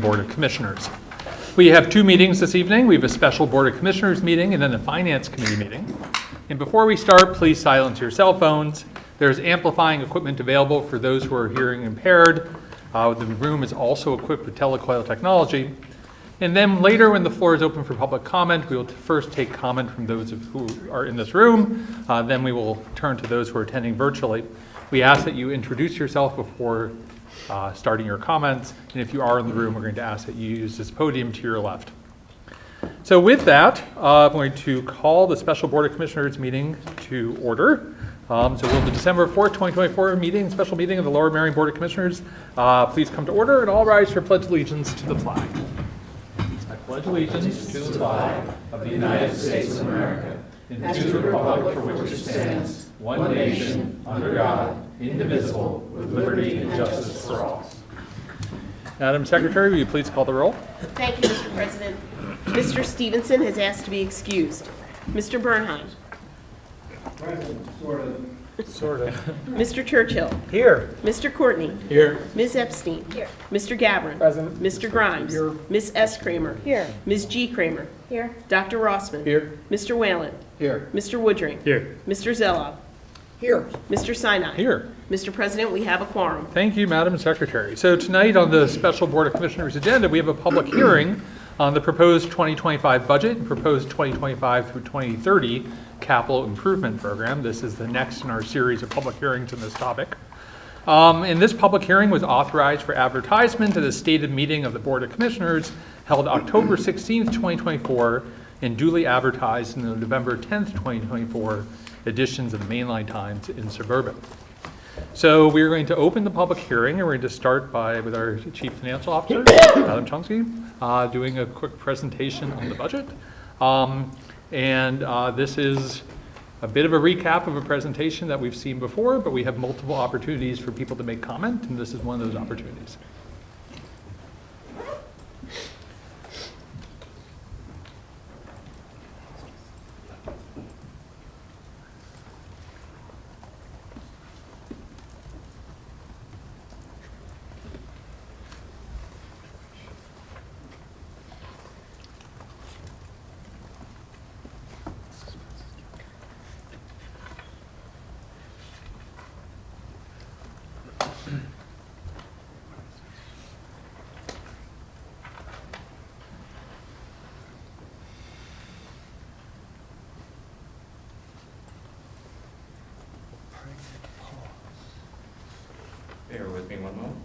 Board of Commissioners. We have two meetings this evening. We have a special Board of Commissioners meeting and then a Finance Committee meeting. And before we start, please silence your cell phones. There's amplifying equipment available for those who are hearing impaired. The room is also equipped with telecoil technology. And then later, when the floor is open for public comment, we will first take comment from those who are in this room. Then we will turn to those who are attending virtually. We ask that you introduce yourself before starting your comments. And if you are in the room, we're going to ask that you use this podium to your left. So with that, I'm going to call the Special Board of Commissioners meeting to order. So we'll have the December 4th, 2024 meeting, special meeting of the Lower Merion Board of Commissioners. Please come to order and all rise for pledge allegiance to the flag. I pledge allegiance to the flag of the United States of America and to the republic for which it stands, one nation, under God, indivisible, with liberty and justice for all. Madam Secretary, will you please call the roll? Thank you, Mr. President. Mr. Stevenson has asked to be excused. Mr. Bernheim. Present, sort of. Sort of. Mr. Churchill. Here. Mr. Courtney. Here. Ms. Epstein. Here. Mr. Gavin. Present. Mr. Grimes. Here. Ms. S. Kramer. Here. Ms. G. Kramer. Here. Dr. Rossman. Here. Mr. Whalen. Here. Mr. Woodring. Here. Mr. Zelloff. Here. Mr. Sinai. Here. Mr. President, we have a quorum. Thank you, Madam Secretary. So tonight on the Special Board of Commissioners agenda, we have a public hearing on the proposed 2025 budget and proposed 2025 through 2030 capital improvement program. This is the next in our series of public hearings on this topic. And this public hearing was authorized for advertisement at a stated meeting of the Board of Commissioners held October 16th, 2024, and duly advertised in the November 10th, 2024 editions of the Mainline Times in Suburban. So we're going to open the public hearing, and we're going to start with our Chief Financial Officer, Madam Chomsky, doing a quick presentation on the budget. This is a bit of a recap of a presentation that we've seen before, but we have multiple opportunities for people to make comment, and this is one of those opportunities. Bear with me one moment.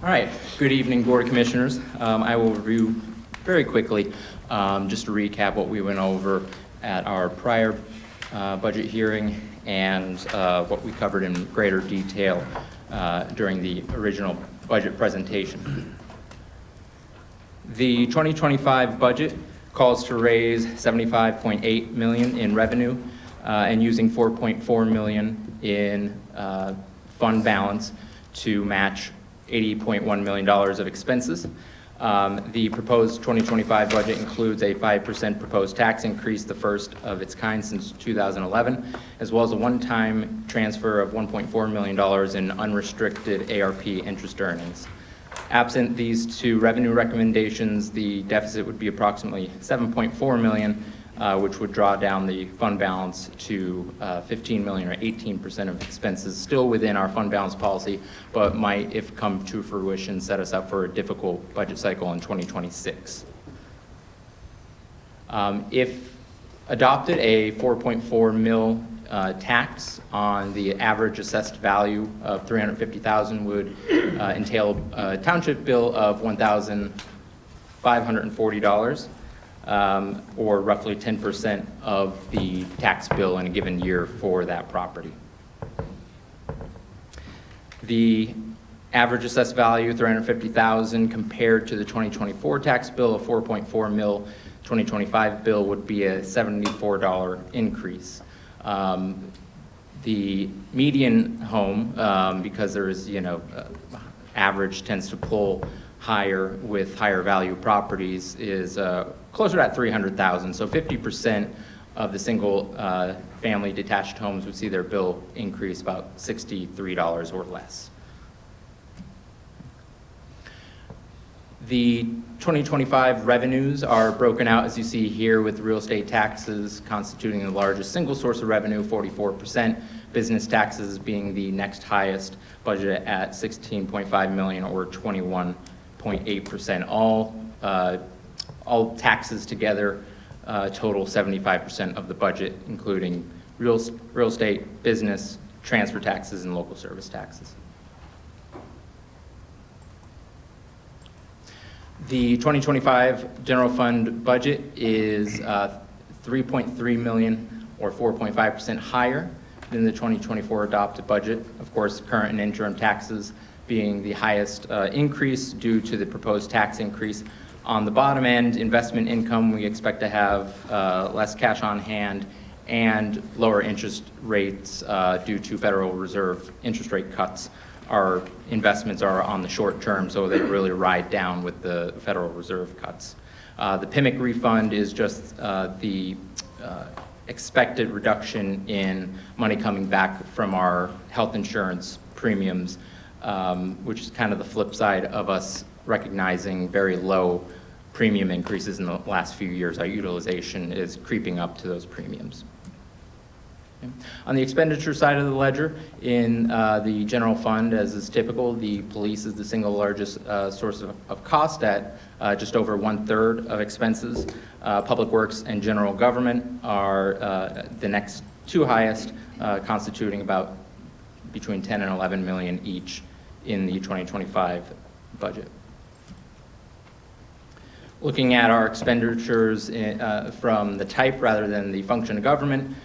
All right, good evening, Board of Commissioners. I will review very quickly, just to recap what we went over at our prior budget hearing and what we covered in greater detail during the original budget presentation. The 2025 budget calls to raise $75.8 million in revenue and using $4.4 million in fund balance to match $80.1 million of expenses. The proposed 2025 budget includes a 5% proposed tax increase, the first of its kind since 2011, as well as a one-time transfer of $1.4 million in unrestricted ARP interest earnings. Absent these two revenue recommendations, the deficit would be approximately $7.4 million, which would draw down the fund balance to $15 million or 18% of expenses, still within our fund balance policy, but might, if come to fruition, set us up for a difficult budget cycle in 2026. If adopted, a 4.4 mil tax on the average assessed value of $350,000 would entail a township bill of $1,540. Or roughly 10% of the tax bill in a given year for that property. The average assessed value, $350,000, compared to the 2024 tax bill of 4.4 mil, 2025 bill would be a $74 increase. The median home, because there is, average tends to pull higher with higher value properties, is closer to that $300,000. So 50% of the single family detached homes would see their bill increase about $63 or less. The 2025 revenues are broken out, as you see here, with real estate taxes constituting the largest single source of revenue, 44%, business taxes being the next highest, budget at $16.5 million or 21.8%. All taxes together total 75% of the budget, including real estate, business, transfer taxes, and local service taxes. The 2025 general fund budget is $3.3 million or 4.5% higher than the 2024 adopted budget. Of course, current and interim taxes being the highest increase due to the proposed tax increase. On the bottom end, investment income, we expect to have less cash on hand and lower interest rates due to Federal Reserve interest rate cuts. Our investments are on the short term, so they really ride down with the Federal Reserve cuts. The PMIC refund is just the expected reduction in money coming back from our health insurance premiums, which is kind of the flip side of us recognizing very low premium increases in the last few years. Our utilization is creeping up to those premiums. On the expenditure side of the ledger, in the general fund, as is typical, the police is the single largest source of cost at just over 1/3 of expenses. Public Works and General Government are the next two highest, constituting about between 10 and 11 million each in the 2025 budget. Looking at our expenditures from the type rather than the function of government,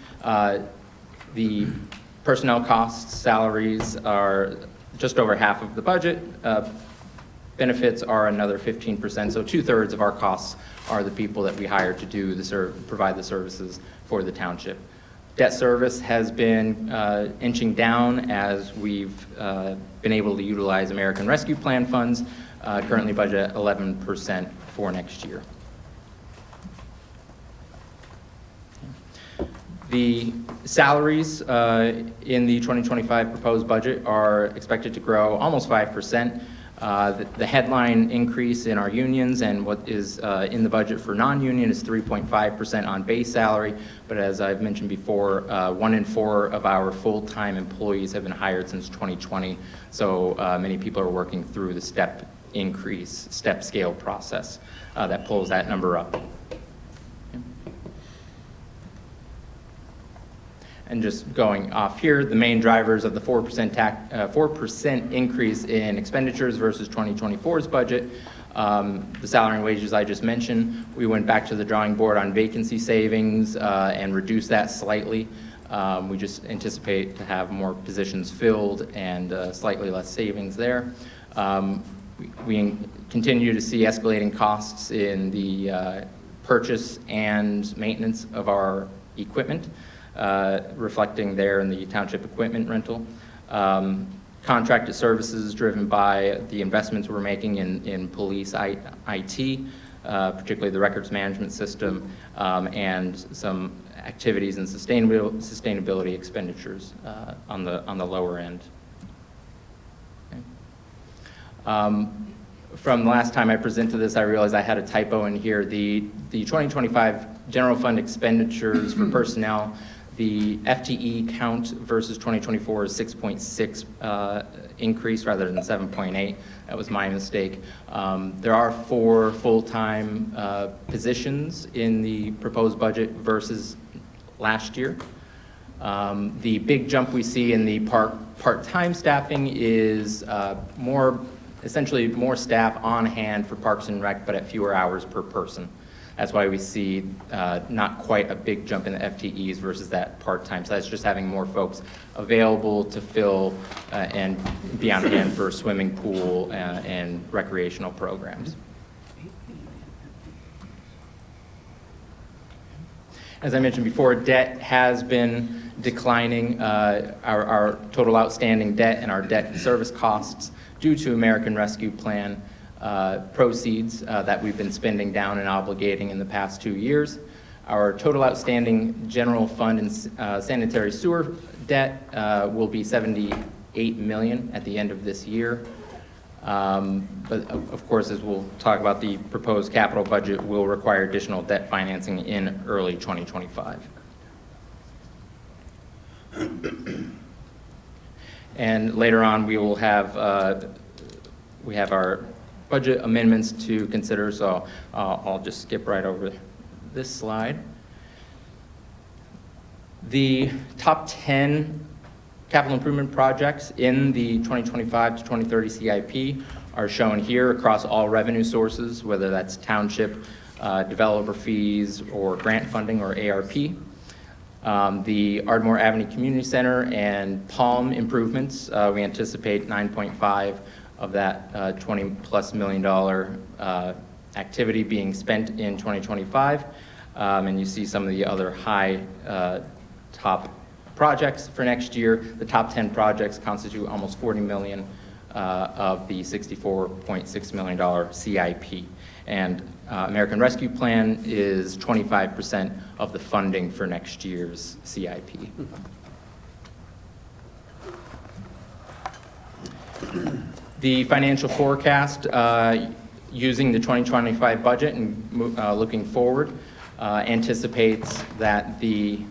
the personnel costs, salaries are just over half of the budget. Benefits are another 15%, so 2/3 of our costs are the people that we hire to do provide the services for the township. Debt service has been inching down as we've been able to utilize American Rescue Plan funds, currently budget at 11% for next year. The salaries in the 2025 proposed budget are expected to grow almost 5%. The headline increase in our unions and what is in the budget for non-union is 3.5% on base salary, but as I've mentioned before, 1 in 4 of our full-time employees have been hired since 2020, so many people are working through the step scale process that pulls that number up. And just going off here, the main drivers of the 4% increase in expenditures versus 2024's budget, the salary and wages I just mentioned. We went back to the drawing board on vacancy savings and reduced that slightly. We just anticipate to have more positions filled and slightly less savings there. We continue to see escalating costs in the purchase and maintenance of our equipment, reflecting there in the township equipment rental. Contracted services driven by the investments we're making in police IT, particularly the records management system, and some activities and sustainability expenditures on the lower end. Okay. From the last time I presented this, I realized I had a typo in here. The 2025 general fund expenditures for personnel, the FTE count versus 2024 is 6.6 increase rather than 7.8. That was my mistake. There are 4 full-time positions in the proposed budget versus last year. The big jump we see in the part-time staffing is essentially more staff on hand for Parks and Rec, but at fewer hours per person. That's why we see not quite a big jump in the FTEs versus that part-time. So that's just having more folks available to fill and be on hand for swimming pool and recreational programs. As I mentioned before, debt has been declining. Our total outstanding debt and our debt service costs due to American Rescue Plan proceeds that we've been spending down and obligating in the past 2 years. Our total outstanding general fund and sanitary sewer debt will be $78 million at the end of this year. But of course, as we'll talk about, the proposed capital budget will require additional debt financing in early 2025. And later on, we will have our budget amendments to consider, so I'll just skip right over this slide. The top 10 capital improvement projects in the 2025 to 2030 CIP are shown here across all revenue sources, whether that's township, developer fees, or grant funding, or ARP. The Ardmore Avenue Community Center and Palm improvements, we anticipate 9.5 of that $20+ million activity being spent in 2025. And you see some of the other high top projects for next year. The top 10 projects constitute almost $40 million of the $64.6 million CIP. And American Rescue Plan is 25% of the funding for next year's CIP. The financial forecast using the 2025 budget and looking forward anticipates that the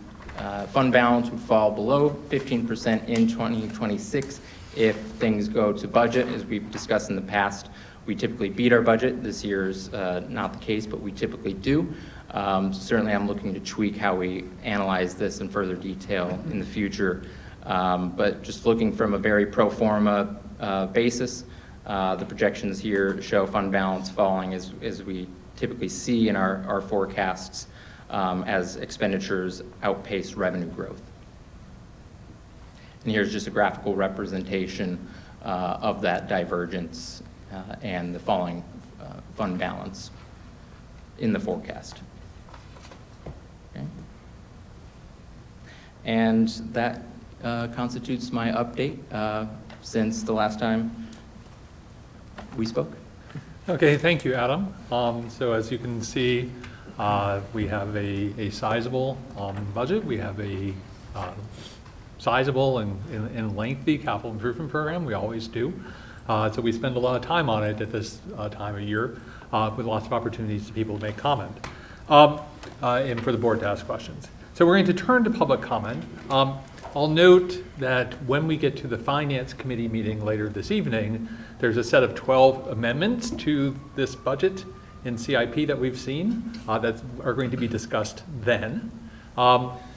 fund balance would fall below 15% in 2026 if things go to budget. As we've discussed in the past, we typically beat our budget. This year's not the case, but we typically do. Certainly, I'm looking to tweak how we analyze this in further detail in the future. But just looking from a very pro forma basis, the projections here show fund balance falling as we typically see in our forecasts as expenditures outpace revenue growth. And here's just a graphical representation of that divergence and the falling fund balance in the forecast. Okay. And that constitutes my update since the last time we spoke. Okay, thank you, Adam. So as you can see, we have a sizable budget. We have a sizable and lengthy capital improvement program. We always do. So we spend a lot of time on it at this time of year with lots of opportunities for people to make comment and for the board to ask questions. So we're going to turn to public comment. I'll note that when we get to the Finance Committee meeting later this evening, there's a set of 12 amendments to this budget in CIP that we've seen that are going to be discussed then.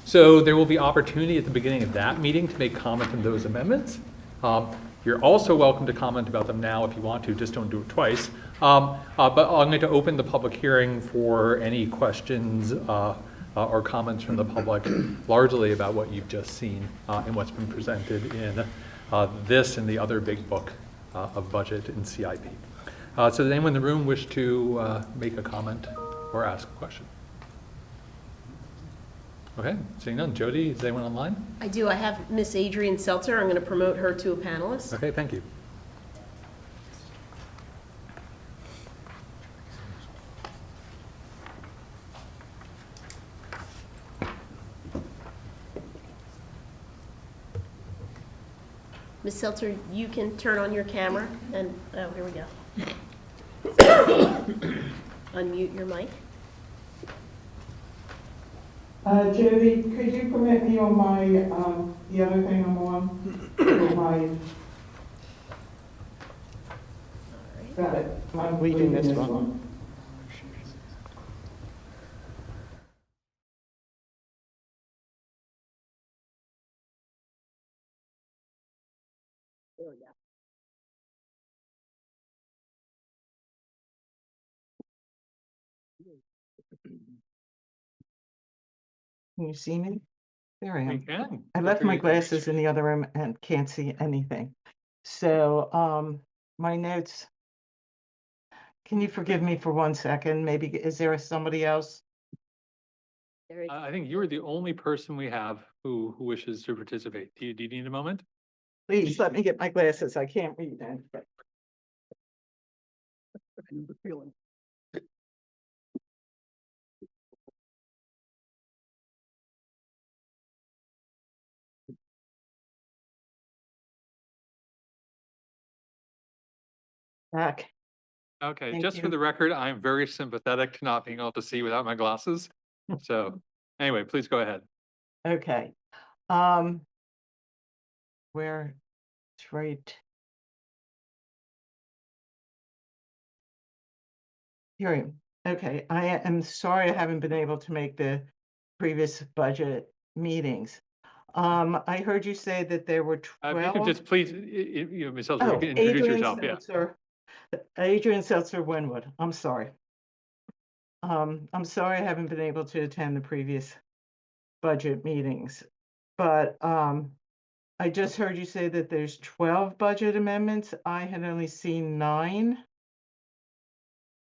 So there will be opportunity at the beginning of that meeting to make comment on those amendments. You're also welcome to comment about them now if you want to, just don't do it twice. But I'm going to open the public hearing for any questions or comments from the public, largely about what you've just seen and what's been presented in this and the other big book of budget in CIP. So does anyone in the room wish to make a comment or ask a question? Okay, seeing none. Jody, is anyone online? I do. I have Miss Adrienne Seltzer. I'm going to promote her to a panelist. Okay, thank you. Miss Seltzer, you can turn on your camera and, oh, here we go. Unmute your mic. Jody, could you permit me on my, the other thing I'm on? On my, got it. I'm leaving this one. There we go. Can you see me? There I We am. can. I left my glasses in the other room and can't see anything. So, my notes, can you forgive me for 1 second? Maybe, is there somebody else? I think you are the only person we have who wishes to participate. Do you need a moment? Please, let me get my glasses. I can't read anything. I know the feeling. Back. Okay, Thank just for you. the record, I'm very sympathetic to not being able to see without my glasses. So anyway, please go ahead. Okay. Where it's right. Here. Okay, I am sorry I haven't been able to make the previous budget meetings. I heard you say that there were If you could 12. just please, Ms. Ellsworth, you Oh, can introduce Adrian yourself, yeah. Seltzer. Adrian Seltzer Winwood. I'm sorry. I'm sorry I haven't been able to attend the previous budget meetings, but I just heard you say that there's 12 budget amendments. I had only seen 9.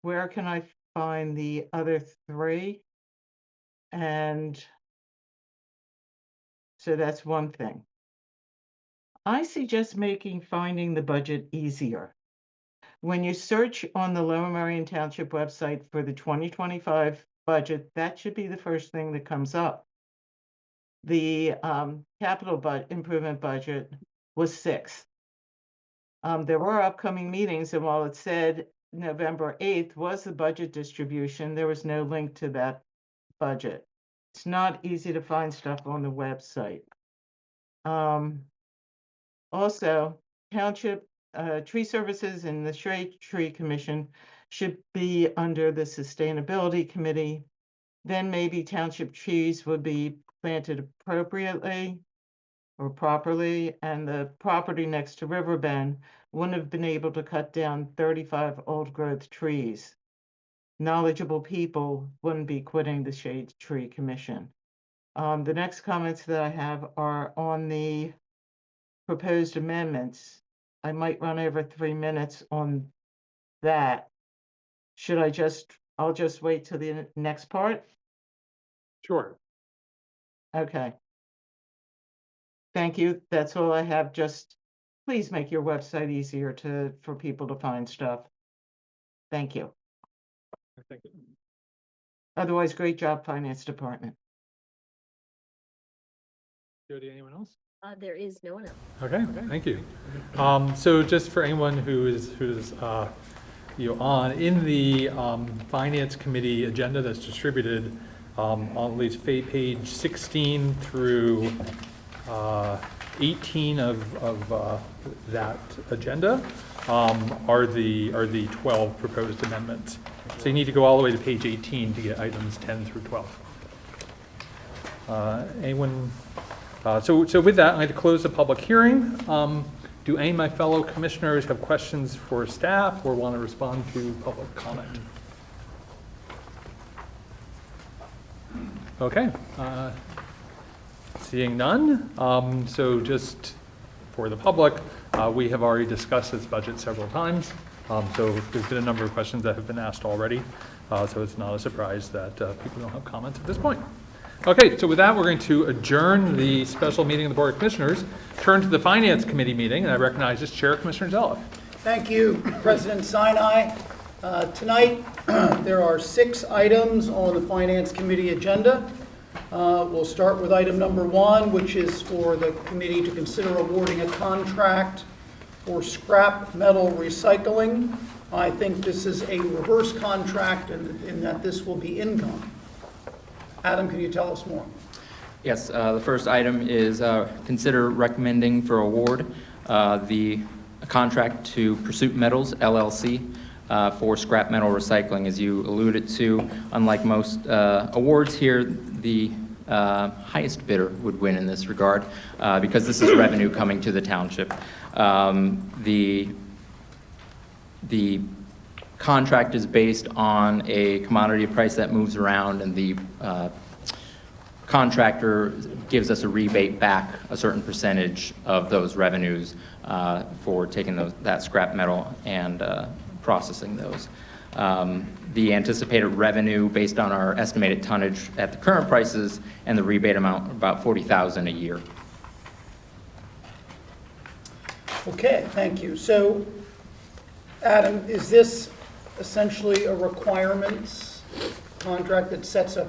Where can I find the other 3? And so that's one thing. I suggest finding the budget easier. When you search on the Lower Merion Township website for the 2025 budget, that should be the first thing that comes up. The capital improvement budget was 6th. There were upcoming meetings, and while it said November 8th was the budget distribution, there was no link to that budget. It's not easy to find stuff on the website. Also, Township Tree Services and the Shade Tree Commission should be under the Sustainability Committee. Then maybe township trees would be planted appropriately or properly, and the property next to Riverbend wouldn't have been able to cut down 35 old growth trees. Knowledgeable people wouldn't be quitting the Shade Tree Commission. The next comments that I have are on the proposed amendments. I might run over 3 minutes on that. I'll just wait till the next part? Sure. Okay. Thank you. That's all I have. Just please make your website easier for people to find stuff. Thank you. Thank you. Otherwise, great job, Finance Department. Jody, anyone else? There is no one else. Okay, thank you. So just for anyone who's on, in the Finance Committee agenda that's distributed, on at least page 16 through 18 of that agenda are the 12 proposed amendments. So you need to go all the way to page 18 to get items 10 through 12. Anyone? So with that, I'm going to close the public hearing. Do any of my fellow commissioners have questions for staff or want to respond to public comment? Okay. Seeing none. So just for the public, we have already discussed this budget several times. So there's been a number of questions that have been asked already. So it's not a surprise that people don't have comments at this point. Okay, so with that, we're going to adjourn the special meeting of the Board of Commissioners, turn to the Finance Committee meeting, and I recognize as Chair Commissioner Zelliff. Thank you, President Sinai. Tonight, there are 6 items on the Finance Committee agenda. We'll start with item number 1, which is for the committee to consider awarding a contract for scrap metal recycling. I think this is a reverse contract in that this will be income. Adam, can you tell us more? Yes, the first item is consider recommending for award the contract to Pursuit Metals, LLC, for scrap metal recycling. As you alluded to, unlike most awards here, the highest bidder would win in this regard because this is revenue coming to the township. The contract is based on a commodity price that moves around, and the contractor gives us a rebate back, a certain percentage of those revenues for taking that scrap metal and processing those. The anticipated revenue based on our estimated tonnage at the current prices and the rebate amount, about $40,000 a year. Okay, thank you. So, Adam, is this essentially a requirements contract that sets a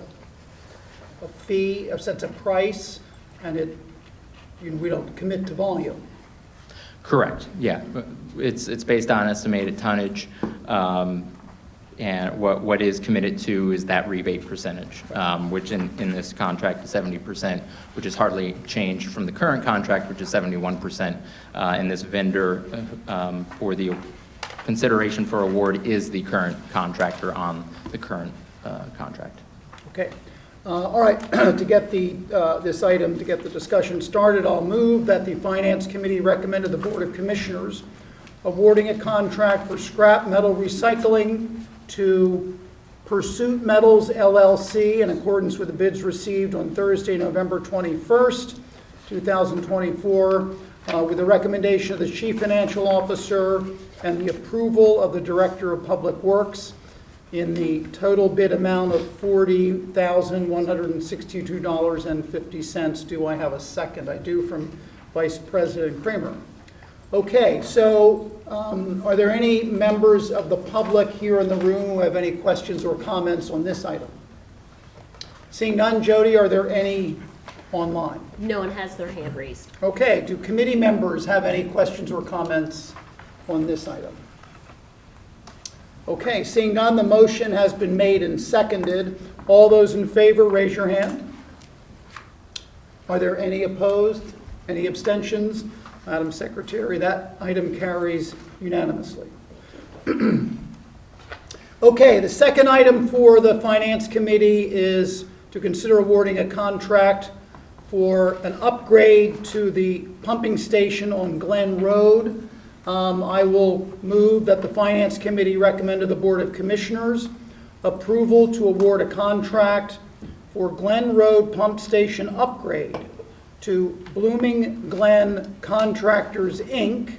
fee or sets a price, and we don't commit to volume? Correct, yeah. It's based on estimated tonnage, and what is committed to is that rebate percentage, which in this contract is 70%, which is hardly changed from the current contract, which is 71%. And this vendor for the consideration for award is the current contractor on the current contract. Okay. All right, to get this item, to get the discussion started, I'll move that the Finance Committee recommend to the Board of Commissioners awarding a contract for scrap metal recycling to Pursuit Metals LLC in accordance with the bids received on Thursday, November 21st, 2024, with the recommendation of the Chief Financial Officer and the approval of the Director of Public Works in the total bid amount of $40,162.50. Do I have a second? I do, from Vice President Kramer. Okay, so are there any members of the public here in the room who have any questions or comments on this item? Seeing none, Jody, are there any online? No one has their hand raised. Okay, do committee members have any questions or comments on this item? Okay, seeing none, the motion has been made and seconded. All those in favor, raise your hand. Are there any opposed? Any abstentions? Madam Secretary, that item carries unanimously. Okay, the second item for the Finance Committee is to consider awarding a contract for an upgrade to the pumping station on Glen Road. I will move that the Finance Committee recommend to the Board of Commissioners approval to award a contract for Glen Road Pump Station upgrade to Blooming Glen Contractors, Inc.,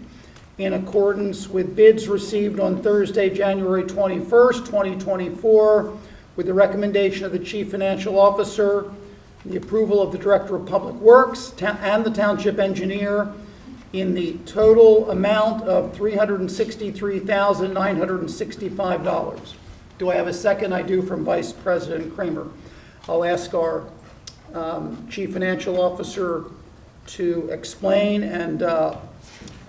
in accordance with bids received on Thursday, January 21st, 2024, with the recommendation of the Chief Financial Officer, the approval of the Director of Public Works and the Township Engineer, in the total amount of $363,965. Do I have a second? I do, from Vice President Kramer. I'll ask our Chief Financial Officer to explain. And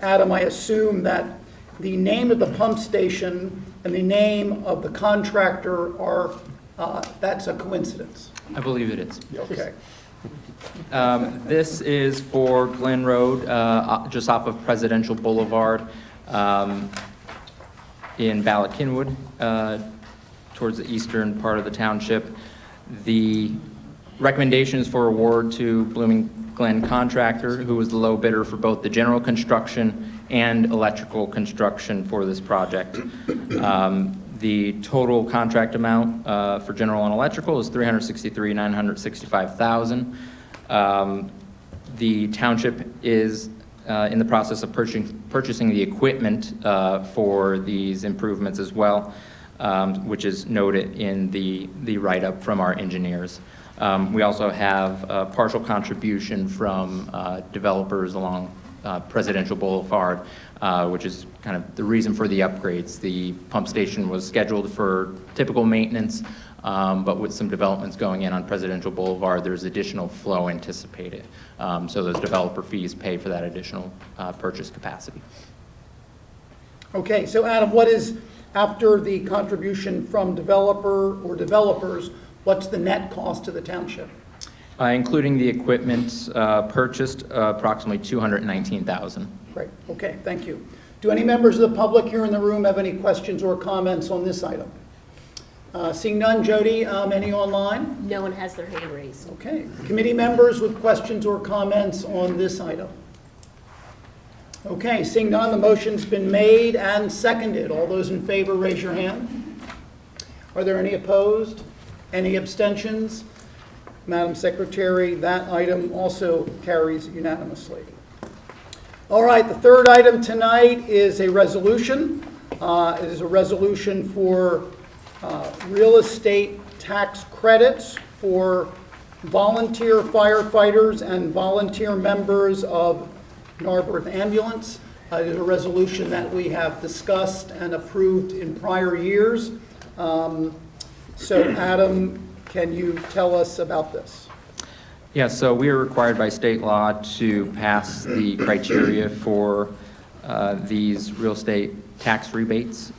Adam, I assume that the name of the pump station and the name of the contractor are, that's a coincidence. I believe it is. Okay. This is for Glen Road, just off of Presidential Boulevard in Ballackinwood, towards the eastern part of the township. The recommendations for award to Blooming Glen Contractor, who was the low bidder for both the general construction and electrical construction for this project. The total contract amount for general and electrical is $363,965,000. The township is in the process of purchasing the equipment for these improvements as well, which is noted in the write-up from our engineers. We also have a partial contribution from developers along Presidential Boulevard, which is kind of the reason for the upgrades. The pump station was scheduled for typical maintenance, but with some developments going in on Presidential Boulevard, there's additional flow anticipated. So those developer fees pay for that additional purchase capacity. Okay, so Adam, what is, after the contribution from developer or developers, what's the net cost to the township? Including the equipment purchased, approximately $219,000. Great, okay, thank you. Do any members of the public here in the room have any questions or comments on this item? Seeing none, Jody, any online? No one has their hand raised. Okay, committee members with questions or comments on this item? Okay, seeing none, the motion's been made and seconded. All those in favor, raise your hand. Are there any opposed? Any abstentions? Madam Secretary, that item also carries unanimously. All right, the third item tonight is a resolution. It is a resolution for real estate tax credits for volunteer firefighters and volunteer members of Narberth Ambulance. It is a resolution that we have discussed and approved in prior years. So Adam, can you tell us about this? Yeah, so we are required by state law to pass the criteria for these real estate tax rebates.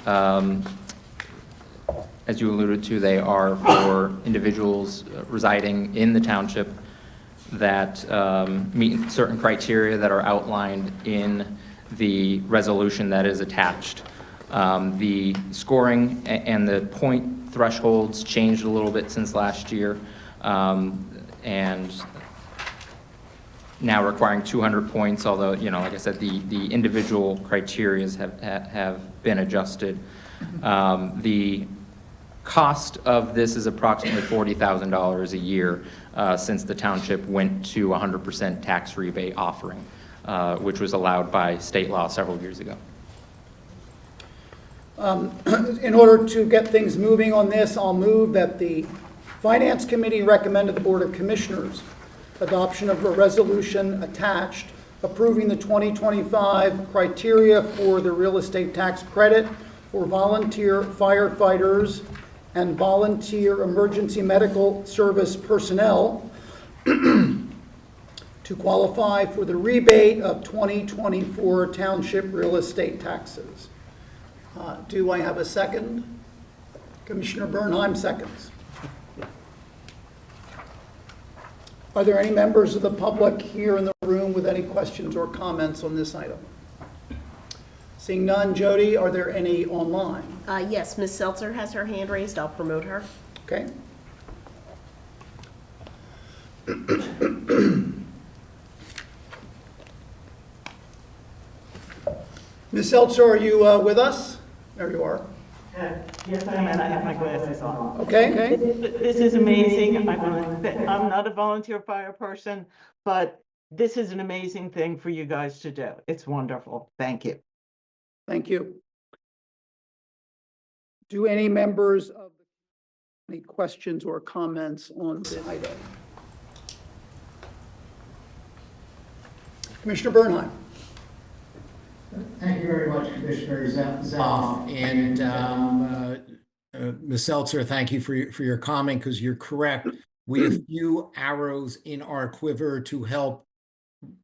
As you alluded to, they are for individuals residing in the township that meet certain criteria that are outlined in the resolution that is attached. The scoring and the point thresholds changed a little bit since last year, and now requiring 200 points, although, like I said, the individual criterias have been adjusted. The cost of this is approximately $40,000 a year since the township went to 100% tax rebate offering, which was allowed by state law several years ago. In order to get things moving on this, I'll move that the Finance Committee recommend to the Board of Commissioners adoption of a resolution attached approving the 2025 criteria for the real estate tax credit for volunteer firefighters and volunteer emergency medical service personnel to qualify for the rebate of 2024 township real estate taxes. Do I have a second? Commissioner Bernheim seconds. Are there any members of the public here in the room with any questions or comments on this item? Seeing none, Jody, are there any online? Yes, Ms. Seltzer has her hand raised. I'll promote her. Okay. Ms. Seltzer, are you with us? There you are. Yes, I am, and I have my glasses on. Okay. This is amazing. I'm not a volunteer fire person, but this is an amazing thing for you guys to do. It's wonderful. Thank you. Thank you. Do any members of the any questions or comments on the item? Commissioner Bernheim. Thank you very much, Commissioner Zenoff. And Ms. Seltzer, thank you for your comment, because you're correct. We have few arrows in our quiver to help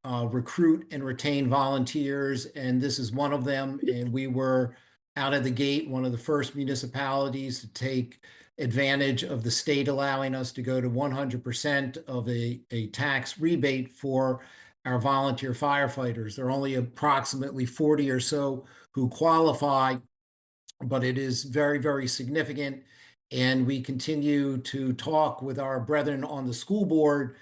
recruit and retain volunteers, and this is one of them. And we were out of the gate one of the first municipalities to take advantage of the state allowing us to go to 100% of a tax rebate for our volunteer firefighters. There are only approximately 40 or so who qualify, but it is very, very significant. And we continue to talk with our brethren on the school board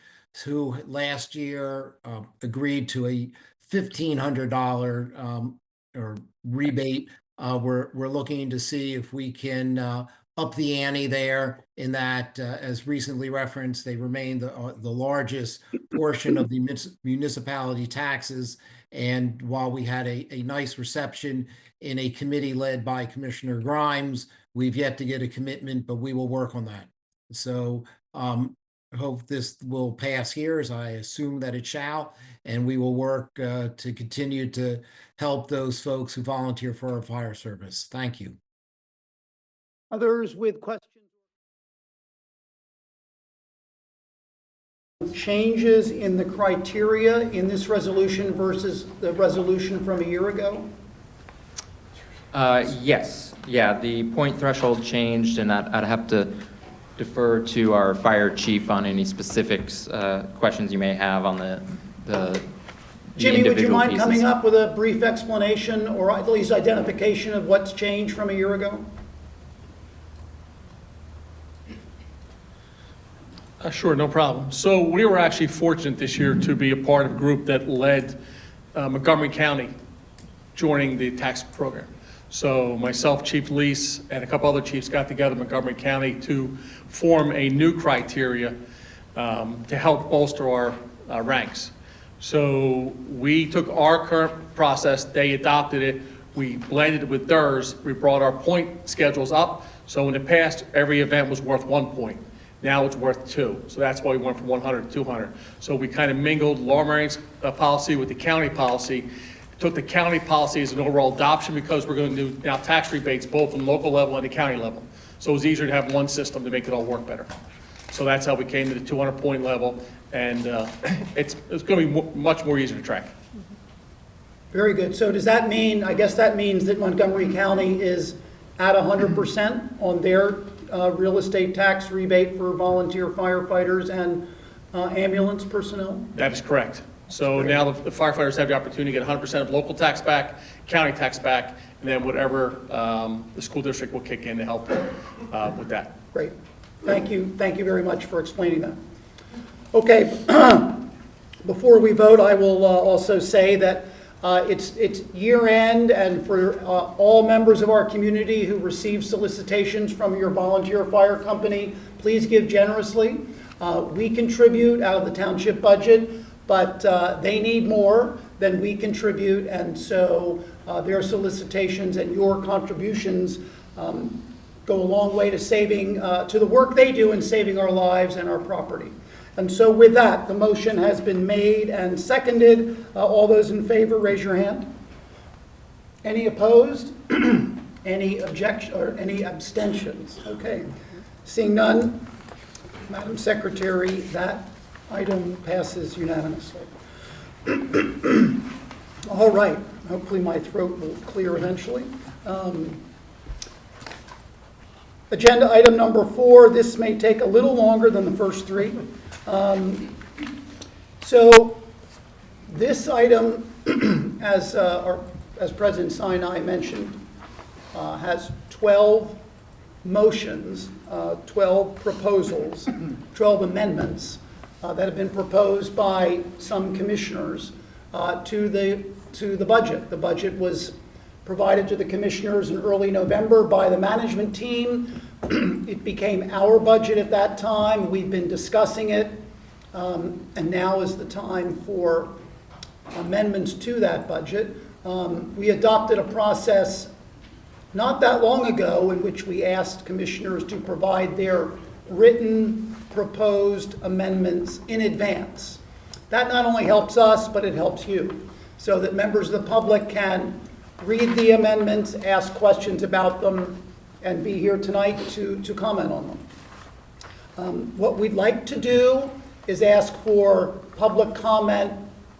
who last year agreed to a $1,500 or rebate. We're looking to see if we can up the ante there, in that, as recently referenced, they remain the largest portion of the municipality taxes. And while we had a nice reception in a committee led by Commissioner Grimes, we've yet to get a commitment, but we will work on that. So I hope this will pass here, as I assume that it shall, and we will work to continue to help those folks who volunteer for our fire service. Thank you. Others with questions? Changes in the criteria in this resolution versus the resolution from a year ago? Yes, yeah, the point threshold changed, and I'd have to defer to our fire chief on any specifics, questions you may have on the Jimmy, would you mind pieces. coming up with a brief explanation or at least identification of what's changed from a year ago? Sure, no problem. So we were actually fortunate this year to be a part of a group that led Montgomery County joining the tax program. So myself, Chief Lease, and a couple other chiefs got together in Montgomery County to form a new criteria to help bolster our ranks. So we took our current process, they adopted it, we blended it with theirs, we brought our point schedules up. So in the past, every event was worth 1 point. Now it's worth 2. So that's why we went from 100 to 200. So we kind of mingled Law Marines policy with the county policy. Took the county policy as an overall adoption, because we're going to do now tax rebates both on local level and the county level. So it was easier to have one system to make it all work better. So that's how we came to the 200-point level, and it's going to be much more easier to track. Very good. So does that mean, I guess that means that Montgomery County is at 100% on their real estate tax rebate for volunteer firefighters and ambulance personnel? That is correct. So now the firefighters have the opportunity to get 100% of local tax back, county tax back, and then whatever the school district will kick in to help with that. Great. Thank you very much for explaining that. Okay, before we vote, I will also say that it's year end, and for all members of our community who receive solicitations from your volunteer fire company, please give generously. We contribute out of the township budget, but they need more than we contribute, and so their solicitations and your contributions go a long way to saving, to the work they do in saving our lives and our property. And so with that, the motion has been made and seconded. All those in favor, raise your hand. Any opposed? Any objection or any abstentions? Okay. Seeing none, Madam Secretary, that item passes unanimously. All right. Hopefully my throat will clear eventually. Agenda item number 4. This may take a little longer than the first 3. So this item, as President Sinai mentioned, has 12 motions, 12 proposals, 12 amendments that have been proposed by some commissioners to the budget. The budget was provided to the commissioners in early November by the management team. It became our budget at that time. We've been discussing it, and now is the time for amendments to that budget. We adopted a process not that long ago in which we asked commissioners to provide their written proposed amendments in advance. That not only helps us, but it helps you, so that members of the public can read the amendments, ask questions about them, and be here tonight to comment on them. What we'd like to do is ask for public comment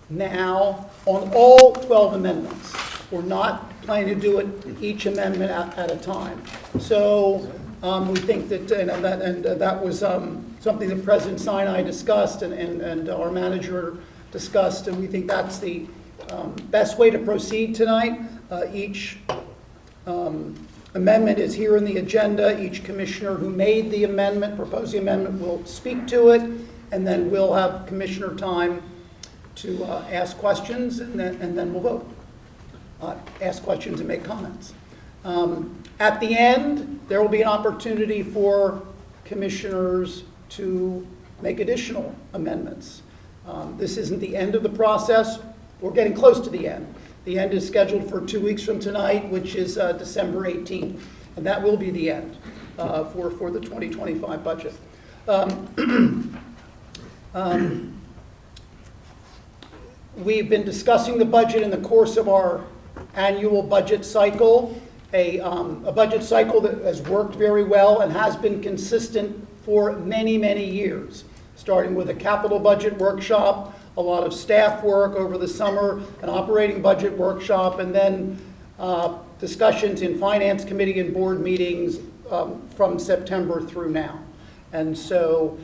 now on all 12 amendments. We're not planning to do it each amendment at a time. So we think that, and that was something that President Sinai discussed and our manager discussed, and we think that's the best way to proceed tonight. Each amendment is here in the agenda. Each commissioner who made the amendment, proposed the amendment, will speak to it, and then we'll have commissioner time to ask questions, and then we'll vote. Ask questions and make comments. At the end, there will be an opportunity for commissioners to make additional amendments. This isn't the end of the process. We're getting close to the end. The end is scheduled for 2 weeks from tonight, which is December 18th, and that will be the end for the 2025 budget. We've been discussing the budget in the course of our annual budget cycle, a budget cycle that has worked very well and has been consistent for many, many years, starting with a capital budget workshop, a lot of staff work over the summer, an operating budget workshop, and then discussions in finance committee and board meetings from September through now. And so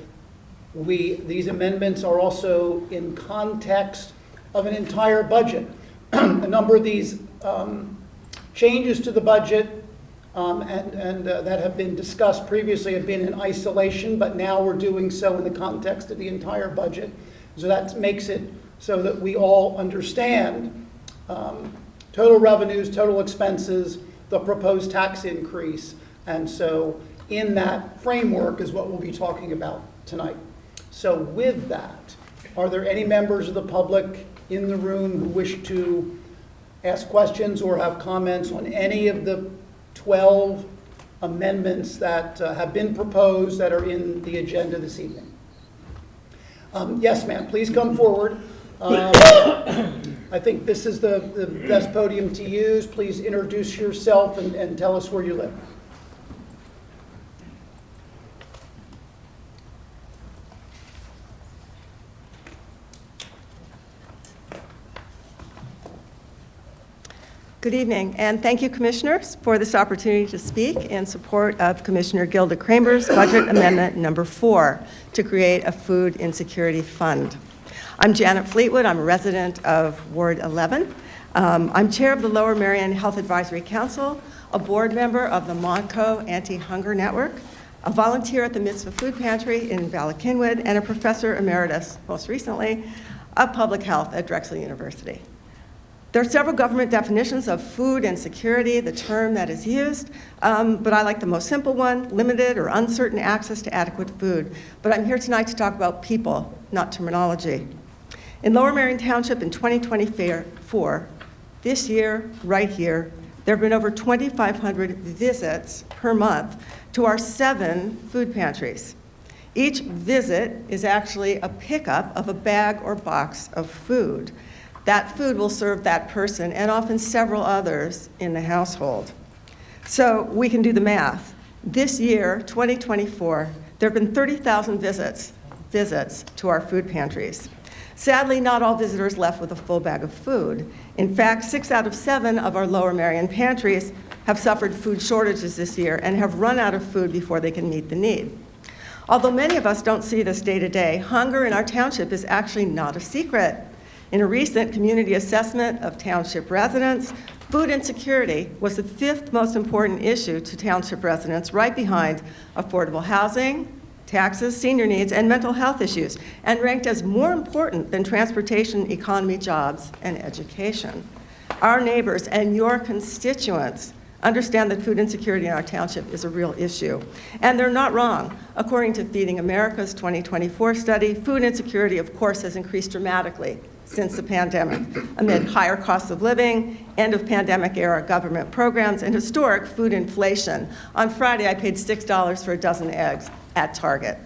these amendments are also in context of an entire budget. A number of these changes to the budget and that have been discussed previously have been in isolation, but now we're doing so in the context of the entire budget. So that makes it so that we all understand total revenues, total expenses, the proposed tax increase. And so in that framework is what we'll be talking about tonight. So with that, are there any members of the public in the room who wish to ask questions or have comments on any of the 12 amendments that have been proposed that are in the agenda this evening? Yes, ma'am, please come forward. I think this is the best podium to use. Please introduce yourself and tell us where you live. Good evening, and thank you, Commissioners, for this opportunity to speak in support of Commissioner Gilda Kramer's Budget Amendment Number 4 to create a food insecurity fund. I'm Janet Fleetwood. I'm a resident of Ward 11. I'm chair of the Lower Merion Health Advisory Council, a board member of the Montco Anti-Hunger Network, a volunteer at the Mitzvah Food Pantry in Ballackinwood, and a professor emeritus, most recently, of public health at Drexel University. There are several government definitions of food insecurity, the term that is used, but I like the most simple one, limited or uncertain access to adequate food. But I'm here tonight to talk about people, not terminology. In Lower Merion Township in 2024, this year, right here, there have been over 2,500 visits per month to our 7 food pantries. Each visit is actually a pickup of a bag or box of food. That food will serve that person and often several others in the household. So we can do the math. This year, 2024, there have been 30,000 visits to our food pantries. Sadly, not all visitors left with a full bag of food. In fact, 6 out of 7 of our Lower Merion pantries have suffered food shortages this year and have run out of food before they can meet the need. Although many of us don't see this day to day, hunger in our township is actually not a secret. In a recent community assessment of township residents, food insecurity was the 5th most important issue to township residents, right behind affordable housing, taxes, senior needs, and mental health issues, and ranked as more important than transportation, economy, jobs, and education. Our neighbors and your constituents understand that food insecurity in our township is a real issue. And they're not wrong. According to Feeding America's 2024 study, food insecurity, of course, has increased dramatically since the pandemic, amid higher costs of living, end of pandemic era government programs, and historic food inflation. On Friday, I paid $6 for a dozen eggs at Target.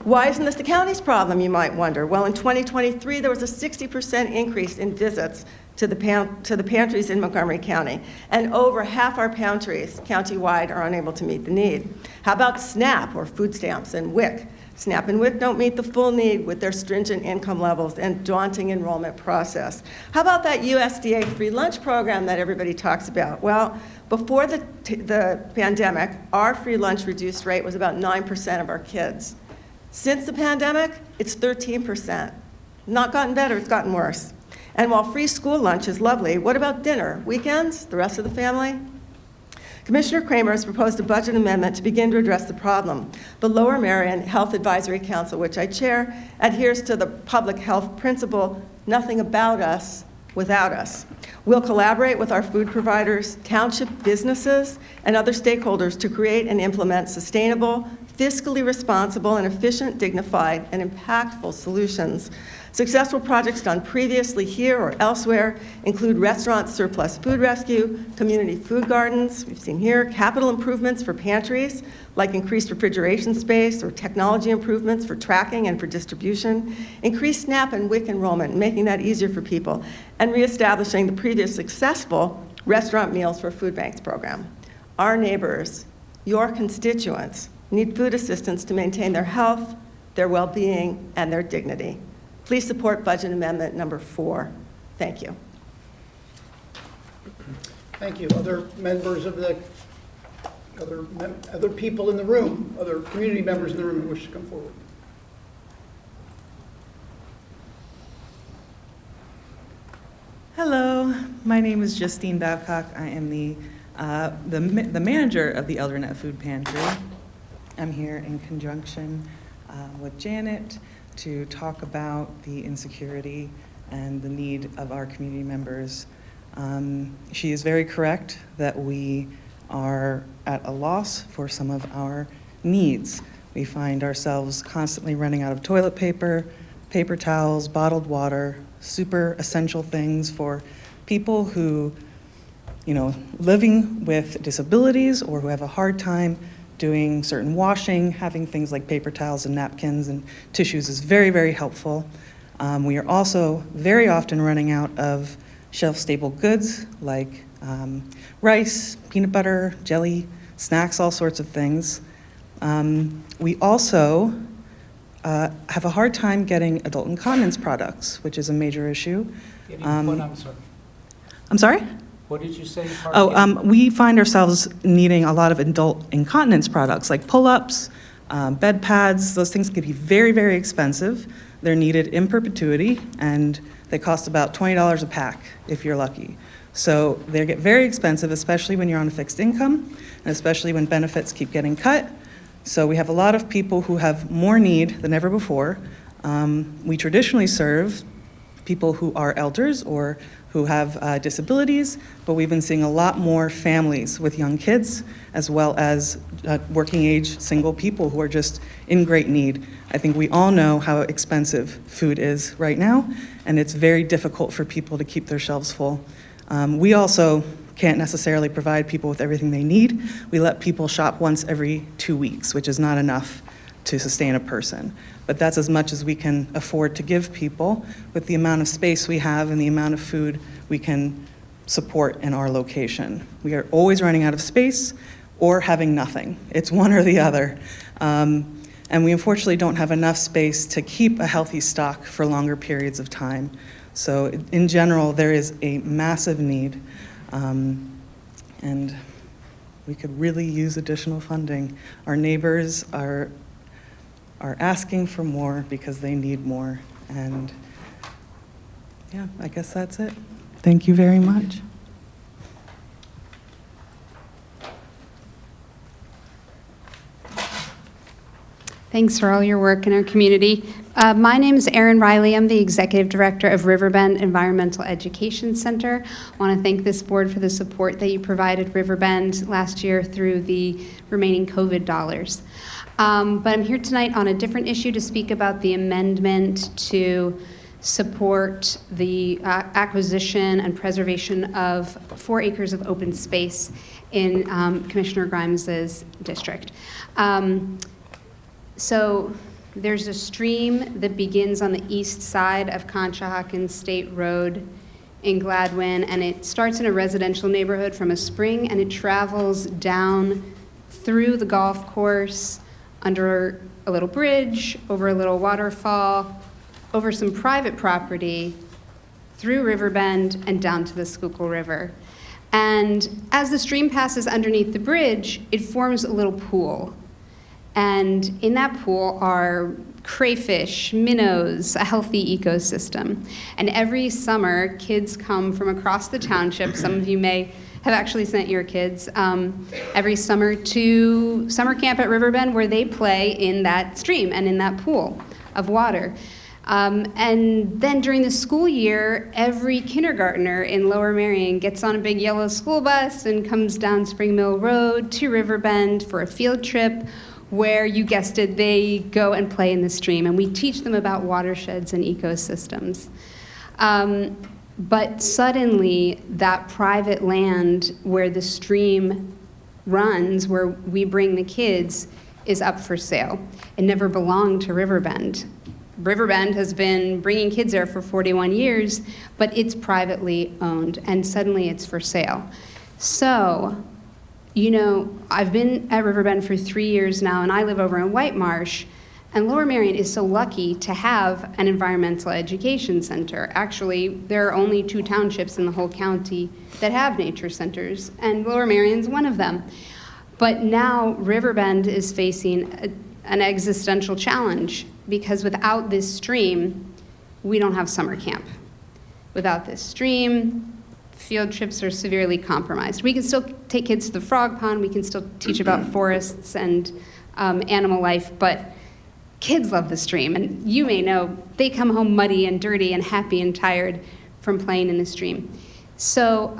Why isn't this the county's problem, you might wonder? Well, in 2023, there was a 60% increase in visits to the pantries in Montgomery County, and over half our pantries countywide are unable to meet the need. How about SNAP, or food stamps, and WIC? SNAP and WIC don't meet the full need with their stringent income levels and daunting enrollment process. How about that USDA free lunch program that everybody talks about? Well, before the pandemic, our free lunch reduced rate was about 9% of our kids. Since the pandemic, it's 13%. Not gotten better, it's gotten worse. And while free school lunch is lovely, what about dinner? Weekends? The rest of the family? Commissioner Kramer has proposed a budget amendment to begin to address the problem. The Lower Merion Health Advisory Council, which I chair, adheres to the public health principle, nothing about us without us. We'll collaborate with our food providers, township businesses, and other stakeholders to create and implement sustainable, fiscally responsible, and efficient, dignified, and impactful solutions. Successful projects done previously here or elsewhere include restaurant surplus food rescue, community food gardens, we've seen here, capital improvements for pantries, like increased refrigeration space or technology improvements for tracking and for distribution, increased SNAP and WIC enrollment, making that easier for people, and reestablishing the previous successful Restaurant Meals for Food Banks program. Our neighbors, your constituents, need food assistance to maintain their health, their well-being, and their dignity. Please support Budget Amendment Number 4. Thank you. Thank you. Other members of the, other people in the room, other community members in the room who wish to come forward? Hello, my name is Justine Babcock. I am the manager of the Eldernet Food Pantry. I'm here in conjunction with Janet to talk about the insecurity and the need of our community members. She is very correct that we are at a loss for some of our needs. We find ourselves constantly running out of toilet paper, paper towels, bottled water, super essential things for people who, living with disabilities or who have a hard time doing certain washing, having things like paper towels and napkins and tissues is very, very helpful. We are also very often running out of shelf-stable goods like rice, peanut butter, jelly, snacks, all sorts of things. We also have a hard time getting adult incontinence products, which is a major issue. I'm sorry. I'm sorry? What did you say? We find ourselves needing a lot of adult incontinence products like pull-ups, bed pads. Those things can be very, very expensive. They're needed in perpetuity, and they cost about $20 a pack if you're lucky. So they get very expensive, especially when you're on a fixed income, and especially when benefits keep getting cut. So we have a lot of people who have more need than ever before. We traditionally serve people who are elders or who have disabilities, but we've been seeing a lot more families with young kids, as well as working age single people who are just in great need. I think we all know how expensive food is right now, and it's very difficult for people to keep their shelves full. We also can't necessarily provide people with everything they need. We let people shop once every 2 weeks, which is not enough to sustain a person. But that's as much as we can afford to give people with the amount of space we have and the amount of food we can support in our location. We are always running out of space or having nothing. It's one or the other. And we unfortunately don't have enough space to keep a healthy stock for longer periods of time. So in general, there is a massive need, and we could really use additional funding. Our neighbors are asking for more because they need more. And yeah, I guess that's it. Thank you very much. Thanks for all your work in our community. My name is Erin Riley. I'm the Executive Director of Riverbend Environmental Education Center. I want to thank this board for the support that you provided Riverbend last year through the remaining COVID dollars. But I'm here tonight on a different issue to speak about the amendment to support the acquisition and preservation of 4 acres of open space in Commissioner Grimes's district. So there's a stream that begins on the east side of Conshohocken State Road in Gladwin, and it starts in a residential neighborhood from a spring, and it travels down through the golf course, under a little bridge, over a little waterfall, over some private property, through Riverbend, and down to the Schuylkill River. And as the stream passes underneath the bridge, it forms a little pool. And in that pool are crayfish, minnows, a healthy ecosystem. And every summer, kids come from across the township. Some of you may have actually sent your kids every summer to summer camp at Riverbend, where they play in that stream and in that pool of water. And then during the school year, every kindergartner in Lower Merion gets on a big yellow school bus and comes down Spring Mill Road to Riverbend for a field trip, where, you guessed it, they go and play in the stream, and we teach them about watersheds and ecosystems. But suddenly, that private land where the stream runs, where we bring the kids, is up for sale. It never belonged to Riverbend. Riverbend has been bringing kids there for 41 years, but it's privately owned, and suddenly it's for sale. So, you know, I've been at Riverbend for 3 years now, and I live over in White Marsh, and Lower Merion is so lucky to have an environmental education center. Actually, there are only 2 townships in the whole county that have nature centers, and Lower Merion's one of them. But now Riverbend is facing an existential challenge, because without this stream, we don't have summer camp. Without this stream, field trips are severely compromised. We can still take kids to the frog pond, we can still teach about forests and animal life, but kids love the stream, and you may know they come home muddy and dirty and happy and tired from playing in the stream. So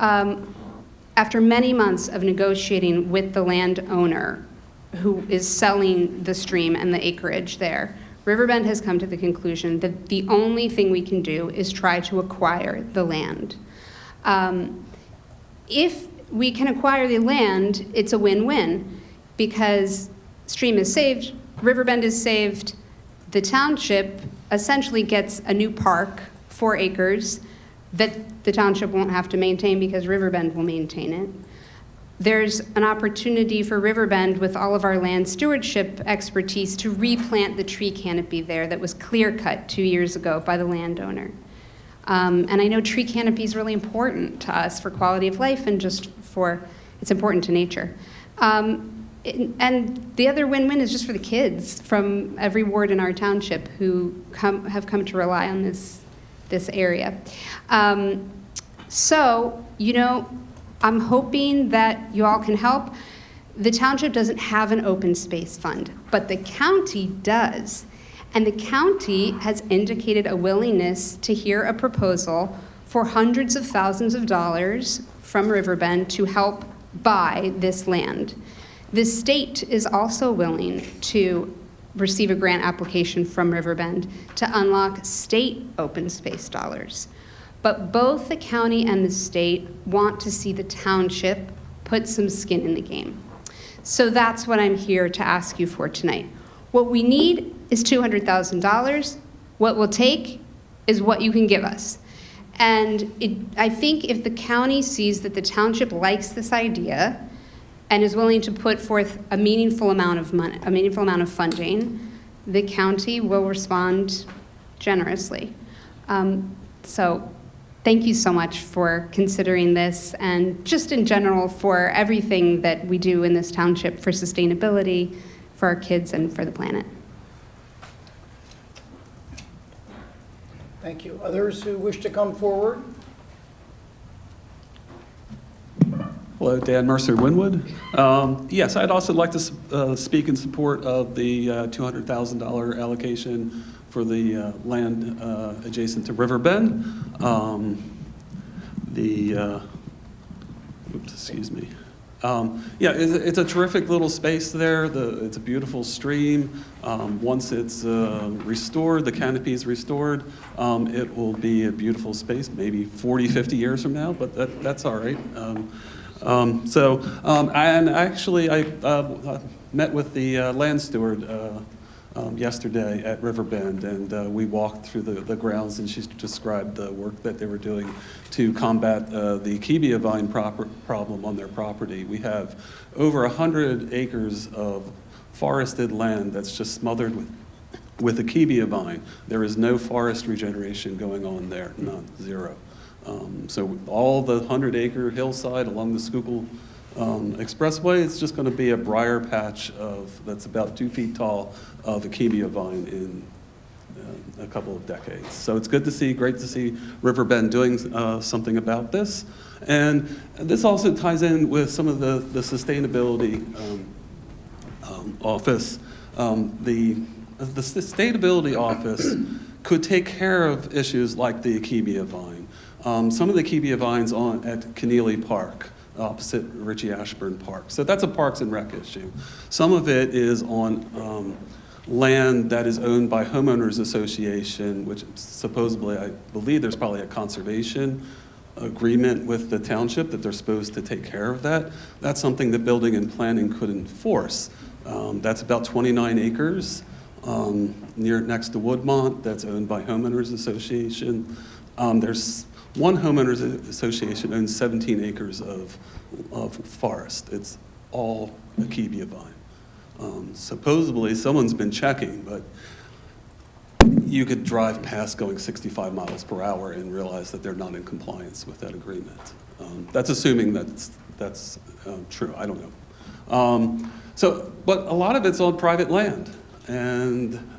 after many months of negotiating with the landowner who is selling the stream and the acreage there, Riverbend has come to the conclusion that the only thing we can do is try to acquire the land. If we can acquire the land, it's a win-win, because stream is saved, Riverbend is saved, the township essentially gets a new park, 4 acres, that the township won't have to maintain because Riverbend will maintain it. There's an opportunity for Riverbend, with all of our land stewardship expertise, to replant the tree canopy there that was clear-cut 2 years ago by the landowner. And I know tree canopy is really important to us for quality of life and just for, it's important to nature. And the other win-win is just for the kids from every ward in our township who have come to rely on this area. So, you know, I'm hoping that you all can help. The township doesn't have an open space fund, but the county does. And the county has indicated a willingness to hear a proposal for hundreds of thousands of dollars from Riverbend to help buy this land. The state is also willing to receive a grant application from Riverbend to unlock state open space dollars. But both the county and the state want to see the township put some skin in the game. So that's what I'm here to ask you for tonight. What we need is $200,000. What we'll take is what you can give us. And I think if the county sees that the township likes this idea and is willing to put forth a meaningful amount of money, a meaningful amount of funding, the county will respond generously. So thank you so much for considering this, and just in general for everything that we do in this township for sustainability, for our kids, and for the planet. Thank you. Others who wish to come forward? Hello, Dan Mercer, Winwood. Yes, I'd also like to speak in support of the $200,000 allocation for the land adjacent to Riverbend. Excuse me. Yeah, it's a terrific little space there. It's a beautiful stream. Once it's restored, the canopy is restored, it will be a beautiful space, maybe 40, 50 years from now, but that's all right. And actually, I met with the land steward yesterday at Riverbend, and we walked through the grounds, and she described the work that they were doing to combat the akebia vine problem on their property. We have over 100 acres of forested land that's just smothered with akebia vine. There is no forest regeneration going on there, none, zero. So all the 100-acre hillside along the Schuylkill Expressway, it's just going to be a briar patch that's about 2 feet tall of akebia vine in a couple of decades. So it's good to see, great to see Riverbend doing something about this. And this also ties in with some of the sustainability office. The sustainability office could take care of issues like the akebia vine. Some of the akebia vines at Keneally Park, opposite Richie Ashburn Park. So that's a Parks and Rec issue. Some of it is on land that is owned by homeowners association, which supposedly, I believe there's probably a conservation agreement with the township that they're supposed to take care of that. That's something that building and planning could enforce. That's about 29 acres next to Woodmont that's owned by homeowners association. There's one homeowners association owns 17 acres of forest. It's all akebia vine. Supposedly, someone's been checking, but you could drive past going 65 miles per hour and realize that they're not in compliance with that agreement. That's assuming that's true. I don't know. But a lot of it's on private land, and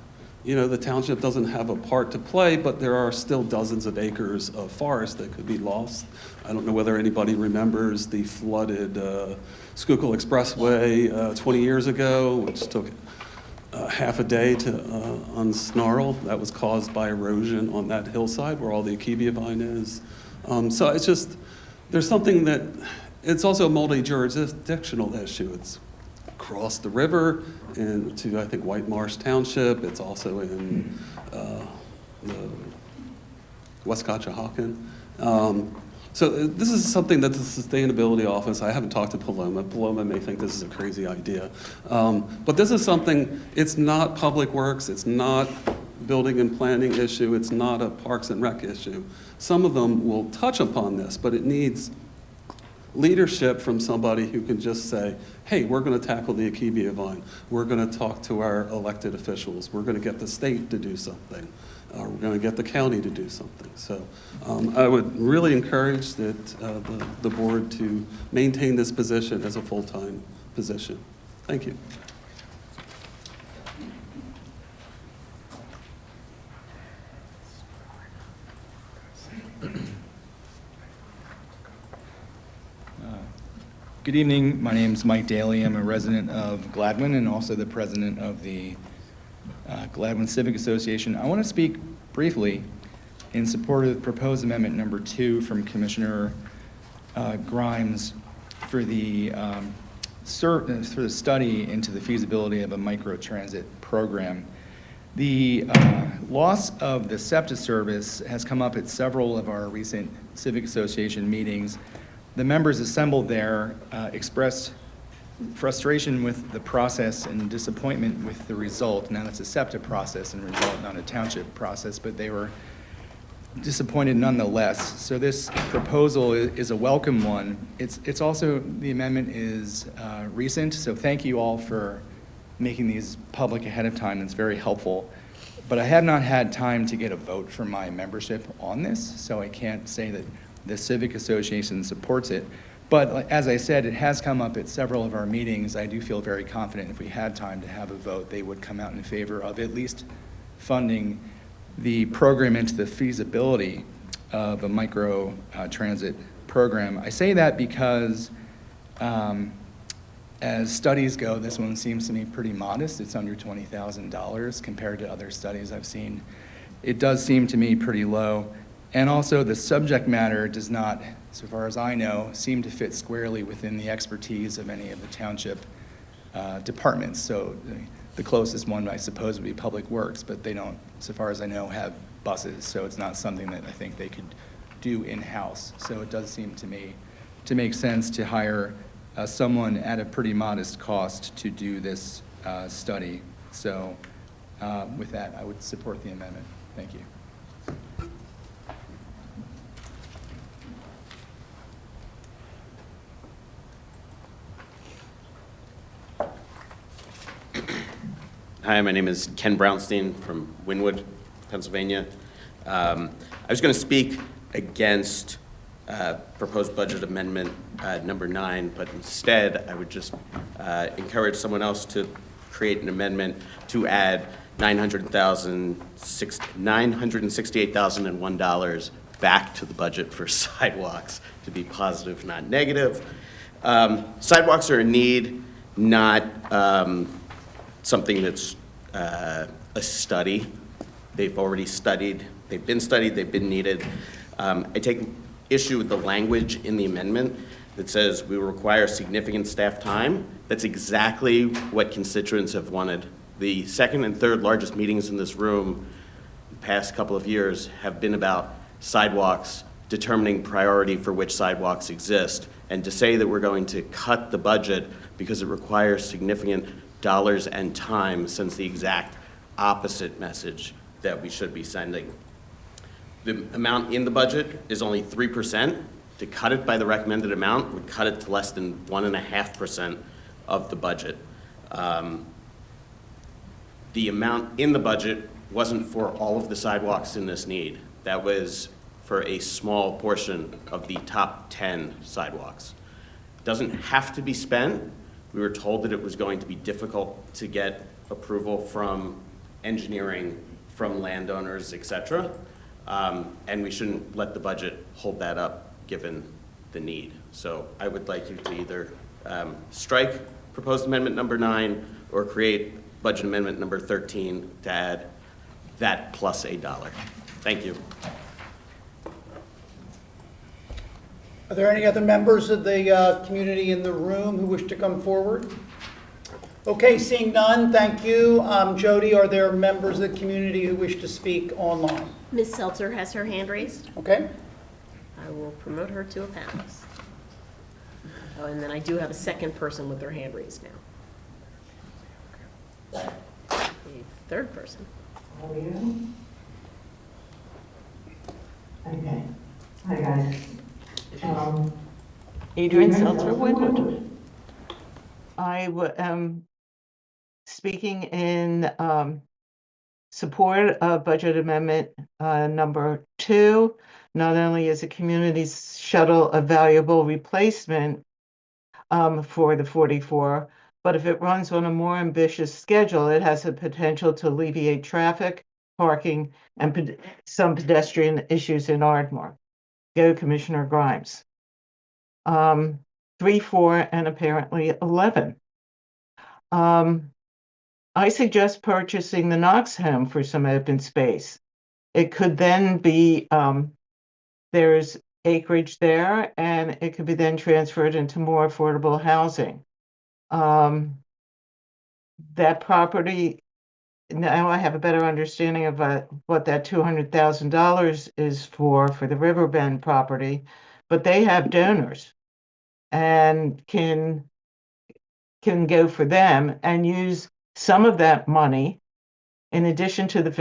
you know, the township doesn't have a part to play, but there are still dozens of acres of forest that could be lost. I don't know whether anybody remembers the flooded Schuylkill Expressway 20 years ago, which took half a day to unsnarl. That was caused by erosion on that hillside where all the akebia vine is. So it's just, there's something that, it's also a multi-jurisdictional issue. It's across the river into, I think, White Marsh Township. It's also in West Conshohocken. So this is something that the Sustainability Office, I haven't talked to Paloma. Paloma may think this is a crazy idea. But this is something, it's not Public Works, it's not building and planning issue, it's not a Parks and Rec issue. Some of them will touch upon this, but it needs leadership from somebody who can just say, hey, we're going to tackle the akebia vine. We're going to talk to our elected officials. We're going to get the state to do something. we're going to get the county to do something. So I would really encourage that the board to maintain this position as a full-time position. Thank you. Good evening. My name is Mike Daly. I'm a resident of Gladwin and also the president of the Gladwin Civic Association. I want to speak briefly in support of proposed amendment number 2 from Commissioner Grimes for the study into the feasibility of a microtransit program. The loss of the SEPTA service has come up at several of our recent Civic Association meetings. The members assembled there expressed frustration with the process and disappointment with the result. Now, it's a SEPTA process and result, not a township process, but they were disappointed nonetheless. So this proposal is a welcome one. It's also, the amendment is recent, so thank you all for making these public ahead of time. It's very helpful. But I have not had time to get a vote from my membership on this, so I can't say that the Civic Association supports it. But as I said, it has come up at several of our meetings. I do feel very confident if we had time to have a vote, they would come out in favor of at least funding the program into the feasibility of a micro transit program. I say that because as studies go, this one seems to me pretty modest. It's under $20,000 compared to other studies I've seen. It does seem to me pretty low. And also the subject matter does not, so far as I know, seem to fit squarely within the expertise of any of the township departments. So the closest one, I suppose, would be Public Works, but they don't, so far as I know, have buses. So it's not something that I think they could do in-house. So it does seem to me to make sense to hire someone at a pretty modest cost to do this study. So with that, I would support the amendment. Thank you. Hi, my name is Ken Brownstein from Wynwood, Pennsylvania. I was going to speak against proposed budget amendment number 9, but instead I would just encourage someone else to create an amendment to add $968,001 back to the budget for sidewalks, to be positive, not negative. Sidewalks are a need, not something that's a study. They've already studied, they've been needed. I take issue with the language in the amendment that says we will require significant staff time. That's exactly what constituents have wanted. The second and third largest meetings in this room the past couple of years have been about sidewalks, determining priority for which sidewalks exist. And to say that we're going to cut the budget because it requires significant dollars and time sends the exact opposite message that we should be sending. The amount in the budget is only 3%. To cut it by the recommended amount would cut it to less than 1.5% of the budget. The amount in the budget wasn't for all of the sidewalks in this need. That was for a small portion of the top 10 sidewalks. It doesn't have to be spent. We were told that it was going to be difficult to get approval from engineering, from landowners, et cetera. And we shouldn't let the budget hold that up given the need. So I would like you to either strike proposed amendment number 9 or create budget amendment number 13 to add that plus $1. Thank you. Are there any other members of the community in the room who wish to come forward? Okay, seeing none, thank you. Jody, are there members of the community who wish to speak online? Ms. Seltzer has her hand raised. Okay. I will promote her to a panelist. Oh, and then I do have a second person with their hand raised now. A third person. Okay. Hi, guys. Adrian Seltzer, Wynwood. I am speaking in support of budget amendment number 2. Not only is a community shuttle a valuable replacement for the 44, but if it runs on a more ambitious schedule, it has the potential to alleviate traffic, parking, and some pedestrian issues in Ardmore. Go Commissioner Grimes. 3, 4, and apparently 11. I suggest purchasing the Knox home for some open space. It could then be, there's acreage there, and it could be then transferred into more affordable housing. That property, now I have a better understanding of what that $200,000 is for the Riverbend property, but they have donors and can go for them and use some of that money in addition to the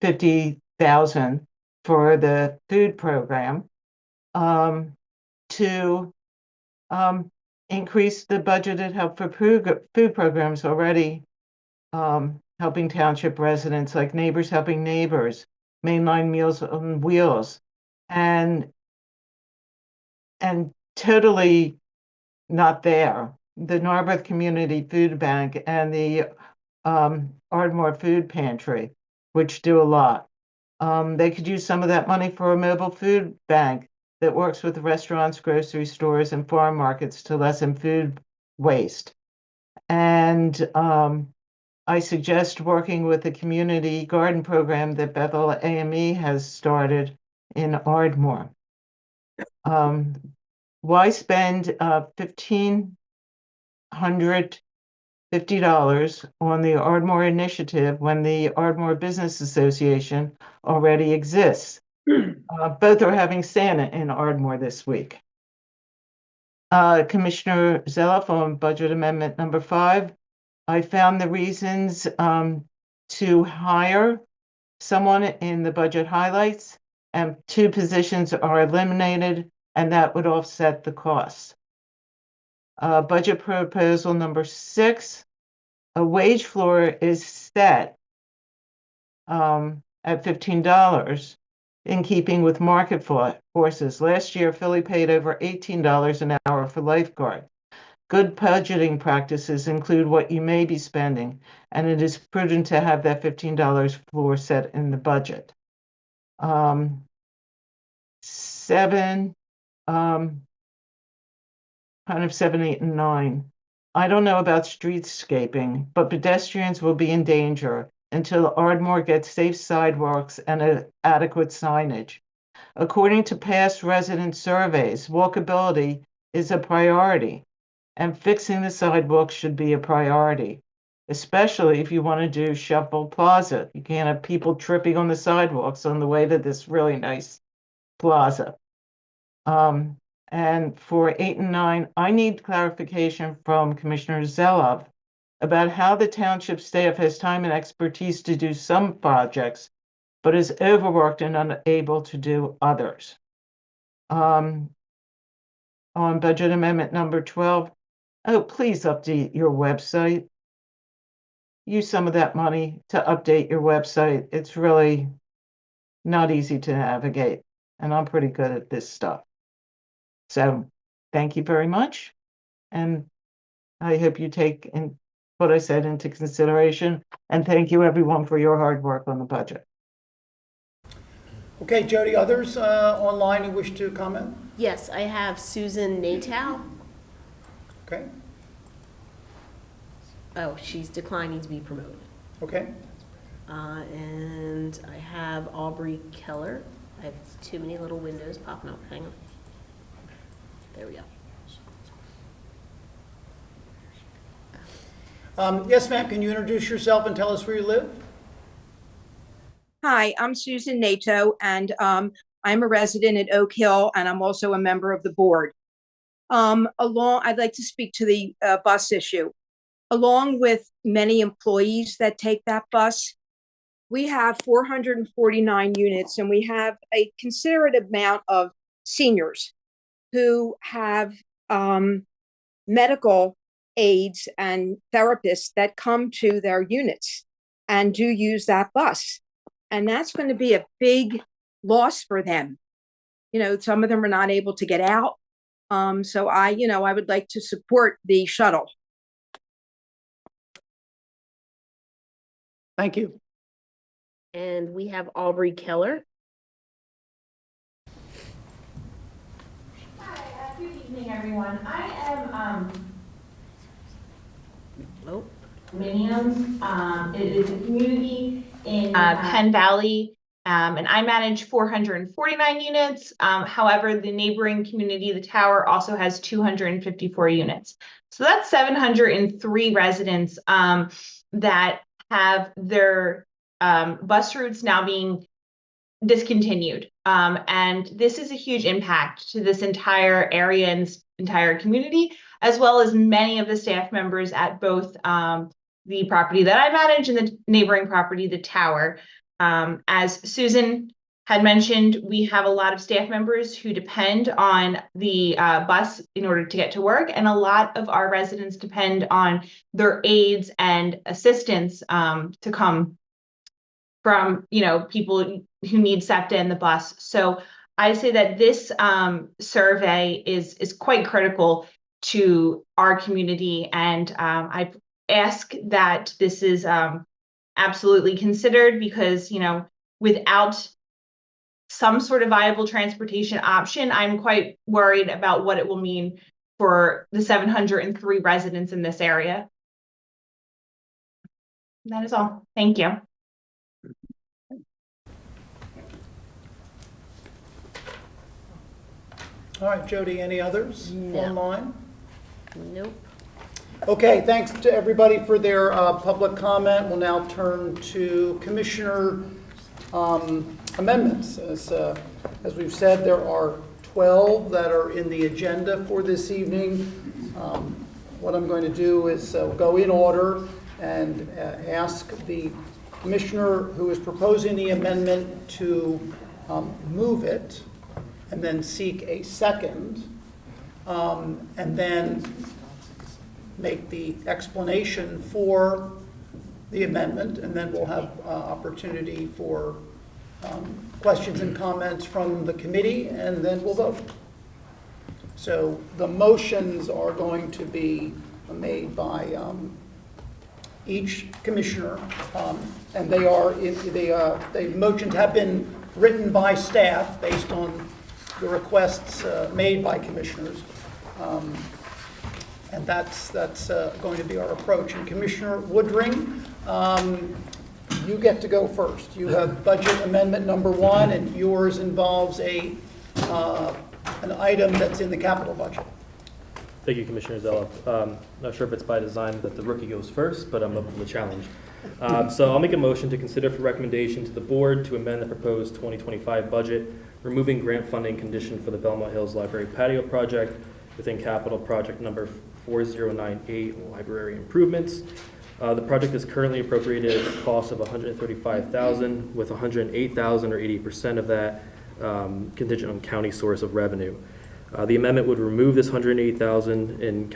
50,000 for the food program to increase the budgeted help for food programs already helping township residents, like Neighbors Helping Neighbors, Mainline Meals on Wheels, and totally not there, the Narberth Community Food Bank and the Ardmore Food Pantry, which do a lot. They could use some of that money for a mobile food bank that works with restaurants, grocery stores, and farm markets to lessen food waste. And I suggest working with the community garden program that Bethel AME has started in Ardmore. Why spend $1,550 on the Ardmore initiative when the Ardmore Business Association already exists? Both are having Santa in Ardmore this week. Commissioner Zeloff on budget amendment number 5. I found the reasons to hire someone in the budget highlights, and 2 positions are eliminated, and that would offset the costs. Budget proposal number 6, a wage floor is set at $15 in keeping with market forces. Last year, Philly paid over $18 an hour for lifeguard. Good budgeting practices include what you may be spending, and it is prudent to have that $15 floor set in the budget. 7, kind of 7, 8, and 9. I don't know about streetscaping, but pedestrians will be in danger until Ardmore gets safe sidewalks and adequate signage. According to past resident surveys, walkability is a priority, and fixing the sidewalks should be a priority, especially if you want to do Shuffle Plaza. You can't have people tripping on the sidewalks on the way to this really nice plaza. And for 8 and 9, I need clarification from Commissioner Zelov about how the township staff has time and expertise to do some projects, but is overworked and unable to do others. On budget amendment number 12, oh, please update your website. Use some of that money to update your website. It's really not easy to navigate, and I'm pretty good at this stuff. So thank you very much, and I hope you take what I said into consideration, and thank you everyone for your hard work on the budget. Okay, Jody, others online who wish to comment? Yes, I have Susan Natow. Okay, Oh, she's declining to be promoted. okay. And I have Aubrey Keller. I have too many little windows popping up. Hang on. There we go. Yes, ma'am, can you introduce yourself and tell us where you live? Hi, I'm Susan Nato, and I'm a resident at Oak Hill, and I'm also a member of the board. I'd like to speak to the bus issue. Along with many employees that take that bus, we have 449 units, and we have a considerable amount of seniors who have medical aides and therapists that come to their units. and do use that bus. And that's going to be a big loss for them. You know, some of them are not able to get out. So I would like to support the shuttle. Thank you. And we have Aubrey Keller. Hi, good evening, everyone. I am Miniums. It is a community in Penn Valley, and I manage 449 units. However, the neighboring community, the Tower, also has 254 units. So that's 703 residents that have their bus routes now being discontinued. And this is a huge impact to this entire area and this entire community, as well as many of the staff members at both the property that I manage and the neighboring property, the Tower. As Susan had mentioned, we have a lot of staff members who depend on the bus in order to get to work, and a lot of our residents depend on their aides and assistance to come from, people who need SEPTA in the bus. So I say that this survey is quite critical to our community, and I ask that this is absolutely considered, because without some sort of viable transportation option, I'm quite worried about what it will mean for the 703 residents in this area. That is all. Thank you. All right, Jody, any others online? Nope. Okay, thanks to everybody for their public comment. We'll now turn to Commissioner amendments. As we've said, there are 12 that are in the agenda for this evening. What I'm going to do is go in order and ask the commissioner who is proposing the amendment to move it, and then seek a second, and then make the explanation for the amendment, and then we'll have opportunity for questions and comments from the committee, and then we'll vote. So the motions are going to be made by each commissioner, and the motions have been written by staff based on the requests made by commissioners. And that's going to be our approach. And Commissioner Woodring, you get to go first. You have budget amendment number 1, and yours involves an item that's in the capital budget. Thank you, Commissioner Zella. Not sure if it's by design that the rookie goes first, but I'm up for the challenge. So I'll make a motion to consider for recommendation to the board to amend the proposed 2025 budget, removing grant funding condition for the Belmont Hills Library patio project within capital project number 4098, library improvements. The project is currently appropriated at a cost of $135,000, with $108,000 or 80% of that contingent on county source of revenue. The amendment would remove this $108,000 in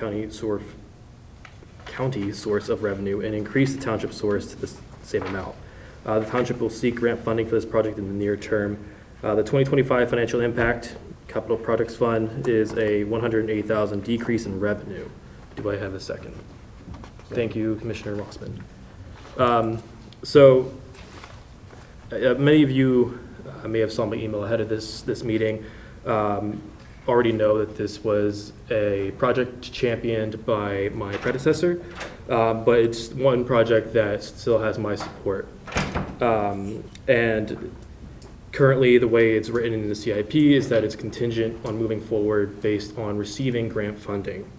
county source of revenue and increase the township source to the same amount. The township will seek grant funding for this project in the near term. The 2025 financial impact capital projects fund is a $108,000 decrease in revenue. Do I have a second? Thank you, Commissioner Rossman. Many of you may have saw my email ahead of this meeting. Already know that this was a project championed by my predecessor, but it's one project that still has my support. And currently, the way it's written in the CIP is that it's contingent on moving forward based on receiving grant funding.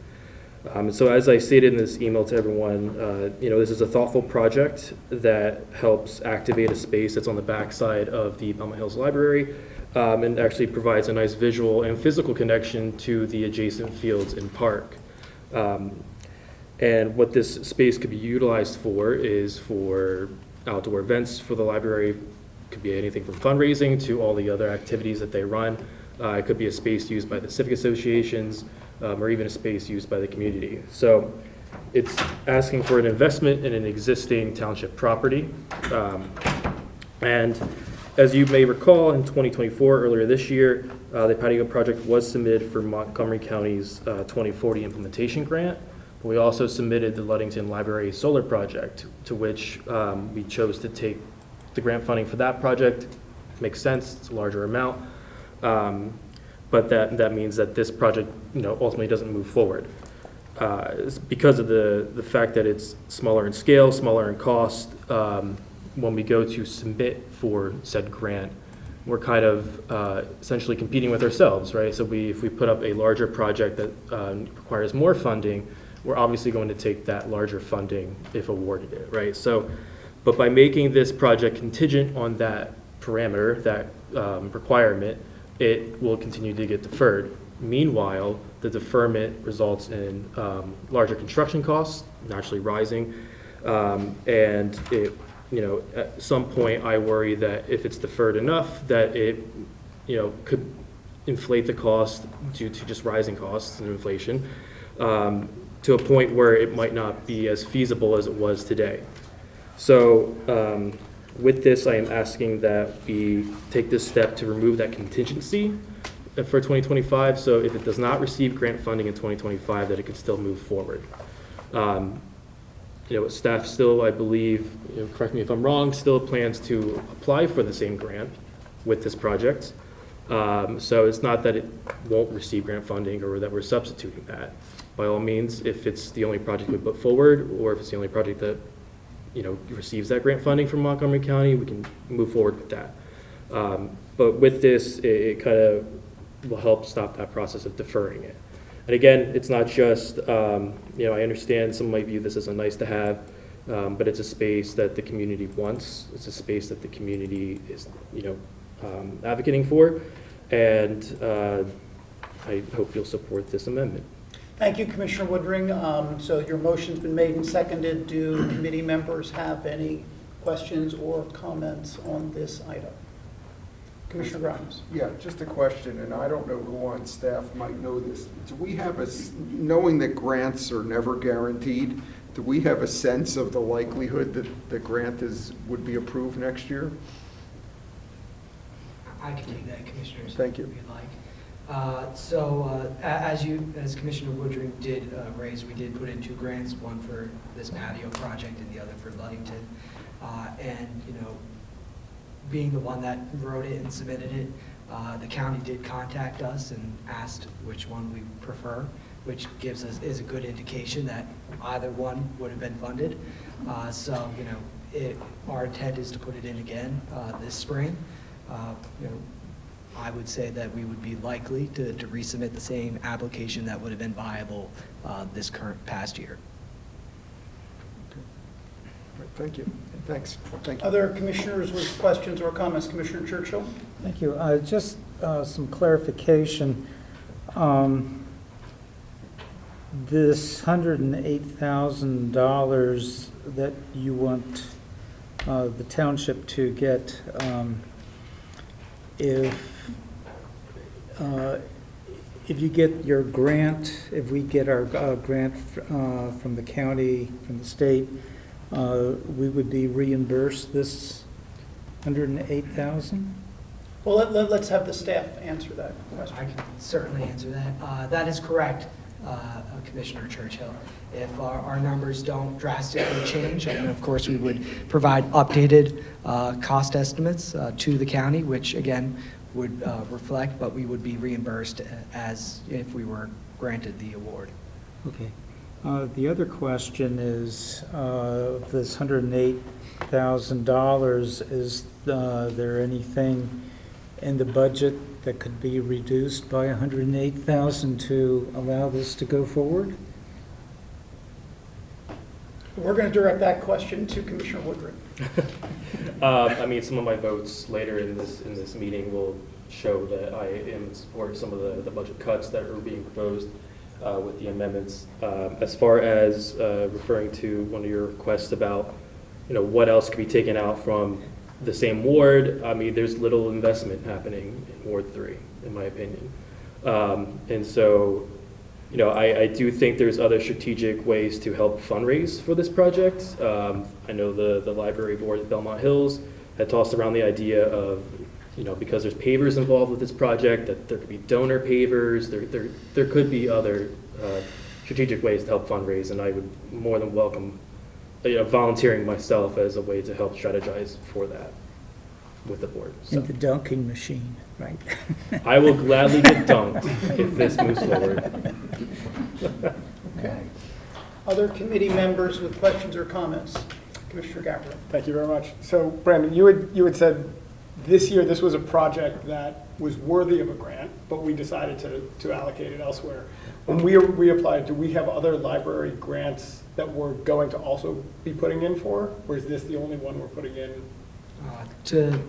So as I stated in this email to everyone, this is a thoughtful project that helps activate a space that's on the backside of the Belmont Hills Library, and actually provides a nice visual and physical connection to the adjacent fields and park. And what this space could be utilized for is for outdoor events for the library. Could be anything from fundraising to all the other activities that they run. It could be a space used by the civic associations, or even a space used by the community. So It's asking for an investment in an existing township property. And as you may recall, in 2024, earlier this year, the patio project was submitted for Montgomery County's 2040 implementation grant. We also submitted the Ludington Library Solar Project, to which we chose to take the grant funding for that project. Makes sense, it's a larger amount. But that means that this project, ultimately doesn't move forward. It's because of the fact that it's smaller in scale, smaller in cost. When we go to submit for said grant, we're kind of essentially competing with ourselves, right? So if we put up a larger project that requires more funding, we're obviously going to take that larger funding if awarded it, right? So, but by making this project contingent on that parameter, that requirement, it will continue to get deferred. Meanwhile, the deferment results in larger construction costs, naturally rising, and it, at some point, I worry that if it's deferred enough, that it, could inflate the cost due to just rising costs and inflation, to a point where it might not be as feasible as it was today. So with this, I am asking that we take this step to remove that contingency for 2025. So if it does not receive grant funding in 2025, that it could still move forward. Staff still, I believe, correct me if I'm wrong, still plans to apply for the same grant with this project. So it's not that it won't receive grant funding or that we're substituting that. By all means, if it's the only project we put forward, or if it's the only project that receives that grant funding from Montgomery County, we can move forward with that. But with this, it kind of will help stop that process of deferring it. And again, it's not just, I understand some might view this as a nice to have, but it's a space that the community wants. It's a space that the community is, advocating for. And I hope you'll support this amendment. Thank you, Commissioner Woodring. So your motion's been made and seconded. Do committee members have any questions or comments on this item? Commissioner Grimes. Yeah, just a question, and I don't know who on staff might know this. Do we have knowing that grants are never guaranteed, do we have a sense of the likelihood that the grant would be approved next year? I can take that, Commissioners. Thank you. If you'd like. As Commissioner Woodring did raise, we did put in 2 grants, one for this patio project and the other for Ludington. Being the one that wrote it and submitted it, the county did contact us and asked which one we prefer, which is a good indication that either one would have been funded. Our intent is to put it in again this spring. I would say that we would be likely to resubmit the same application that would have been viable this current past year. Thank you. Thanks. Thank you. Other commissioners with questions or comments? Commissioner Churchill? Thank you. Just some clarification. This $108,000 that you want the township to get, if you get your grant, if we get our grant from the county, from the state, we would be reimbursed this $108,000? Well, let's have the staff answer that question. I can certainly answer that. That is correct, Commissioner Churchill. If our numbers don't drastically change, and of course we would provide updated cost estimates to the county, which again would reflect, but we would be reimbursed as if we were granted the award. Okay. The other question is, this $108,000, is there anything in the budget that could be reduced by $108,000 to allow this to go forward? We're going to direct that question to Commissioner Woodring. Some of my votes later in this meeting will show that I am in support of some of the budget cuts that are being proposed with the amendments. As far as referring to one of your requests about, what else could be taken out from the same ward, there's little investment happening in Ward 3, in my opinion. And so I do think there's other strategic ways to help fundraise for this project. I know the library board at Belmont Hills had tossed around the idea of, because there's pavers involved with this project, that there could be donor pavers, there could be other strategic ways to help fundraise, and I would more than welcome volunteering myself as a way to help strategize for that with the board. So. And the dunking machine, right? I will gladly get dunked if this moves forward. Okay. Other committee members with questions or comments? Commissioner Gabbard. Thank you very much. So, Brandon, you had said this year this was a project that was worthy of a grant, but we decided to allocate it elsewhere. When we applied, do we have other library grants that we're going to also be putting in for, or is this the only one we're putting in?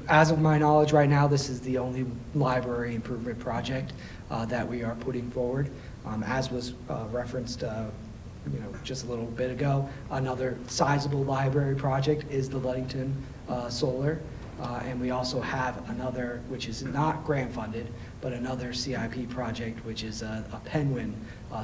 As of my knowledge right now, this is the only library improvement project that we are putting forward. As was referenced just a little bit ago, another sizable library project is the Ludington Solar. And we also have another, which is not grant funded, but another CIP project, which is a Penguin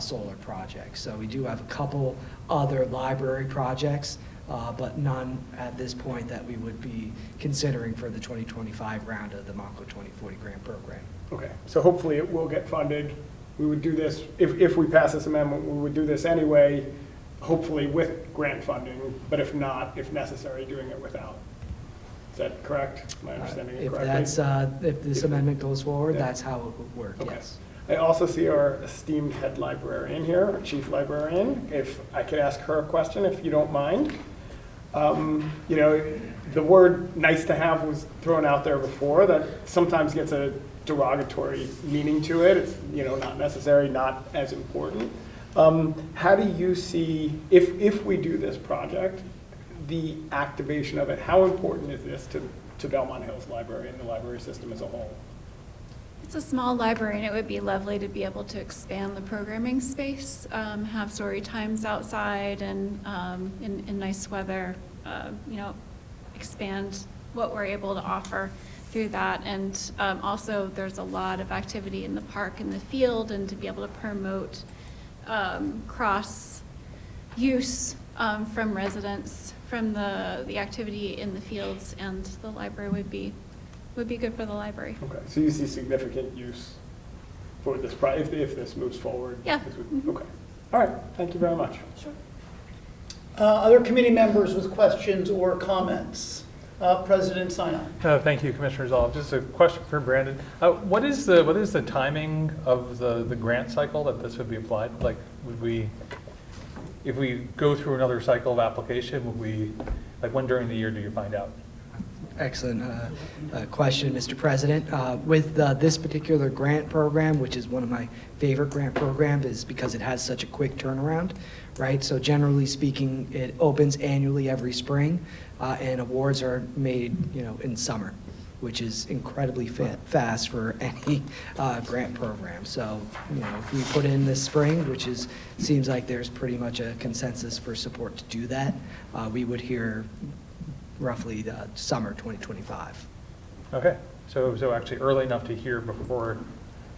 solar project. So we do have a couple other library projects, but none at this point that we would be considering for the 2025 round of the MONCO 2040 grant program. Okay, so hopefully it will get funded. We would do this, if we pass this amendment, we would do this anyway, hopefully with grant funding, but if not, if necessary, doing it without. Is that correct? Am I understanding it correctly? If this amendment goes forward, Yeah. that's how it would work, Okay. yes. I also see our esteemed head librarian here, our chief librarian. If I could ask her a question, if you don't mind. The word nice to have was thrown out there before. That sometimes gets a derogatory meaning to it. It's, not necessary, not as important. How do you see, if we do this project, the activation of it, how important is this to Belmont Hills Library and the library system as a whole? It's a small library, and it would be lovely to be able to expand the programming space, have story times outside and in nice weather, expand what we're able to offer through that. And also there's a lot of activity in the park and the field, and to be able to promote cross use from residents from the activity in the fields and the library would be good for the library. Okay, so you see significant use for this project if this moves forward? Yeah. Okay. All right. Thank you very much. Sure. Other committee members with questions or comments? President Sinai. Thank you, Commissioner Zoll. Just a question for Brandon. What is the timing of the grant cycle that this would be applied? Like, if we go through another cycle of application, when during the year do you find out? Excellent question, Mr. President. With this particular grant program, which is one of my favorite grant programs, is because it has such a quick turnaround, right? So generally speaking, it opens annually every spring, and awards are made, in summer, which is incredibly fast for any grant program. So, if we put in this spring, which seems like there's pretty much a consensus for support to do that, we would hear roughly summer 2025. Okay, so actually early enough to hear before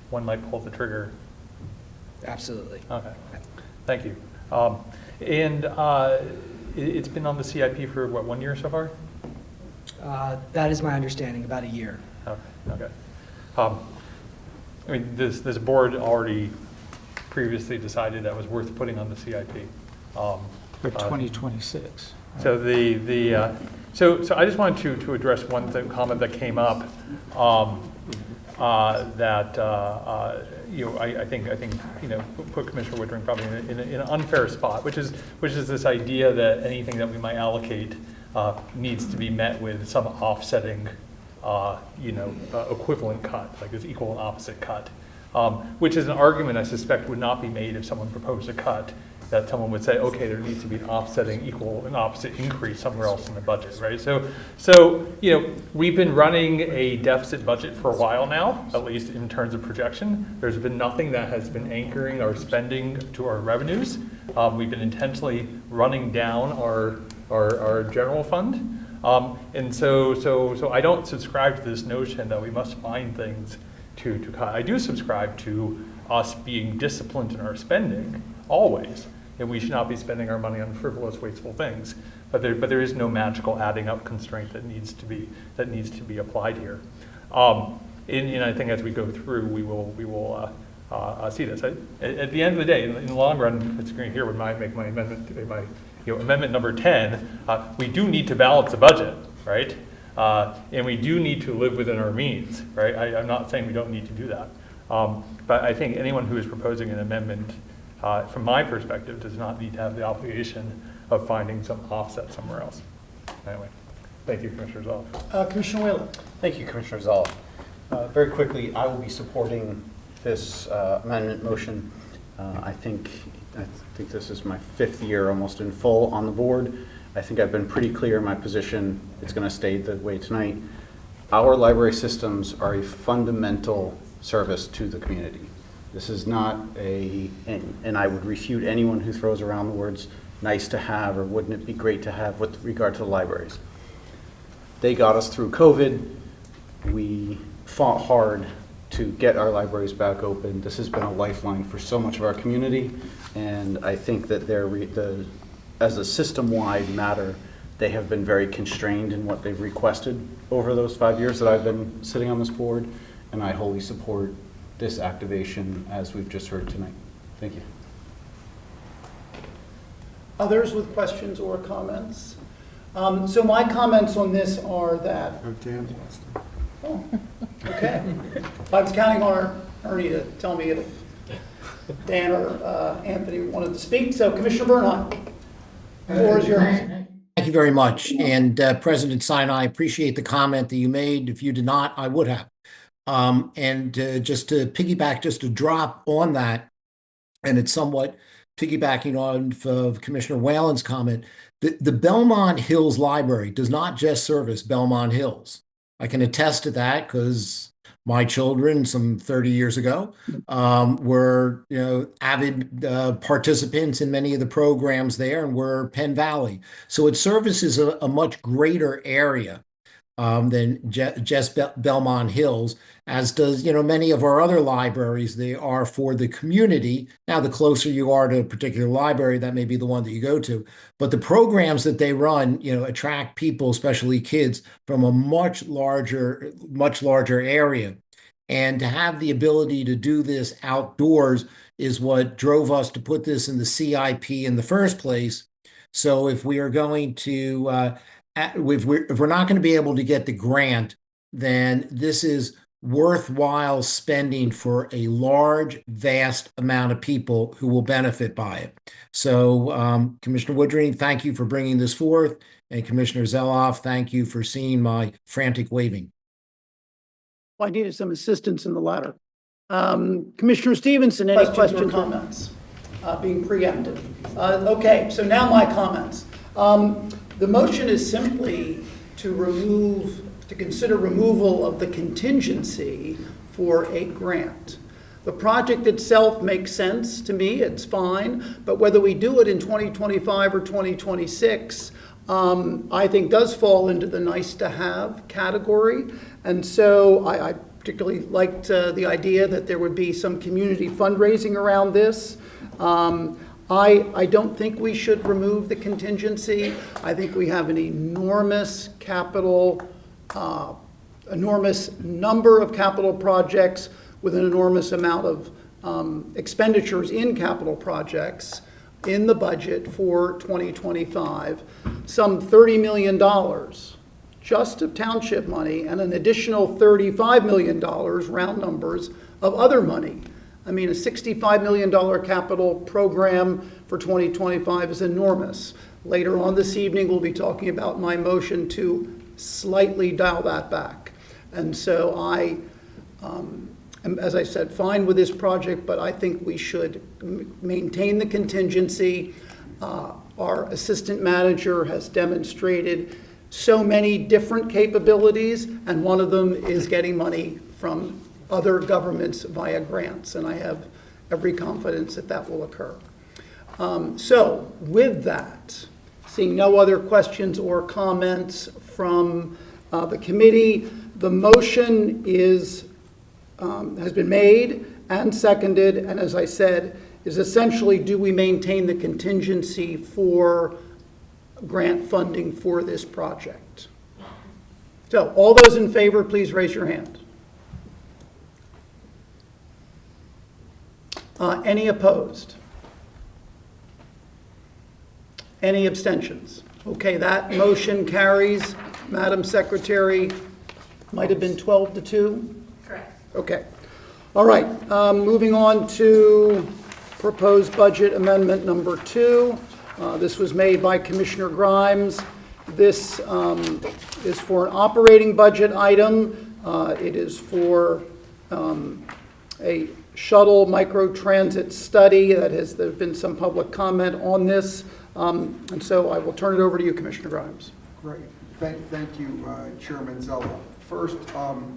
one might pull the trigger. Absolutely. Okay, thank you. And it's been on the CIP for what, 1 year so far? That is my understanding, about a year. Okay. This board already previously decided that was worth putting on the CIP. For 2026. So I just wanted to address one comment that came up that I think put Commissioner Wittering probably in an unfair spot, which is this idea that anything that we might allocate needs to be met with some offsetting equivalent cut, like this equal and opposite cut, which is an argument I suspect would not be made if someone proposed a cut, that someone would say, okay, there needs to be an offsetting equal and opposite increase somewhere else in the budget, right? So we've been running a deficit budget for a while now, at least in terms of projection. There's been nothing that has been anchoring our spending to our revenues. We've been intentionally running down our general fund. And so I don't subscribe to this notion that we must find things to cut. I do subscribe to us being disciplined in our spending, always, and we should not be spending our money on frivolous, wasteful things. But there is no magical adding up constraint that needs to be applied here. And I think as we go through, we will see this. At the end of the day, in the long run, it's going to hear when I make my amendment, amendment number 10. We do need to balance the budget, right? And we do need to live within our means, right? I'm not saying we don't need to do that. But I think anyone who is proposing an amendment, from my perspective, does not need to have the obligation of finding some offset somewhere else. Anyway, thank you, Commissioner Zoloff. Commissioner Whalen. Thank you, Commissioner Zoloff. Very quickly, I will be supporting this amendment motion. I think this is my 5th year almost in full on the board. I think I've been pretty clear in my position. It's going to stay that way tonight. Our library systems are a fundamental service to the community. This is not and I would refute anyone who throws around the words nice to have or wouldn't it be great to have with regard to the libraries. They got us through COVID. We fought hard to get our libraries back open. This has been a lifeline for so much of our community, and I think that as a system-wide matter, they have been very constrained in what they've requested over those 5 years that I've been sitting on this board, and I wholly support this activation as we've just heard tonight. Thank you. Others with questions or comments? So my comments on this are that... Oh, okay. I was counting on Ernie to tell me if Dan or Anthony wanted to speak. So Commissioner Bernhardt, the floor is yours. Thank you very much. And President Sinai, I appreciate the comment that you made. If you did not, I would have. And just to piggyback, just to drop on that, and it's somewhat piggybacking on of Commissioner Whalen's comment, the Belmont Hills Library does not just service Belmont Hills. I can attest to that because my children, some 30 years ago, were avid participants in many of the programs there, and were Penn Valley. So it services a much greater area than just Belmont Hills, as does many of our other libraries. They are for the community. Now, the closer you are to a particular library, that may be the one that you go to. But the programs that they run, attract people, especially kids, from a much larger area. And to have the ability to do this outdoors is what drove us to put this in the CIP in the first place. So if we are going to if we're not going to be able to get the grant, then this is worthwhile spending for a large, vast amount of people who will benefit by it. So, Commissioner Woodring, thank you for bringing this forth. And Commissioner Zoloff, thank you for seeing my frantic waving. Well, I needed some assistance in the latter. Commissioner Stevenson, any questions or comments? Being preemptive. Okay, so now my comments. The motion is simply to consider removal of the contingency for a grant. The project itself makes sense to me, it's fine, but whether we do it in 2025 or 2026, I think does fall into the nice to have category. And so I particularly liked the idea that there would be some community fundraising around this. I don't think we should remove the contingency. I think we have an enormous enormous number of capital projects with an enormous amount of expenditures in capital projects in the budget for 2025. Some $30 million just of township money and an additional $35 million, round numbers, of other money. I mean, a $65 million capital program for 2025 is enormous. Later on this evening, we'll be talking about my motion to slightly dial that back. And so I am, as I said, fine with this project, but I think we should maintain the contingency. Our assistant manager has demonstrated so many different capabilities, and one of them is getting money from other governments via grants, and I have every confidence that that will occur. So with that, seeing no other questions or comments from the committee, the motion has been made and seconded, and as I said, is essentially, do we maintain the contingency for grant funding for this project? So, all those in favor, please raise your hand. Any opposed? Any abstentions? Okay, that motion carries. Madam Secretary, might have been 12-2? Correct. Okay. All right, moving on to proposed budget amendment number 2. This was made by Commissioner Grimes. This is for an operating budget item. It is for a shuttle microtransit study. There's been some public comment on this. And so I will turn it over to you, Commissioner Grimes. Great. Thank you, Chairman Zella. First,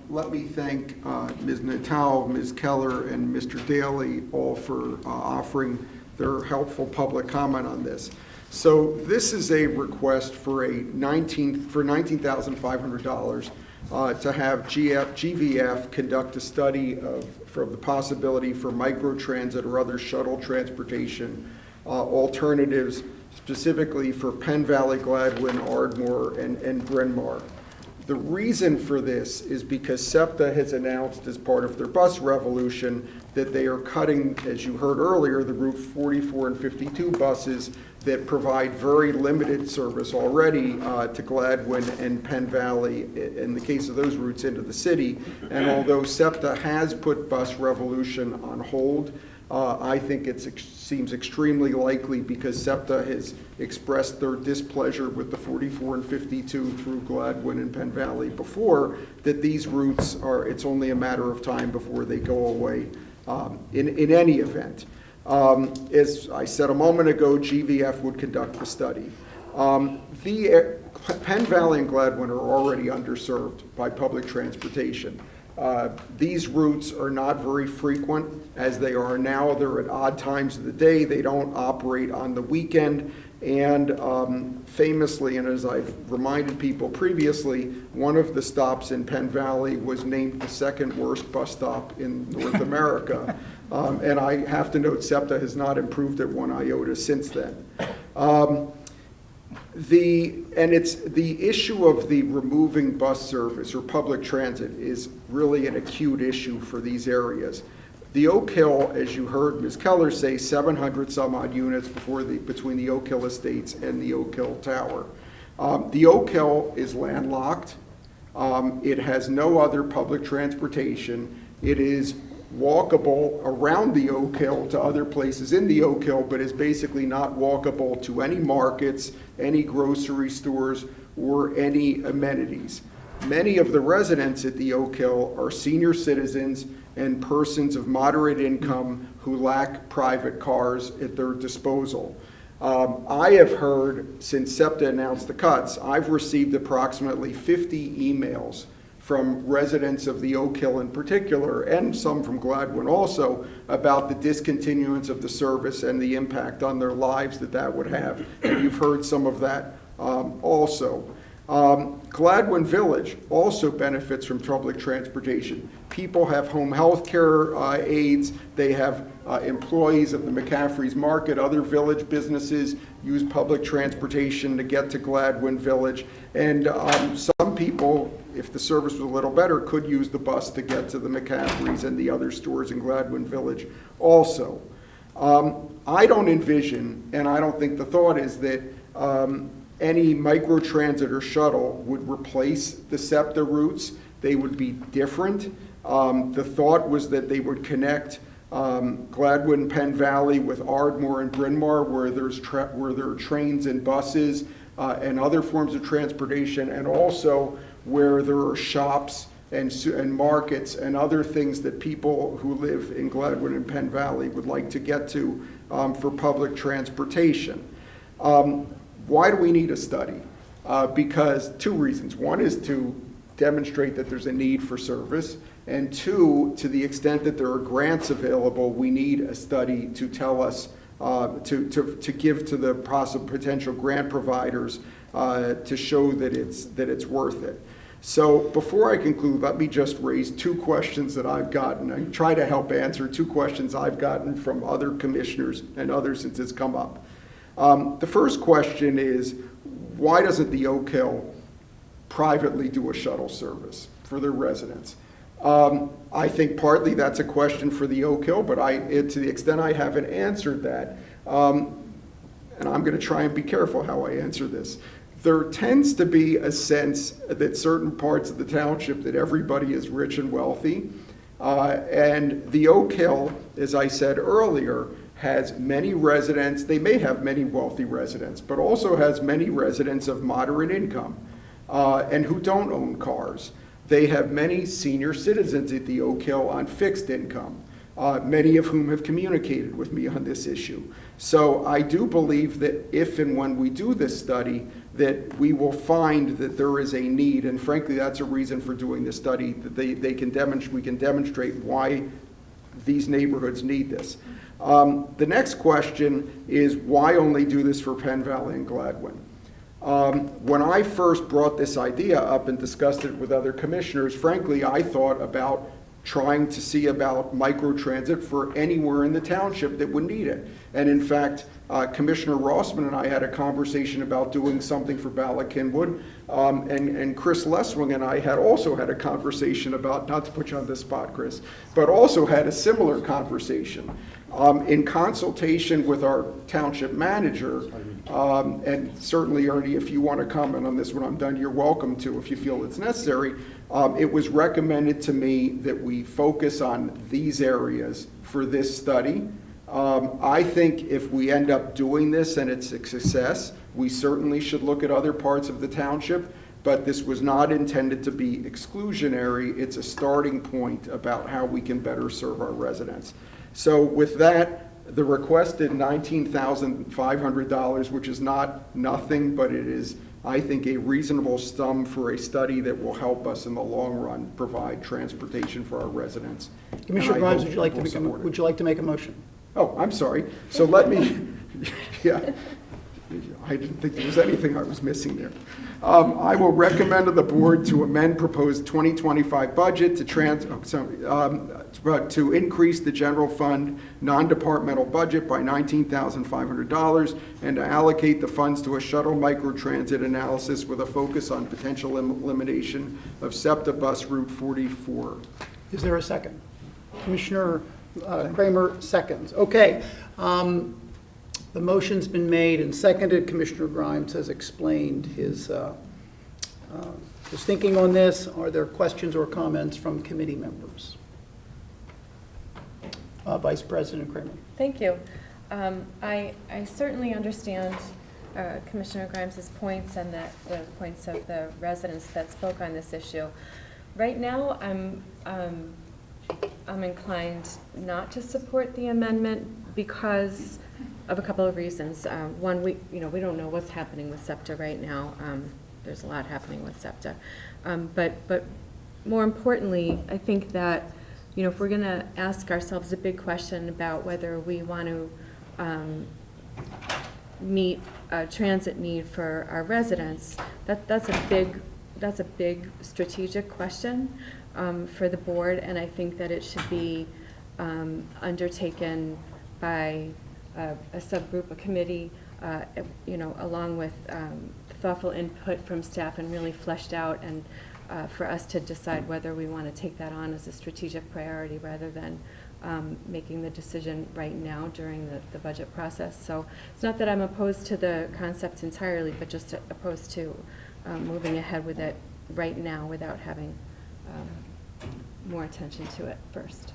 let me thank Ms. Natal, Ms. Keller, and Mr. Daly all for offering their helpful public comment on this. So this is a request for $19,500 to have GVF conduct a study for the possibility for microtransit or other shuttle transportation alternatives, specifically for Penn Valley, Gladwin, Ardmore, and Bryn Mawr. The reason for this is because SEPTA has announced as part of their bus revolution that they are cutting, as you heard earlier, the Route 44 and 52 buses that provide very limited service already to Gladwin and Penn Valley, in the case of those routes, into the city. And although SEPTA has put bus revolution on hold, I think it seems extremely likely, because SEPTA has expressed their displeasure with the 44 and 52 through Gladwin and Penn Valley before, that these routes it's only a matter of time before they go away in any event. As I said a moment ago, GVF would conduct the study. Penn Valley and Gladwin are already underserved by public transportation. These routes are not very frequent as they are now. They're at odd times of the day. They don't operate on the weekend. And famously, and as I've reminded people previously, one of the stops in Penn Valley was named the second worst bus stop in North America. And I have to note, SEPTA has not improved it one iota since then. The issue of the removing bus service or public transit is really an acute issue for these areas. The Oak Hill, as you heard Ms. Keller say, 700 some odd units between the Oak Hill Estates and the Oak Hill Tower. The Oak Hill is landlocked. It has no other public transportation. It is walkable around the Oak Hill to other places in the Oak Hill, but is basically not walkable to any markets, any grocery stores, or any amenities. Many of the residents at the Oak Hill are senior citizens and persons of moderate income who lack private cars at their disposal. I have heard, since SEPTA announced the cuts, I've received approximately 50 emails from residents of the Oak Hill in particular, and some from Gladwin also, about the discontinuance of the service and the impact on their lives that would have. And you've heard some of that also. Gladwin Village also benefits from public transportation. People have home health care aides. They have employees of the McCaffrey's Market. Other village businesses use public transportation to get to Gladwin Village. And some people, if the service was a little better, could use the bus to get to the McCaffrey's and the other stores in Gladwin Village also. I don't envision, and I don't think the thought is that any microtransit or shuttle would replace the SEPTA routes. They would be different. The thought was that they would connect Gladwin, Penn Valley with Ardmore and Bryn Mawr, where there are trains and buses and other forms of transportation, and also where there are shops and markets and other things that people who live in Gladwin and Penn Valley would like to get to for public transportation. Why do we need a study? Because two reasons. One is to demonstrate that there's a need for service, and two, to the extent that there are grants available, we need a study to tell us, to give to the possible potential grant providers to show that it's worth it. So before I conclude, let me just raise two questions that I've gotten. I try to help answer two questions I've gotten from other commissioners and others since it's come up. The first question is, why doesn't the Oak Hill privately do a shuttle service for their residents? I think partly that's a question for the Oak Hill, but to the extent I haven't answered that, and I'm going to try and be careful how I answer this, there tends to be a sense that certain parts of the township that everybody is rich and wealthy, and the Oak Hill, as I said earlier, has many residents. They may have many wealthy residents, but also has many residents of moderate income and who don't own cars. They have many senior citizens at the Oak Hill on fixed income, many of whom have communicated with me on this issue. So I do believe that if and when we do this study, that we will find that there is a need, and frankly, that's a reason for doing this study, that we can demonstrate why these neighborhoods need this. The next question is, why only do this for Penn Valley and Gladwin? When I first brought this idea up and discussed it with other commissioners, frankly, I thought about trying to see about microtransit for anywhere in the township that would need it. And in fact, Commissioner Rossman and I had a conversation about doing something for Bala Kinwood, and Chris Leswing and I had also had a conversation about, not to put you on the spot, Chris, but also had a similar conversation. In consultation with our township manager, and certainly, Ernie, if you want to comment on this when I'm done, you're welcome to if you feel it's necessary. It was recommended to me that we focus on these areas for this study. I think if we end up doing this and it's a success, we certainly should look at other parts of the township, but this was not intended to be exclusionary. It's a starting point about how we can better serve our residents. So with that, the requested $19,500, which is not nothing, but it is, I think, a reasonable sum for a study that will help us in the long run provide transportation for our residents. Commissioner Grimes, would you like to make a motion? Oh, I'm sorry. So let me, yeah, I didn't think there was anything I was missing there. I will recommend to the board to amend proposed 2025 budget to increase the general fund non-departmental budget by $19,500 and to allocate the funds to a shuttle microtransit analysis with a focus on potential elimination of SEPTA bus Route 44. Is there a second? Commissioner Kramer seconds. Okay. The motion's been made and seconded. Commissioner Grimes has explained his thinking on this. Are there questions or comments from committee members? Vice President Kramer. Thank you. I certainly understand Commissioner Grimes's points and the points of the residents that spoke on this issue. Right now, I'm inclined not to support the amendment because of a couple of reasons. One, we don't know what's happening with SEPTA right now. There's a lot happening with SEPTA, but more importantly, I think that if we're going to ask ourselves a big question about whether we want to meet a transit need for our residents, that's a big strategic question for the board, and I think that it should be undertaken by a subgroup, a committee, along with thoughtful input from staff and really fleshed out, and for us to decide whether we want to take that on as a strategic priority rather than making the decision right now during the budget process. So it's not that I'm opposed to the concept entirely, but just opposed to moving ahead with it right now without having more attention to it first.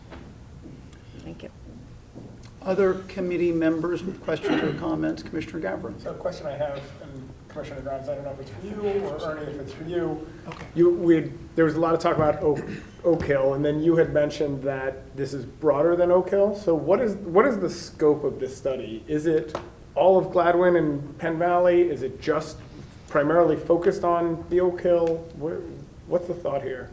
Thank you. Other committee members with questions or comments? Commissioner Gavrin. So a question I have, and Commissioner Grimes, I don't know if it's for you or Ernie, if it's for you. Okay. There was a lot of talk about Oak Hill, and then you had mentioned that this is broader than Oak Hill. So what is the scope of this study? Is it all of Gladwin and Penn Valley? Is it just primarily focused on the Oak Hill? What's the thought here?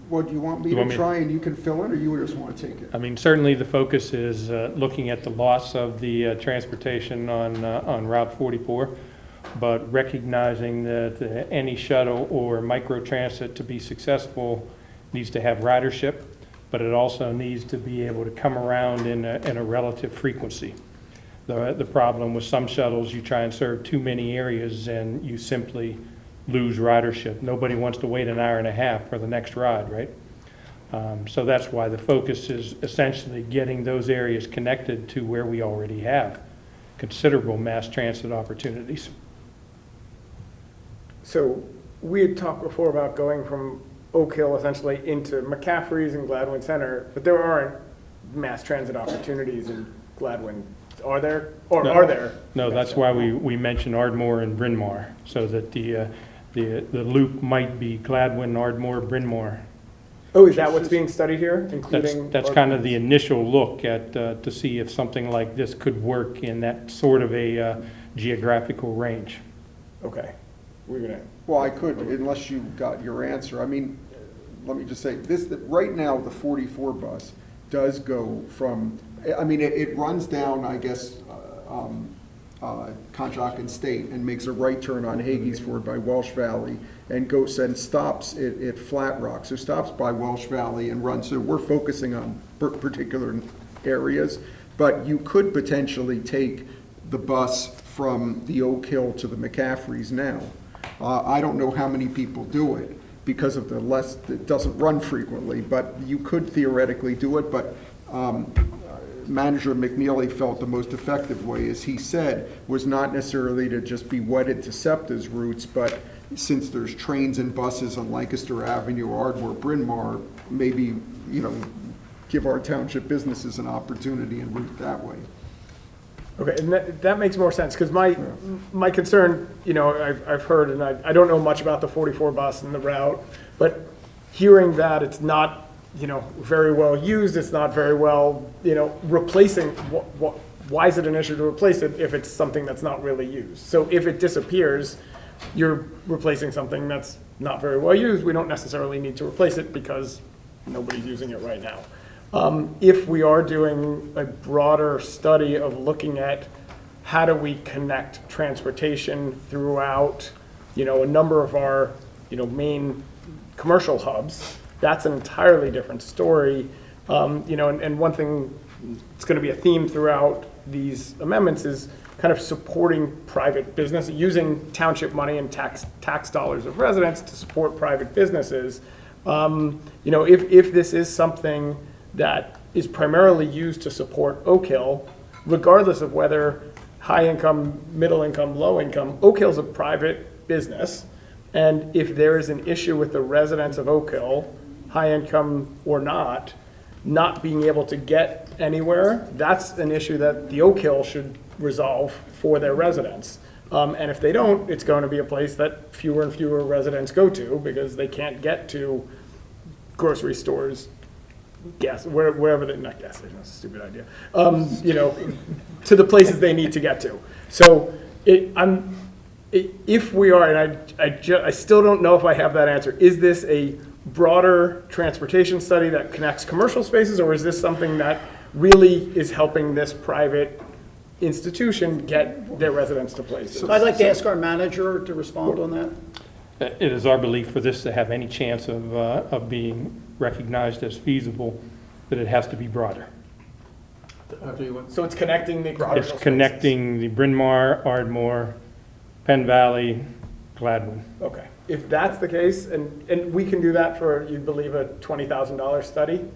Well, do you want me to try and you can fill in, or you just want to take it? I mean, certainly the focus is looking at the loss of the transportation on Route 44. but recognizing that any shuttle or microtransit to be successful needs to have ridership, but it also needs to be able to come around in a relative frequency. The problem with some shuttles, you try and serve too many areas and you simply lose ridership. Nobody wants to wait an hour and a half for the next ride, right? So that's why the focus is essentially getting those areas connected to where we already have considerable mass transit opportunities. So we had talked before about going from Oak Hill essentially into McCaffrey's and Gladwin Center, but there aren't mass transit opportunities in Gladwin, are there? Or No. are there? No, that's why we mentioned Ardmore and Bryn Mawr, so that the loop might be Gladwin, Ardmore, Bryn Mawr. Oh, is that what's being studied here, including? That's kind of the initial look at, to see if something like this could work in that sort of a geographical range. Okay, we're gonna. Well, I could, unless you got your answer. I mean, let me just say, right now, the 44 bus does go from, I mean, it runs down, I guess, Conshohocken State and makes a right turn on Haggiesford by Welsh Valley and goes and stops at Flat Rock. So stops by Welsh Valley and runs. So we're focusing on particular areas, but you could potentially take the bus from the Oak Hill to the McCaffreys now. I don't know how many people do it because of it doesn't run frequently, but you could theoretically do it. But Manager McNeely felt the most effective way, as he said, was not necessarily to just be wedded to SEPTA's routes, but since there's trains and buses on Lancaster Avenue, Ardmore, Bryn Mawr, maybe, give our township businesses an opportunity and route that way. Okay, and that makes more sense, because my concern, I've heard, and I don't know much about the 44 bus and the route, but hearing that it's not, very well used, it's not very well, replacing, why is it an issue to replace it if it's something that's not really used? So if it disappears, you're replacing something that's not very well used. We don't necessarily need to replace it because nobody's using it right now. If we are doing a broader study of looking at how do we connect transportation throughout, a number of our, main commercial hubs, that's an entirely different story. And one thing that's going to be a theme throughout these amendments is kind of supporting private business, using township money and tax dollars of residents to support private businesses. If this is something that is primarily used to support Oak Hill, regardless of whether high income, middle income, low income, Oak Hill's a private business. And if there is an issue with the residents of Oak Hill, high income or not being able to get anywhere, that's an issue that the Oak Hill should resolve for their residents. And if they don't, it's going to be a place that fewer and fewer residents go to because they can't get to grocery stores, wherever they, not gas station, that's a stupid idea, to the places they need to get to. So if we are, and I still don't know if I have that answer, is this a broader transportation study that connects commercial spaces, or is this something that really is helping this private institution get their residents to places? I'd like to ask our manager to respond on that. It is our belief for this to have any chance of being recognized as feasible, that it has to be broader. So it's connecting the commercial It's connecting the Bryn Mawr, Ardmore, Penn Valley, Gladwin. Okay, if that's the case, and we can do that for, you believe, a $20,000 study? Do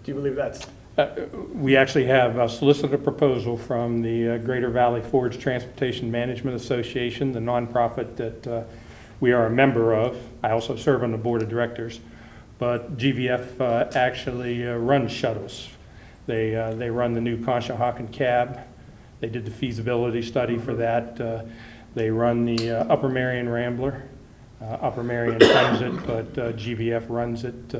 you believe that's? We actually have a solicited proposal from the Greater Valley Forge Transportation Management Association, the nonprofit that we are a member of. I also serve on the board of directors. But GVF actually runs shuttles. They run the new Conshohocken cab. They did the feasibility study for that. They run the Upper Marion Rambler. Upper Marion funds it, but GVF runs it.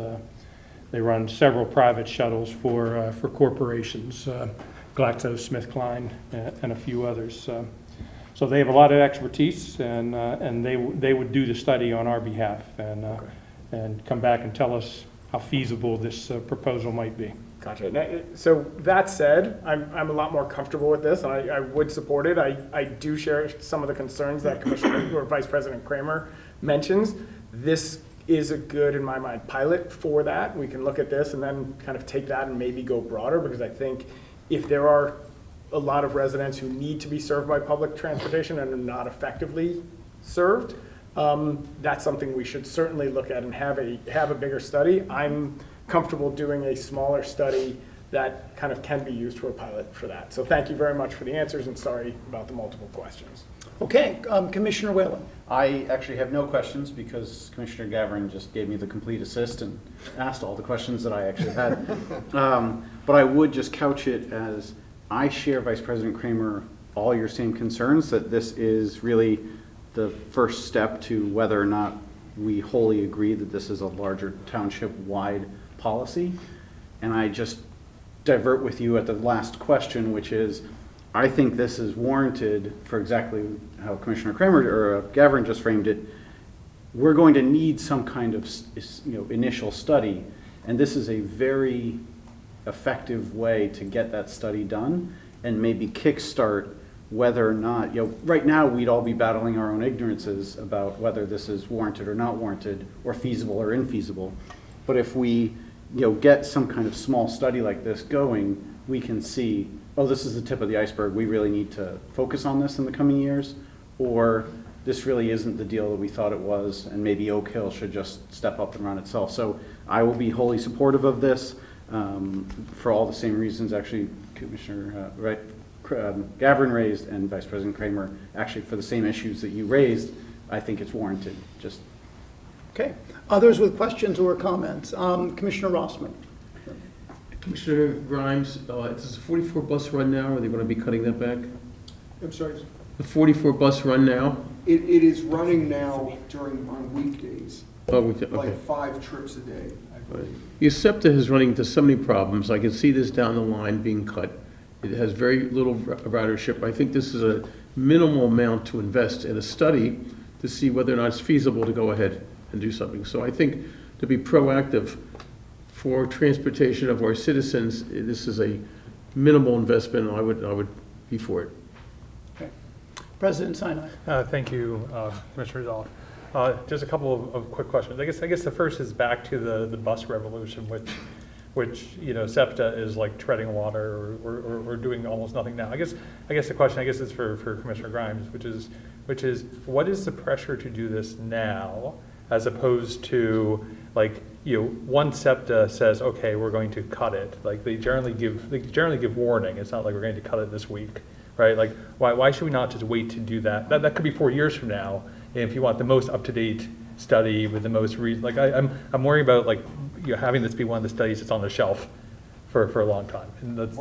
They run several private shuttles for corporations, GlaxoSmithKline and a few others. So they have a lot of expertise, and they would do the study on our behalf and come back and tell us how feasible this proposal might be. Gotcha. So that said, I'm a lot more comfortable with this, and I would support it. I do share some of the concerns that Commissioner or Vice President Kramer mentions. This is a good, in my mind, pilot for that. We can look at this and then kind of take that and maybe go broader, because I think if there are a lot of residents who need to be served by public transportation and are not effectively served, that's something we should certainly look at and have a bigger study. I'm comfortable doing a smaller study that kind of can be used for a pilot for that. So thank you very much for the answers, and sorry about the multiple questions. Okay, Commissioner Whalen. I actually have no questions because Commissioner Gavin just gave me the complete assist and asked all the questions that I actually had. But I would just couch it as I share Vice President Kramer all your same concerns, that this is really the first step to whether or not we wholly agree that this is a larger township-wide policy. And I just divert with you at the last question, which is, I think this is warranted for exactly how Commissioner Kramer or Gavin just framed it. We're going to need some kind of initial study, and this is a very effective way to get that study done and maybe kickstart whether or not, right now we'd all be battling our own ignorances about whether this is warranted or not warranted, or feasible or infeasible. But if we get some kind of small study like this going, we can see, oh, this is the tip of the iceberg, we really need to focus on this in the coming years, or this really isn't the deal that we thought it was, and maybe Oak Hill should just step up and run itself. So I will be wholly supportive of this for all the same reasons actually Commissioner Gavin raised and Vice President Kramer, actually for the same issues that you raised. I think it's warranted. Just Okay. Others with questions or comments? Commissioner Rossman. Commissioner Grimes, this is a 44 bus run now, or are they going to be cutting that back? I'm sorry? The 44 bus run now? It is running now on weekdays. Oh, okay. Like 5 trips a day. The SEPTA is running into so many problems. I can see this down the line being cut. It has very little ridership. I think this is a minimal amount to invest in a study to see whether or not it's feasible to go ahead and do something. So I think to be proactive for transportation of our citizens, this is a minimal investment. I would be for it. Okay. President Sinai. Thank you, Commissioner Zoll. Just a couple of quick questions. I guess the first is back to the bus revolution, which SEPTA is like treading water or doing almost nothing now. I guess the question is for Commissioner Grimes, which is what is the pressure to do this now, as opposed to one SEPTA says, okay, we're going to cut it. Like they generally give warning. It's not like we're going to cut it this week, right? Like why should we not just wait to do that? That could be 4 years from now. If you want the most up-to-date study with the most I'm worried about having this be one of the studies that's on the shelf for a long time. And that's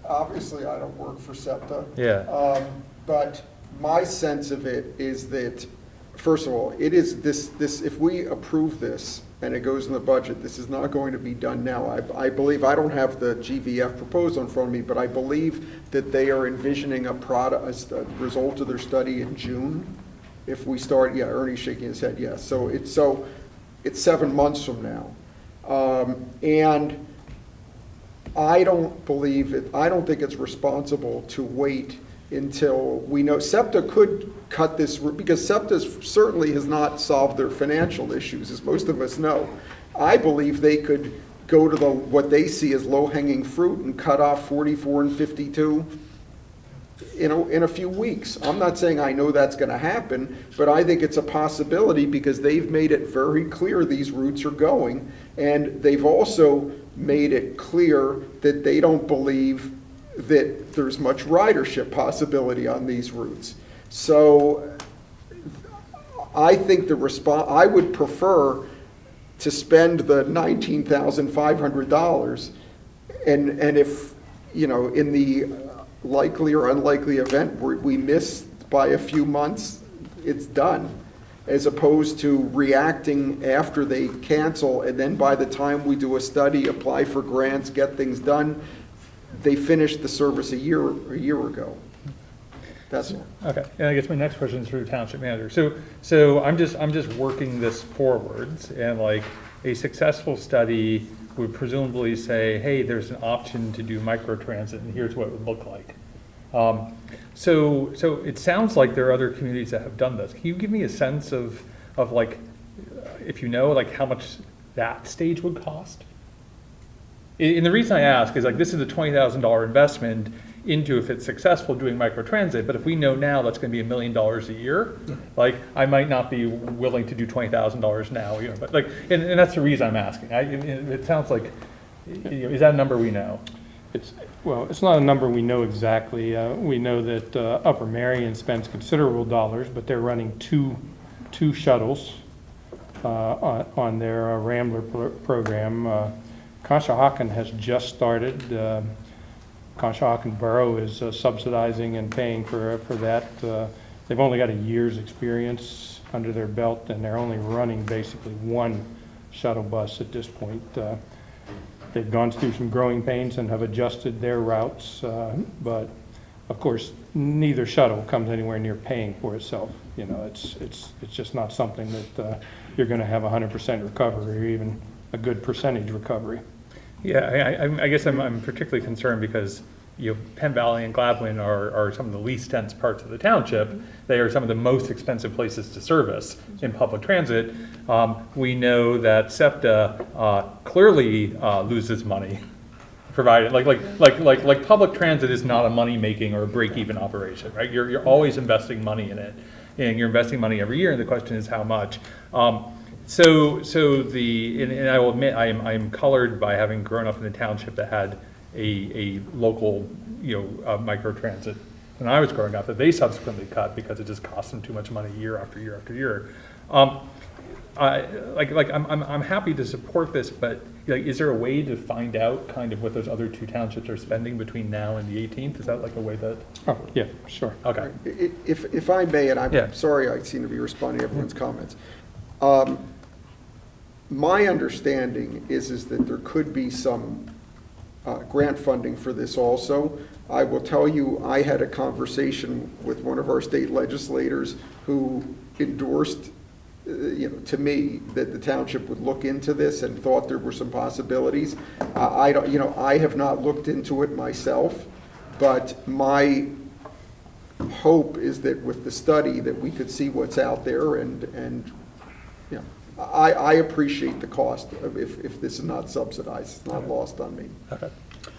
obviously I don't work for SEPTA. Yeah. But my sense of it is that, first of all, it is this if we approve this and it goes in the budget, this is not going to be done now. I believe, I don't have the GVF proposal in front of me, but I believe that they are envisioning a result of their study in June. If we start, Ernie's shaking his head, yes. So it's 7 months from now. And I don't think it's responsible to wait until we know. SEPTA could cut this, because SEPTA certainly has not solved their financial issues, as most of us know. I believe they could go to what they see as low-hanging fruit and cut off 44 and 52 in a few weeks. I'm not saying I know that's going to happen, but I think it's a possibility because they've made it very clear these routes are going, and they've also made it clear that they don't believe that there's much ridership possibility on these routes. So I think I would prefer to spend the $19,500 and if, in the likely or unlikely event we miss by a few months, it's done, as opposed to reacting after they cancel, and then by the time we do a study, apply for grants, get things done, they finished the service a year ago. That's all. Okay, and I guess my next question is for the township manager. So I'm just working this forwards, and a successful study would presumably say, hey, there's an option to do microtransit, and here's what it would look like. So it sounds like there are other communities that have done this. Can you give me a sense of like, if you know, like how much that stage would cost? And the reason I ask is like, this is a $20,000 investment into, if it's successful, doing microtransit, but if we know now that's going to be $1 million a year, like I might not be willing to do $20,000 now, you know, but like, and that's the reason I'm asking. It sounds like, you know, is that a number we know? Well, it's not a number we know exactly. We know that Upper Merion spends considerable dollars, but they're running two shuttles on their Rambler program. Conshohocken has just started. Conshohocken Borough is subsidizing and paying for that. They've only got a year's experience under their belt, and they're only running basically one shuttle bus at this point. They've gone through some growing pains and have adjusted their routes, but of course, neither shuttle comes anywhere near paying for itself. You know, it's just not something that you're going to have 100% recovery or even a good percentage recovery. Yeah, I guess I'm particularly concerned because, you know, Penn Valley and Gladwin are some of the least dense parts of the township. They are some of the most expensive places to service in public transit. We know that SEPTA clearly loses money, provided like public transit is not a money-making or a break-even operation, right? You're always investing money in it, and you're investing money every year, and the question is how much. So and I will admit I'm colored by having grown up in a township that had a local, you know, microtransit when I was growing up that they subsequently cut because it just cost them too much money year after year after year. I'm happy to support this, but like, is there a way to find out kind of what those other two townships are spending between now and the 18th? Is that like a way that? Oh, yeah, sure. Okay. If I may, and I'm sorry I seem to be responding to everyone's comments. My understanding is that there could be some grant funding for this also. I will tell you, I had a conversation with one of our state legislators who endorsed, you know, to me that the township would look into this and thought there were some possibilities. I don't, you know, I have not looked into it myself, but my hope is that with the study that we could see what's out there and you know, I appreciate the cost of if this is not subsidized. It's not lost on me.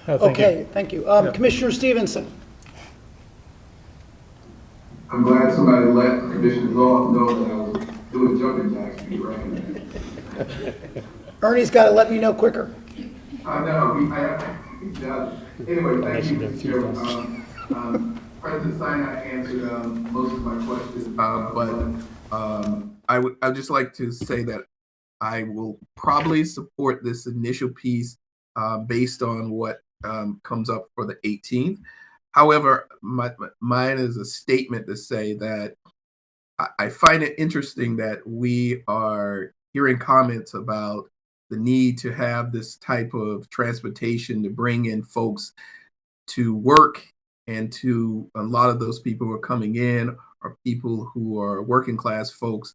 Okay. Thank you. Commissioner Stevenson. I'm glad somebody let Commissioner Law know that I was doing jumping jacks to be recognized. Ernie's got to let me know quicker. I know. Anyway, thank you, Mr. Chairman. President Sinai answered most of my questions, but I'd just like to say that I will probably support this initial piece based on what comes up for the 18th. However, mine is a statement to say that I find it interesting that we are hearing comments about the need to have this type of transportation to bring in folks to work, and to a lot of those people who are coming in are people who are working class folks.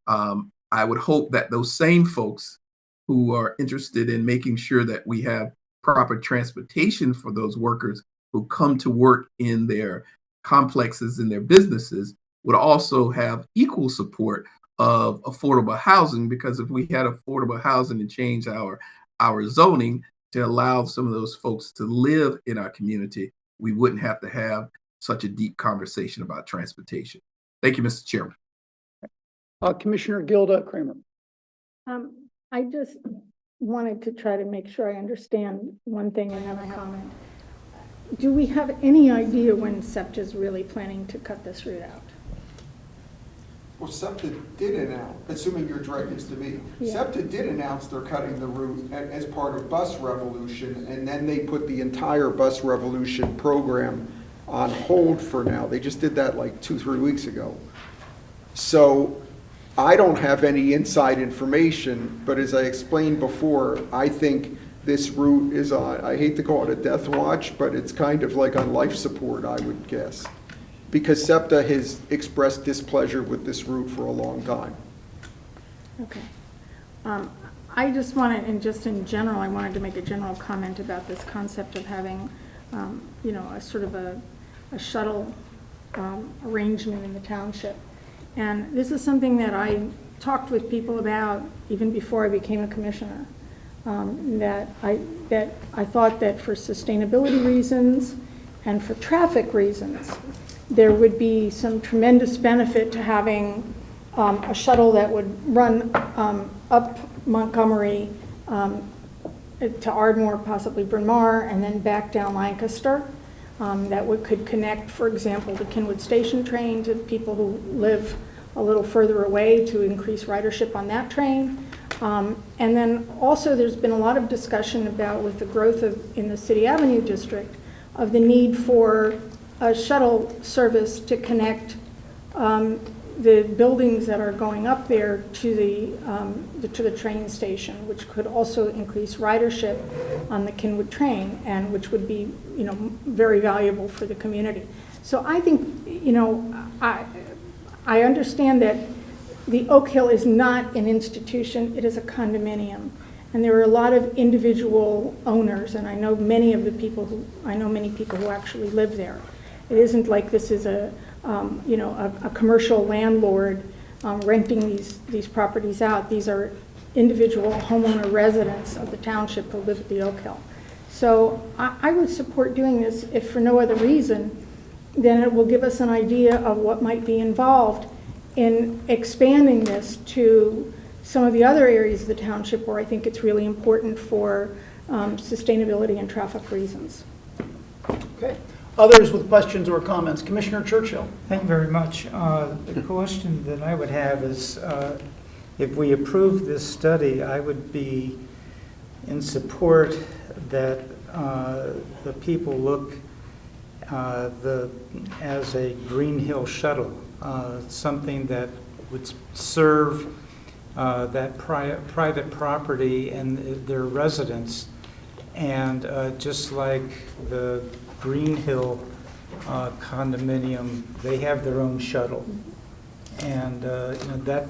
I would hope that those same folks who are interested in making sure that we have proper transportation for those workers who come to work in their complexes and their businesses would also have equal support of affordable housing, because if we had affordable housing and change our zoning to allow some of those folks to live in our community, we wouldn't have to have such a deep conversation about transportation. Thank you, Mr. Chairman. Commissioner Gilda Kramer. I just wanted to try to make sure I understand one thing and then a comment. Do we have any idea when SEPTA is really planning to cut this route out? Well, SEPTA did announce, assuming your directive is to me, SEPTA did announce they're cutting the route as part of Bus Revolution, and then they put the entire Bus Revolution program on hold for now. They just did that like 2-3 weeks ago. So I don't have any inside information, but as I explained before, I think this route is on, I hate to call it a death watch, but it's kind of like on life support, I would guess, because SEPTA has expressed displeasure with this route for a long time. Okay. I just wanted, and just in general, I wanted to make a general comment about this concept of having, you know, a sort of a shuttle arrangement in the township. And this is something that I talked with people about even before I became a commissioner. That I thought that for sustainability reasons and for traffic reasons, there would be some tremendous benefit to having a shuttle that would run up Montgomery to Ardmore, possibly Bryn Mawr, and then back down Lancaster. That could connect, for example, the Kenwood Station train to people who live a little further away to increase ridership on that train. And then also there's been a lot of discussion about, with the growth in the City Avenue district, of the need for a shuttle service to connect the buildings that are going up there to the train station, which could also increase ridership on the Kenwood train, and which would be, you know, very valuable for the community. So I think, you know, I understand that the Oak Hill is not an institution, it is a condominium. And there are a lot of individual owners, and I know many people who actually live there. It isn't like this is a commercial landlord renting these properties out. These are individual homeowner residents of the township who live at the Oak Hill. So I would support doing this, if for no other reason, then it will give us an idea of what might be involved in expanding this to some of the other areas of the township where I think it's really important for sustainability and traffic reasons. Okay. Others with questions or comments? Commissioner Churchill. Thank you very much. The question that I would have is, if we approve this study, I would be in support that the people look as a Green Hill shuttle, something that would serve that private property and their residents, and just like the Green Hill condominium, they have their own shuttle, and you know,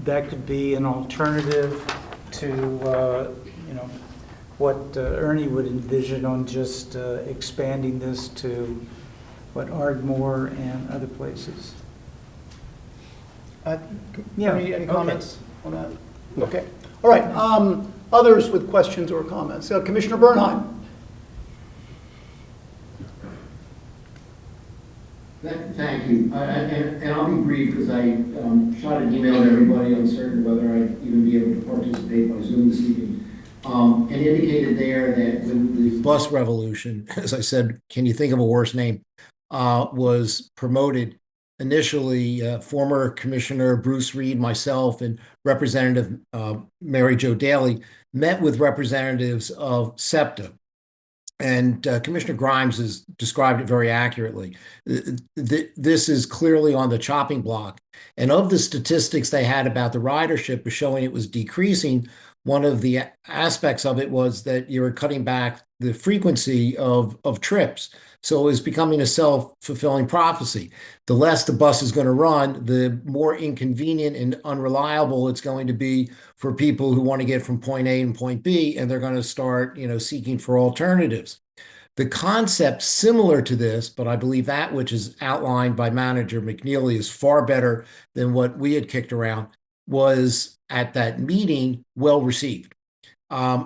that could be an alternative to you know, what Ernie would envision on just expanding this to Ardmore and other places. Yeah. Any comments on that? Okay. All right. Others with questions or comments? Commissioner Bernheim. Thank you. And I'll be brief because I shot an email to everybody uncertain whether I'd even be able to participate by Zoom this evening. And indicated there that when the bus revolution, as I said, can you think of a worse name, was promoted, initially former Commissioner Bruce Reed, myself, and Representative Mary Jo Daley met with representatives of SEPTA. And Commissioner Grimes has described it very accurately. This is clearly on the chopping block. And of the statistics they had about the ridership was showing it was decreasing, one of the aspects of it was that you were cutting back the frequency of trips. So it was becoming a self-fulfilling prophecy. The less the bus is going to run, the more inconvenient and unreliable it's going to be for people who want to get from point A and point B, and they're going to start, you know, seeking for alternatives. The concept similar to this, but I believe that which is outlined by Manager McNeely is far better than what we had kicked around, was at that meeting well received.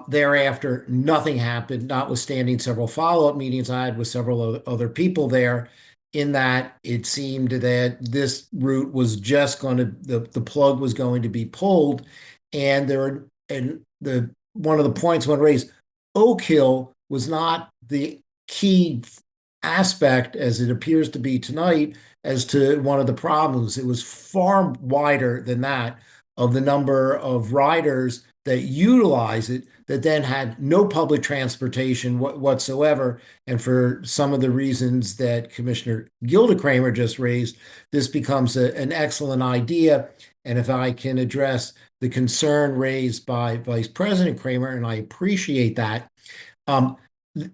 Thereafter, nothing happened, notwithstanding several follow-up meetings I had with several other people there, in that it seemed that this route was just going to, the plug was going to be pulled. And one of the points when raised, Oak Hill was not the key aspect, as it appears to be tonight, as to one of the problems. It was far wider than that, of the number of riders that utilize it that then had no public transportation whatsoever. And for some of the reasons that Commissioner Gilda Kramer just raised, this becomes an excellent idea. And if I can address the concern raised by Vice President Kramer, and I appreciate that,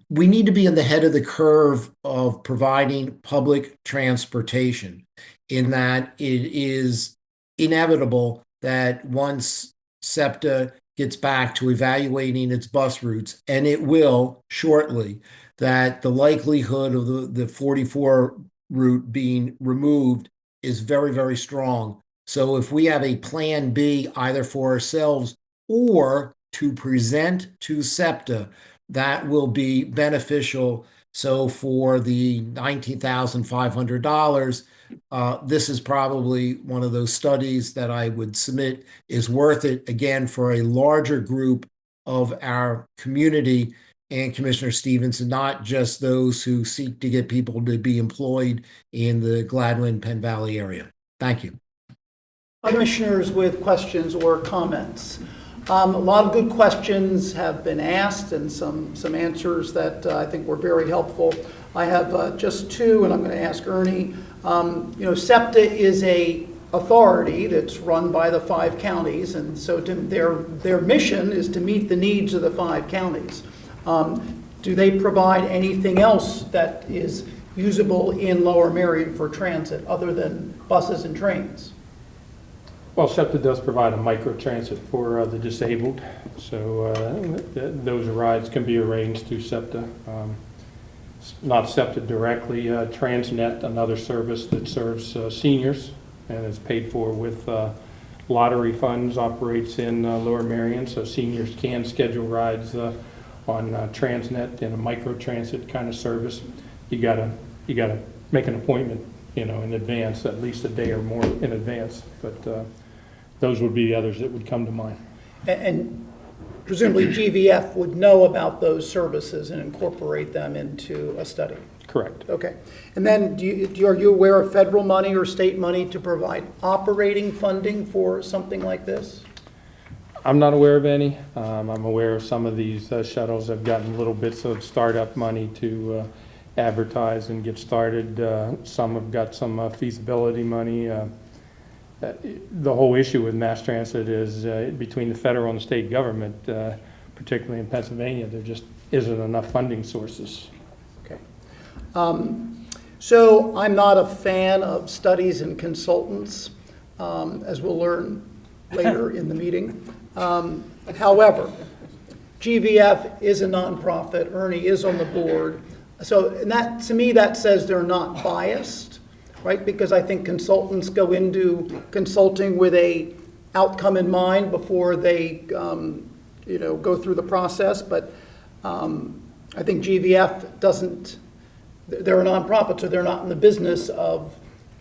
we need to be in the head of the curve of providing public transportation, in that it is inevitable that once SEPTA gets back to evaluating its bus routes, and it will shortly, that the likelihood of the 44 route being removed is very, very strong. So if we have a plan B, either for ourselves or to present to SEPTA, that will be beneficial. So for the $19,500, this is probably one of those studies that I would submit is worth it, again, for a larger group of our community, and Commissioner Stevenson, not just those who seek to get people to be employed in the Gladwin, Penn Valley area. Thank you. Commissioners with questions or comments. A lot of good questions have been asked and some answers that I think were very helpful. I have just two, and I'm going to ask Ernie. SEPTA is a authority that's run by the 5 counties, and so their mission is to meet the needs of the 5 counties. Do they provide anything else that is usable in Lower Merion for transit other than buses and trains? Well, SEPTA does provide a microtransit for the disabled, so those rides can be arranged through SEPTA. Not SEPTA directly, Transnet, another service that serves seniors and is paid for with lottery funds, operates in Lower Merion, so seniors can schedule rides on Transnet in a microtransit kind of service. You gotta make an appointment, in advance, at least a day or more in advance. But those would be the others that would come to mind. And presumably GVF would know about those services and incorporate them into a study. Correct. Okay. And then are you aware of federal money or state money to provide operating funding for something like this? I'm not aware of any. I'm aware of some of these shuttles have gotten little bits of startup money to advertise and get started. Some have got some feasibility money. The whole issue with mass transit is between the federal and the state government, particularly in Pennsylvania, there just isn't enough funding sources. Okay. So I'm not a fan of studies and consultants, as we'll learn later in the meeting. However, GVF is a nonprofit. Ernie is on the board. So and that, to me, that says they're not biased, right? Because I think consultants go into consulting with a outcome in mind before they, go through the process. But I think GVF doesn't. They're a nonprofit, so they're not in the business of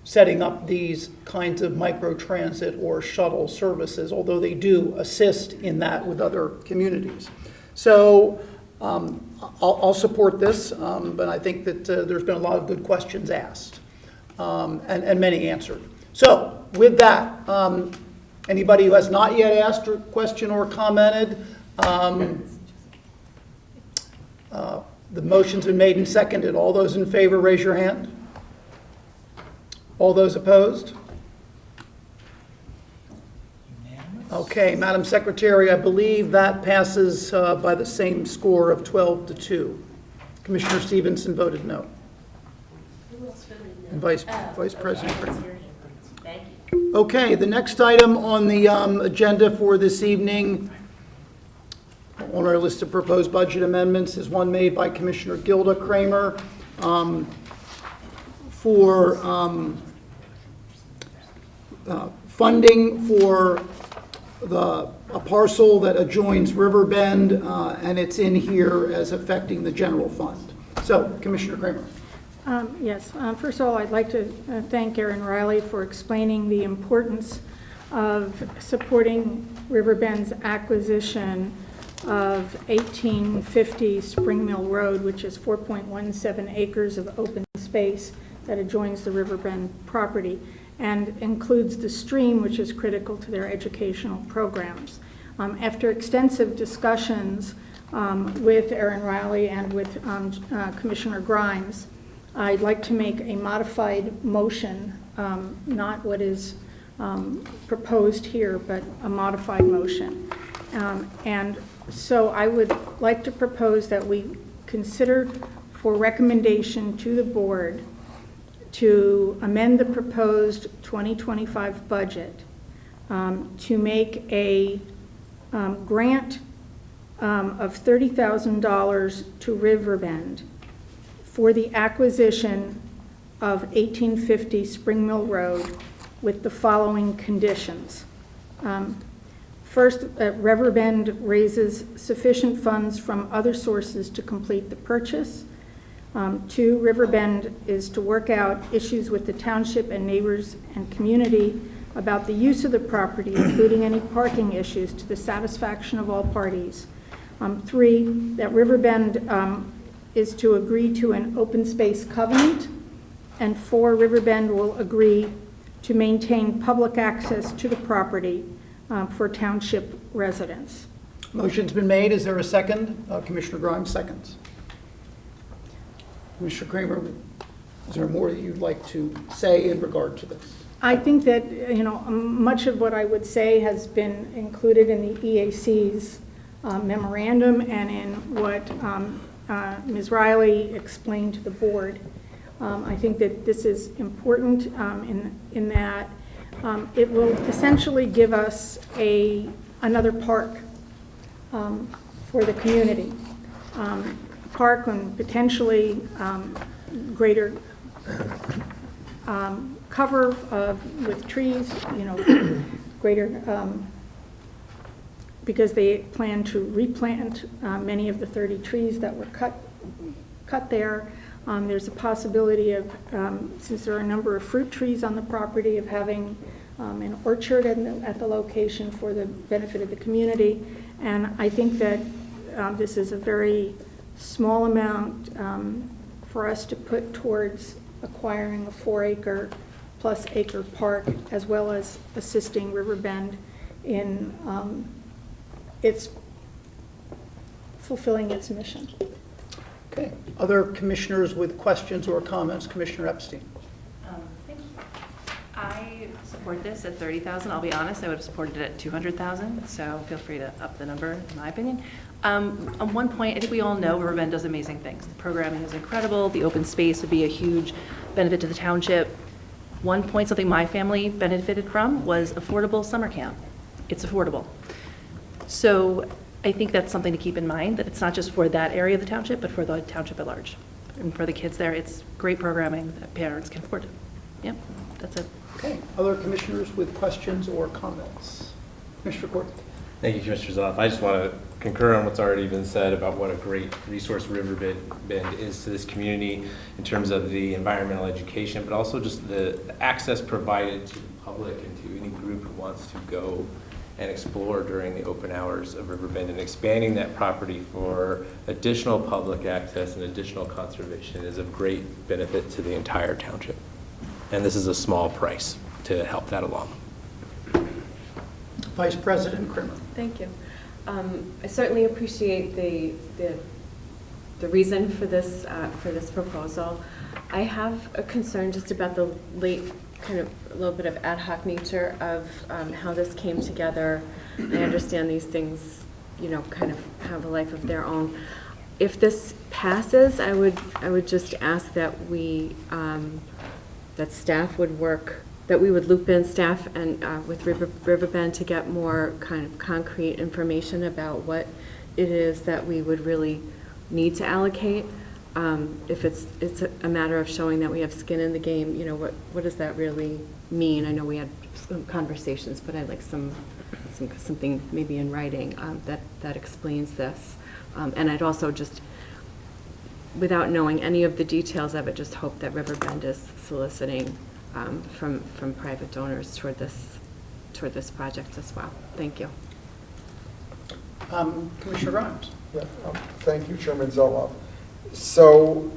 setting up these kinds of microtransit or shuttle services, although they do assist in that with other communities. So I'll support this, but I think that there's been a lot of good questions asked and many answered. So with that, anybody who has not yet asked a question or commented, the motion's been made and seconded. All those in favor, raise your hand. All those opposed? Okay, Madam Secretary, I believe that passes by the same score of 12-2. Commissioner Stevenson voted no. And Vice President Kramer. Thank you. Okay, the next item on the agenda for this evening on our list of proposed budget amendments is one made by Commissioner Gilda Kramer for funding for a parcel that adjoins Riverbend, and it's in here as affecting the general fund. So, Commissioner Kramer. Yes. First of all, I'd like to thank Aaron Riley for explaining the importance of supporting Riverbend's acquisition of 1850 Spring Mill Road, which is 4.17 acres of open space that adjoins the Riverbend property and includes the stream, which is critical to their educational programs. After extensive discussions with Aaron Riley and with Commissioner Grimes, I'd like to make a modified motion, not what is proposed here, but a modified motion. And so I would like to propose that we consider for recommendation to the board to amend the proposed 2025 budget to make a grant of $30,000 to Riverbend for the acquisition of 1850 Spring Mill Road with the following conditions. First, Riverbend raises sufficient funds from other sources to complete the purchase. 2, Riverbend is to work out issues with the township and neighbors and community about the use of the property, including any parking issues, to the satisfaction of all parties. 3, that Riverbend is to agree to an open space covenant. And 4, Riverbend will agree to maintain public access to the property for township residents. Motion's been made. Is there a second? Commissioner Grimes seconds. Commissioner Kramer, is there more that you'd like to say in regard to this? I think that, much of what I would say has been included in the EAC's memorandum and in what Ms. Riley explained to the board. I think that this is important in that it will essentially give us another park for the community. Park and potentially greater cover with trees, greater, because they plan to replant many of the 30 trees that were cut there. There's a possibility of, since there are a number of fruit trees on the property, of having an orchard at the location for the benefit of the community. And I think that this is a very small amount for us to put towards acquiring a 4-acre plus acre park, as well as assisting Riverbend in its fulfilling its mission. Okay. Other commissioners with questions or comments? Commissioner Epstein. Thank you. I support this at $30,000. I'll be honest, I would have supported it at $200,000. So feel free to up the number, in my opinion. On one point, I think we all know Riverbend does amazing things. The programming is incredible. The open space would be a huge benefit to the township. One point, something my family benefited from was affordable summer camp. It's affordable. So I think that's something to keep in mind, that it's not just for that area of the township, but for the township at large. And for the kids there, it's great programming that parents can afford. Yeah, that's it. Okay. Other commissioners with questions or comments? Commissioner Gordon. Thank you, Commissioner Zoff. I just want to concur on what's already been said about what a great resource Riverbend is to this community in terms of the environmental education, but also just the access provided to the public and to any group who wants to go and explore during the open hours of Riverbend, and expanding that property for additional public access and additional conservation is of great benefit to the entire township. And this is a small price to help that along. Vice President Kramer. Thank you. I certainly appreciate the reason for this proposal. I have a concern just about the late, kind of a little bit of ad hoc nature of how this came together. I understand these things, kind of have a life of their own. If this passes, I would just ask that that staff would work, that we would loop in staff and with Riverbend to get more kind of concrete information about what it is that we would really need to allocate. If it's a matter of showing that we have skin in the game, what does that really mean? I know we had some conversations, but I'd like something maybe in writing that explains this. And I'd also just, without knowing any of the details of it, just hope that Riverbend is soliciting from private donors toward this project as well. Thank you. Commissioner Grimes. Yeah, thank you, Chairman Zoloff. So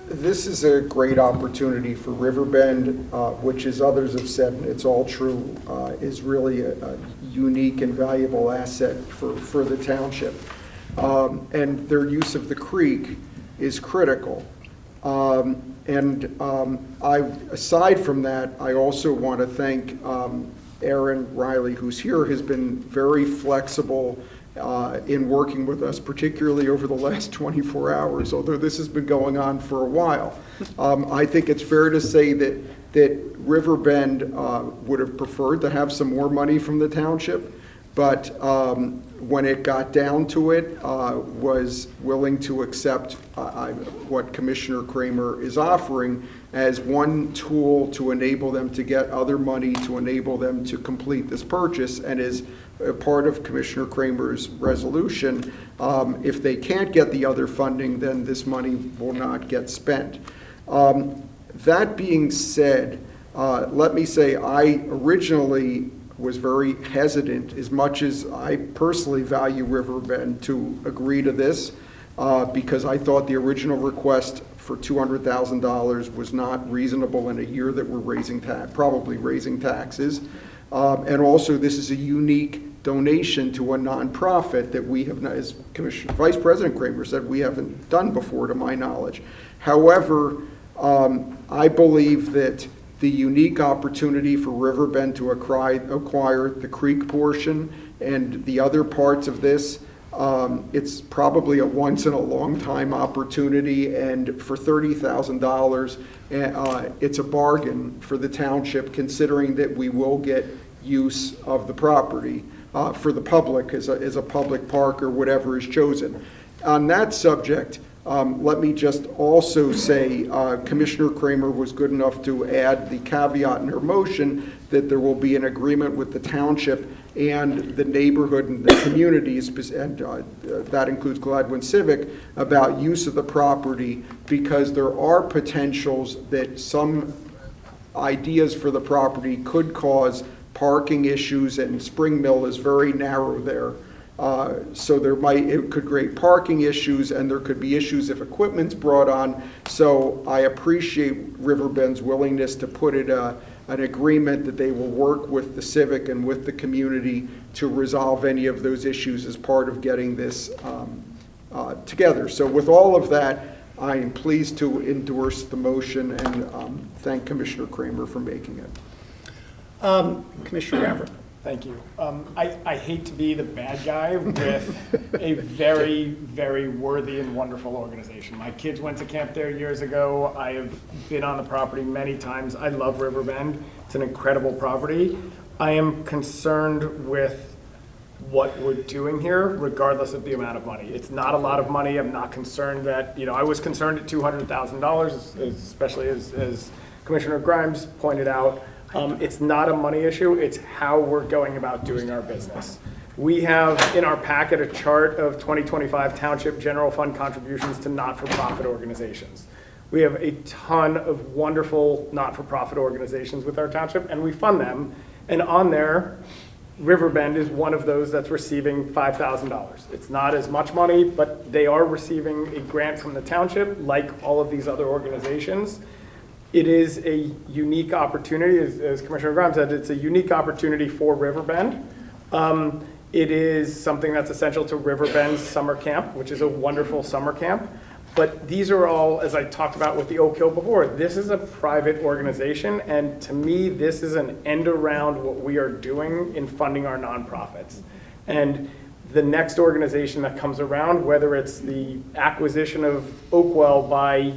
this is a great opportunity for Riverbend, which, as others have said, and it's all true, is really a unique and valuable asset for the township. And their use of the creek is critical. Aside from that, I also want to thank Aaron Riley, who's here, has been very flexible in working with us, particularly over the last 24 hours, although this has been going on for a while. I think it's fair to say that Riverbend would have preferred to have some more money from the township, but when it got down to it, was willing to accept what Commissioner Kramer is offering as one tool to enable them to get other money to enable them to complete this purchase, and is a part of Commissioner Kramer's resolution. If they can't get the other funding, then this money will not get spent. That being said, let me say I originally was very hesitant, as much as I personally value Riverbend, to agree to this because I thought the original request for $200,000 was not reasonable in a year that we're probably raising taxes. And also, this is a unique donation to a nonprofit that we have not, as Vice President Kramer said, we haven't done before, to my knowledge. However, I believe that the unique opportunity for Riverbend to acquire the creek portion and the other parts of this, it's probably a once-in-a-long-time opportunity, and for $30,000, it's a bargain for the township, considering that we will get use of the property for the public as a public park or whatever is chosen. On that subject, let me just also say Commissioner Kramer was good enough to add the caveat in her motion that there will be an agreement with the township and the neighborhood and the communities, and that includes Gladwin Civic, about use of the property, because there are potentials that some ideas for the property could cause parking issues, and Spring Mill is very narrow there. So it could create parking issues, and there could be issues if equipment's brought on. So I appreciate Riverbend's willingness to put it an agreement that they will work with the Civic and with the community to resolve any of those issues as part of getting this together. So with all of that, I am pleased to endorse the motion and thank Commissioner Kramer for making it. Commissioner Everett. Thank you. I hate to be the bad guy with a very, very worthy and wonderful organization. My kids went to camp there years ago. I have been on the property many times. I love Riverbend. It's an incredible property. I am concerned with what we're doing here, regardless of the amount of money. It's not a lot of money. I'm not concerned that, I was concerned at $200,000, especially as Commissioner Grimes pointed out. It's not a money issue, it's how we're going about doing our business. We have in our packet a chart of 2025 Township General Fund contributions to not-for-profit organizations. We have a ton of wonderful not-for-profit organizations with our township, and we fund them. And on there, Riverbend is one of those that's receiving $5,000. It's not as much money, but they are receiving a grant from the township, like all of these other organizations. It is a unique opportunity, as Commissioner Grimes said, it's a unique opportunity for Riverbend. It is something that's essential to Riverbend's summer camp, which is a wonderful summer camp. But these are all, as I talked about with the Oak Hill before, this is a private organization, and to me, this is an end around what we are doing in funding our nonprofits. And the next organization that comes around, whether it's the acquisition of Oakwell by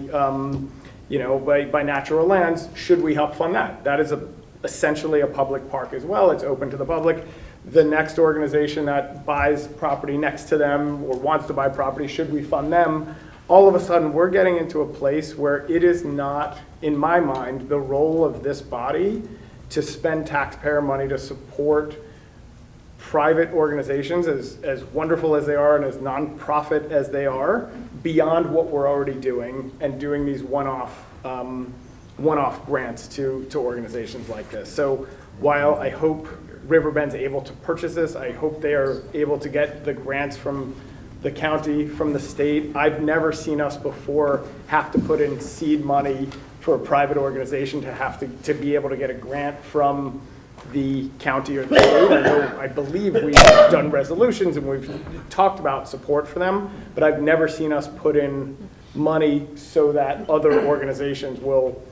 Natural Lands, should we help fund that? That is essentially a public park as well. It's open to the public. The next organization that buys property next to them or wants to buy property, should we fund them? All of a sudden, we're getting into a place where it is not, in my mind, the role of this body to spend taxpayer money to support private organizations, as wonderful as they are and as nonprofit as they are, beyond what we're already doing and doing these one-off grants to organizations like this. So while I hope Riverbend's able to purchase this, I hope they are able to get the grants from the county, from the state. I've never seen us before have to put in seed money for a private organization to be able to get a grant from the county or the state. I believe we've done resolutions and we've talked about support for them, but I've never seen us put in money so that other organizations will,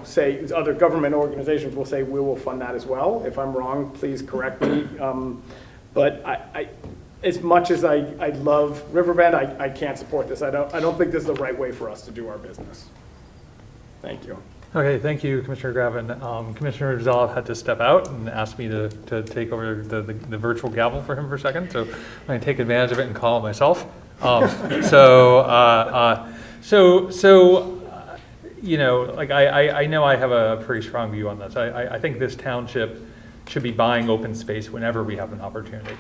say, other government organizations will say, we will fund that as well. If I'm wrong, please correct me. But I as much as I love Riverbend, I can't support this. I don't think this is the right way for us to do our business. Thank you. Okay, thank you, Commissioner Gravin. Commissioner Zoloff had to step out and asked me to take over the virtual gavel for him for a second, so I'm going to take advantage of it and call it myself. You know, like I know I have a pretty strong view on this. I think this township should be buying open space whenever we have an opportunity.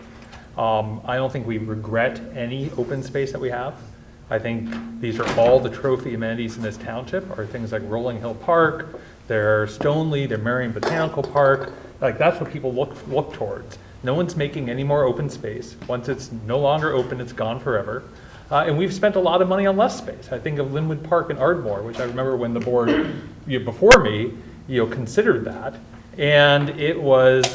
I don't think we regret any open space that we have. I think these are all the trophy amenities in this township are things like Rolling Hill Park, they're Stoneleigh, they're Marion Botanical Park. Like that's what people look towards. No one's making any more open space. Once it's no longer open, it's gone forever. And we've spent a lot of money on less space. I think of Linwood Park in Ardmore, which I remember when the board before me considered that, and it was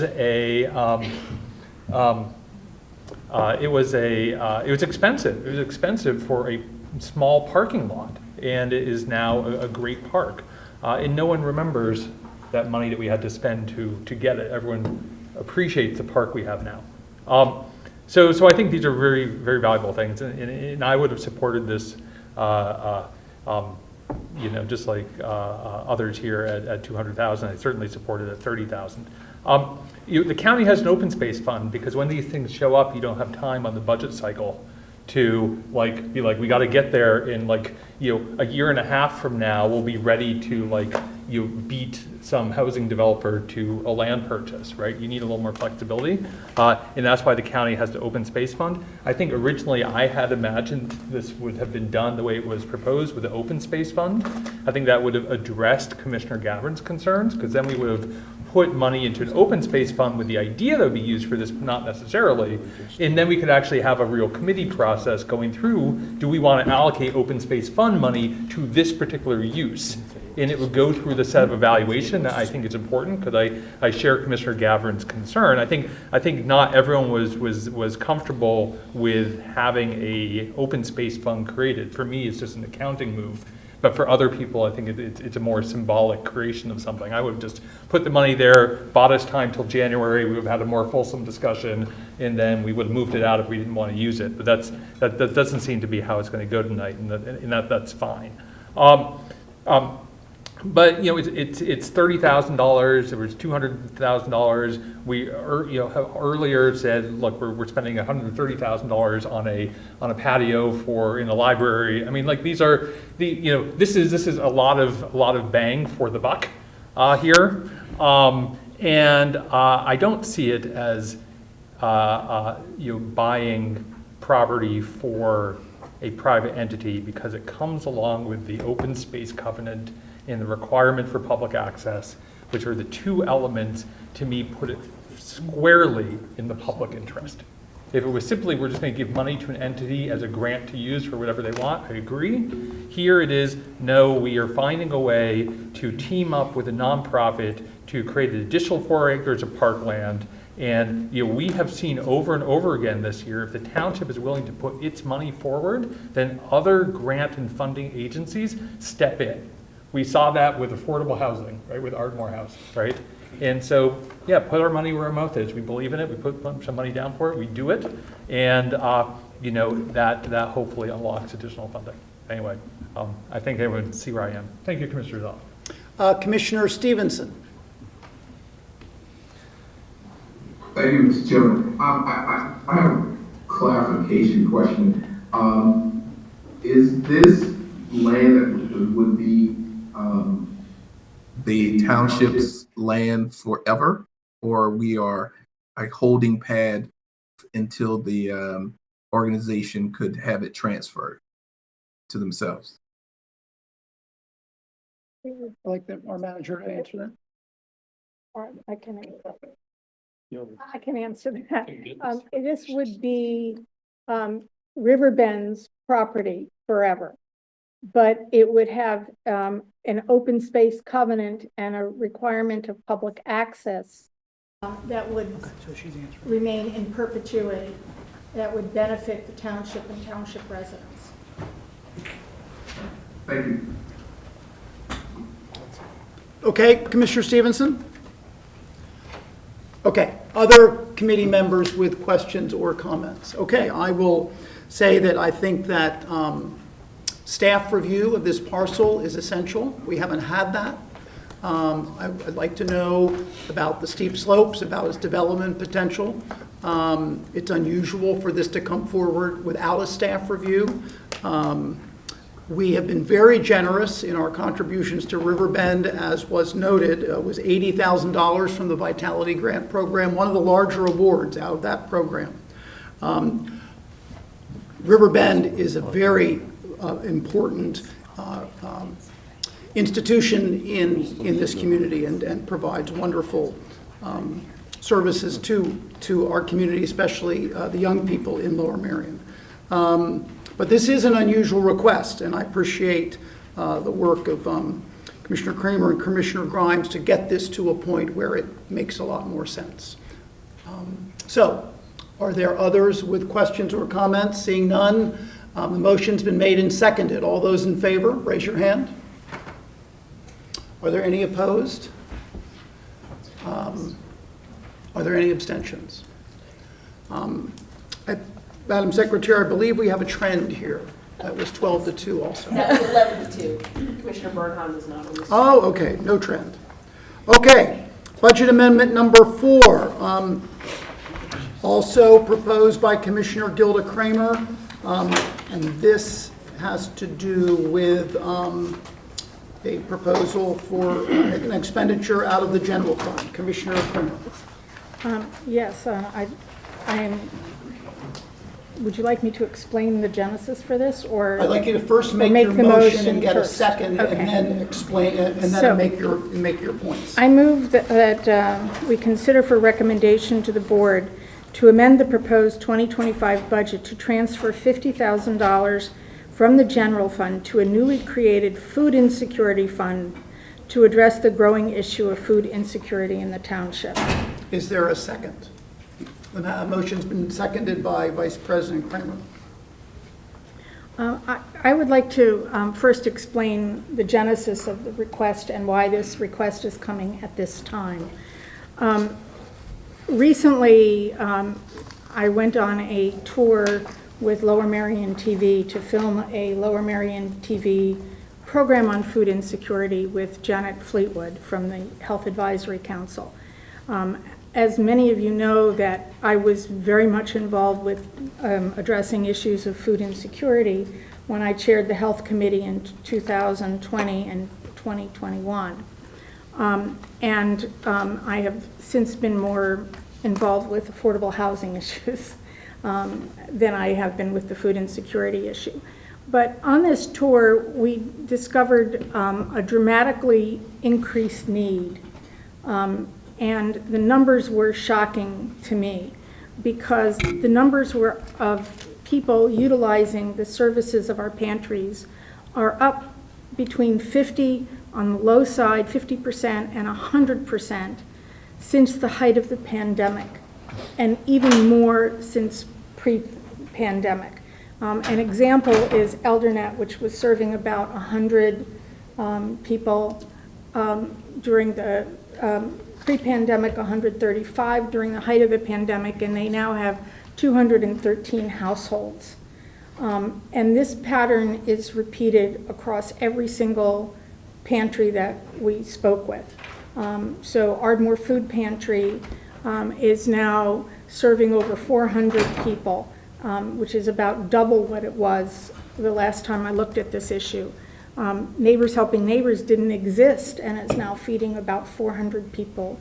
expensive. It was expensive for a small parking lot, and it is now a great park. And no one remembers that money that we had to spend to get it. Everyone appreciates the park we have now. So I think these are very, very valuable things, and I would have supported this, just like others here at 200,000. I certainly supported at 30,000. The county has an open space fund because when these things show up, you don't have time on the budget cycle to be like, we got to get there in a year and a half from now, we'll be ready to beat some housing developer to a land purchase, right? You need a little more flexibility. And that's why the county has the open space fund. I think originally I had imagined this would have been done the way it was proposed with the open space fund. I think that would have addressed Commissioner Gavin's concerns, because then we would have put money into an open space fund with the idea that would be used for this, but not necessarily. And then we could actually have a real committee process going through, do we want to allocate open space fund money to this particular use? And it would go through the set of evaluation that I think is important, because I share Commissioner Gavin's concern. I think not everyone was comfortable with having a open space fund created. For me, it's just an accounting move. But for other people, I think it's a more symbolic creation of something. I would have just put the money there, bought us time till January, we would have had a more fulsome discussion, and then we would have moved it out if we didn't want to use it. But that doesn't seem to be how it's going to go tonight, and that's fine. But it's $30,000. There was $200,000. We have earlier said, look, we're spending $130,000 on a patio in a library. I mean, these are this is a lot of bang for the buck here, and I don't see it as buying property for a private entity, because it comes along with the open space covenant and the requirement for public access, which are the two elements, to me, put it squarely in the public interest. If it was simply, we're just going to give money to an entity as a grant to use for whatever they want, I agree. Here it is, no, we are finding a way to team up with a nonprofit to create an additional 4 acres of parkland. And we have seen over and over again this year, if the township is willing to put its money forward, then other grant and funding agencies step in. We saw that with affordable housing, right, with Ardmore House, right? And so, yeah, put our money where our mouth is. We believe in it. We put some money down for it. We do it. And, that hopefully unlocks additional funding. Anyway, I think everyone can see where I am. Thank you, Commissioner Zoll. Commissioner Stevenson. Thank you, Mr. Chairman. I have a clarification question. Is this land that would be the township's land forever, or we are a holding pad until the organization could have it transferred to themselves? I'd like our manager to answer that. Or I can answer that. This would be Riverbend's property forever, but it would have an open space covenant and a requirement of public access that would remain in perpetuity, that would benefit the township and township residents. Thank you. Okay, Commissioner Stevenson? Okay, other committee members with questions or comments? Okay, I will say that I think that staff review of this parcel is essential. We haven't had that. I'd like to know about the steep slopes, about its development potential. It's unusual for this to come forward without a staff review. We have been very generous in our contributions to Riverbend, as was noted. It was $80,000 from the Vitality Grant Program, one of the larger awards out of that program. Riverbend is a very important institution in this community and provides wonderful services to our community, especially the young people in Lower Merion. But this is an unusual request, and I appreciate the work of Commissioner Kramer and Commissioner Grimes to get this to a point where it makes a lot more sense. So, are there others with questions or comments? Seeing none, the motion's been made and seconded. All those in favor, raise your hand. Are there any opposed? Are there any abstentions? Madam Secretary, I believe we have a trend here. That was 12 to 2 also. That was 11 to 2. Commissioner Bernheim was not on this. Oh, okay, no trend. Okay, budget amendment number 4. Also proposed by Commissioner Gilda Kramer, and this has to do with a proposal for an expenditure out of the general fund. Commissioner Kramer. Yes, would you like me to explain the genesis for this, or? I'd like you to first make your motion and get a second, okay, and then explain it, and then make your points. I move that we consider for recommendation to the board to amend the proposed 2025 budget to transfer $50,000 from the general fund to a newly created food insecurity fund to address the growing issue of food insecurity in the township. Is there a second? The motion's been seconded by Vice President Kramer. I would like to first explain the genesis of the request and why this request is coming at this time. Recently, I went on a tour with Lower Merion TV to film a Lower Merion TV program on food insecurity with Janet Fleetwood from the Health Advisory Council. As many of you know, that I was very much involved with addressing issues of food insecurity when I chaired the Health Committee in 2020 and 2021. I have since been more involved with affordable housing issues than I have been with the food insecurity issue. But on this tour, we discovered a dramatically increased need. And the numbers were shocking to me because the numbers were of people utilizing the services of our pantries are up between 50 on the low side, 50% and 100% since the height of the pandemic, and even more since pre-pandemic. An example is Eldernet, which was serving about 100 people during the pre-pandemic, 135 during the height of the pandemic, and they now have 213 households. And this pattern is repeated across every single pantry that we spoke with. So Ardmore Food Pantry is now serving over 400 people, which is about double what it was the last time I looked at this issue. Neighbors Helping Neighbors didn't exist, and it's now feeding about 400 people.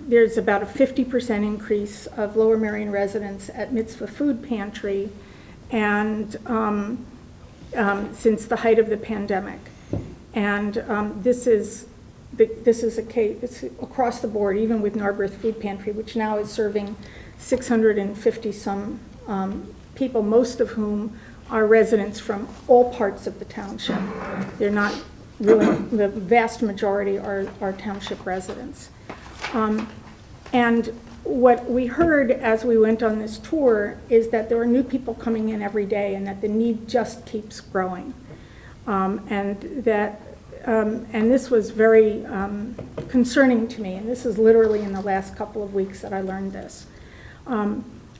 There's about a 50% increase of Lower Merion residents at Mitzvah Food Pantry, and since the height of the pandemic. And this is a case, it's across the board, even with Narberth Food Pantry, which now is serving 650 some people, most of whom are residents from all parts of the township. They're not really, the vast majority are township residents. And what we heard as we went on this tour is that there are new people coming in every day and that the need just keeps growing. And this was very concerning to me, and this is literally in the last couple of weeks that I learned this.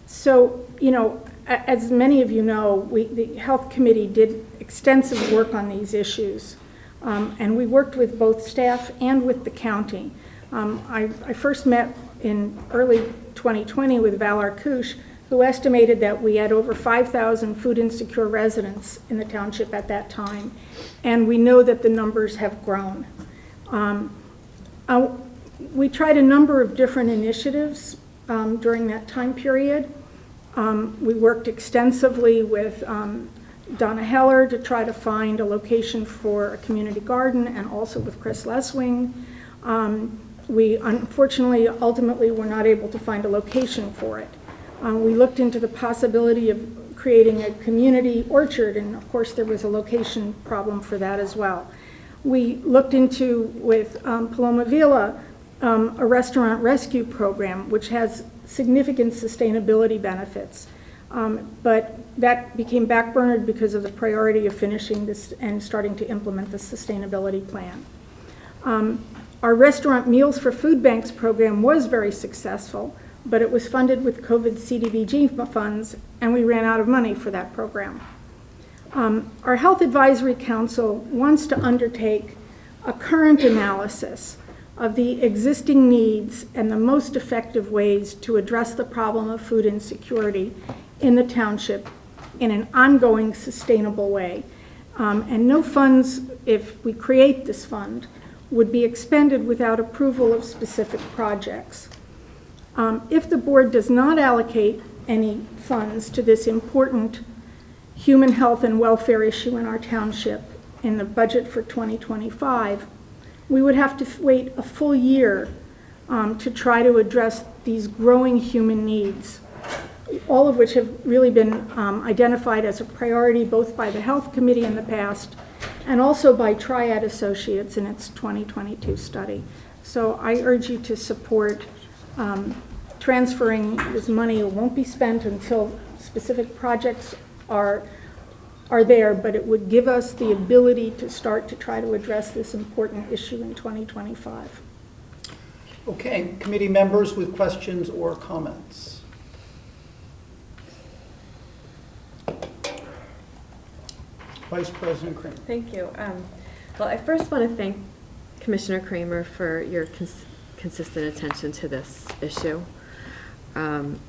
So, you know, as many of you know, the Health Committee did extensive work on these issues And we worked with both staff and with the county. I first met in early 2020 with Val Arcouche, who estimated that we had over 5,000 food insecure residents in the township at that time. And we know that the numbers have grown. We tried a number of different initiatives during that time period. We worked extensively with Donna Heller to try to find a location for a community garden, and also with Chris Leswing. We unfortunately ultimately were not able to find a location for it. We looked into the possibility of creating a community orchard, and of course there was a location problem for that as well. We looked into, with Paloma Villa, a restaurant rescue program, which has significant sustainability benefits. But that became backburnered because of the priority of finishing this and starting to implement the sustainability plan. Our Restaurant Meals for Food Banks program was very successful, but it was funded with COVID CDBG funds, and we ran out of money for that program. Our Health Advisory Council wants to undertake a current analysis of the existing needs and the most effective ways to address the problem of food insecurity in the township in an ongoing, sustainable way. And no funds, if we create this fund, would be expended without approval of specific projects. If the board does not allocate any funds to this important human health and welfare issue in our township in the budget for 2025, we would have to wait a full year to try to address these growing human needs, all of which have really been identified as a priority both by the Health Committee in the past and also by Triad Associates in its 2022 study. So I urge you to support transferring this money. It won't be spent until specific projects are there, but it would give us the ability to start to try to address this important issue in 2025. Okay, committee members with questions or comments? Vice President Kramer. Thank you. Well, I first want to thank Commissioner Kramer for your consistent attention to this issue.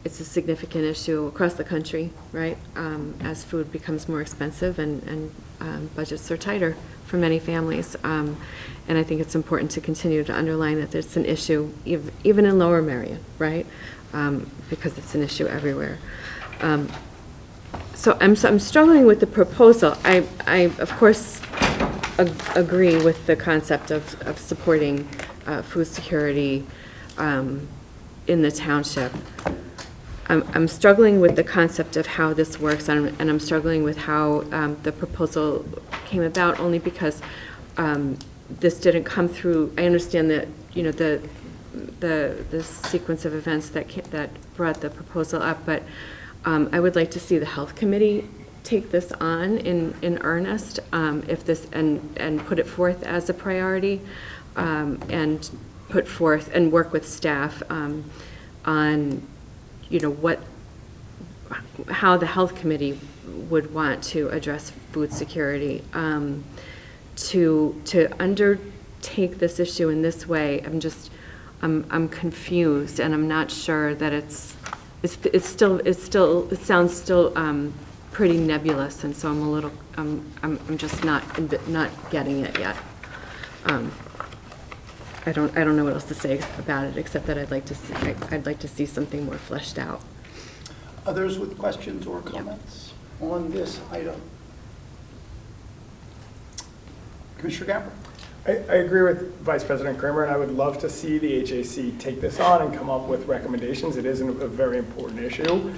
It's a significant issue across the country, right? As food becomes more expensive and budgets are tighter for many families. And I think it's important to continue to underline that it's an issue even in Lower Merion, right? Because it's an issue everywhere. So I'm struggling with the proposal. I of course agree with the concept of supporting food security in the township. I'm struggling with the concept of how this works, and I'm struggling with how the proposal came about, only because this didn't come through. I understand that, you know, the sequence of events that brought the proposal up, but I would like to see the Health Committee take this on in earnest, if this and put it forth as a priority, and put forth and work with staff on, you know, how the Health Committee would want to address food security. To undertake this issue in this way, I'm confused, and I'm not sure that it sounds still pretty nebulous, and so I'm a little I'm just not getting it yet. I don't know what else to say about it, except that I'd like to see something more fleshed out. Others with questions or comments on this item? Commissioner Gamper. I agree with Vice President Kramer, and I would love to see the HAC take this on and come up with recommendations. It is a very important issue.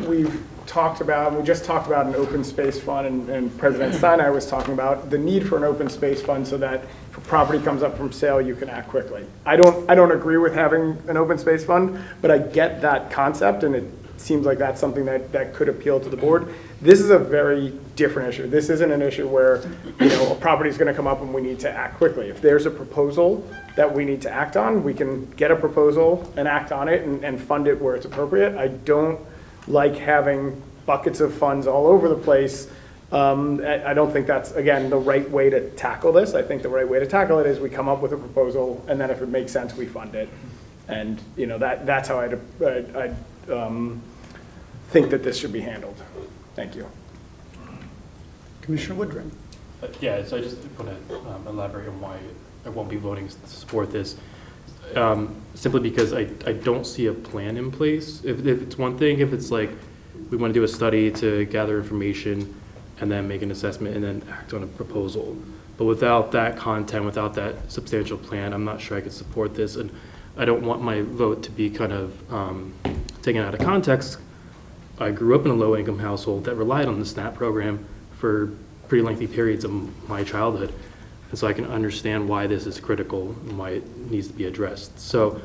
We just talked about an open space fund, and President Sinai was talking about the need for an open space fund so that if a property comes up from sale, you can act quickly. I don't agree with having an open space fund, but I get that concept, and it seems like that's something that could appeal to the board. This is a very different issue. This isn't an issue where, you know, a property is going to come up and we need to act quickly. If there's a proposal that we need to act on, we can get a proposal and act on it and fund it where it's appropriate. I don't like having buckets of funds all over the place I don't think that's, again, the right way to tackle this. I think the right way to tackle it is we come up with a proposal, and then if it makes sense, we fund it. And, you know, that's how I'd think that this should be handled. Thank you. Commissioner Woodring. Yeah, so I just want to elaborate on why I won't be voting to support this. Simply because I don't see a plan in place. If it's one thing, if it's like we want to do a study to gather information and then make an assessment and then act on a proposal. But without that content, without that substantial plan, I'm not sure I could support this. And I don't want my vote to be kind of taken out of context. I grew up in a low-income household that relied on the SNAP program for pretty lengthy periods of my childhood. And so I can understand why this is critical and why it needs to be addressed. So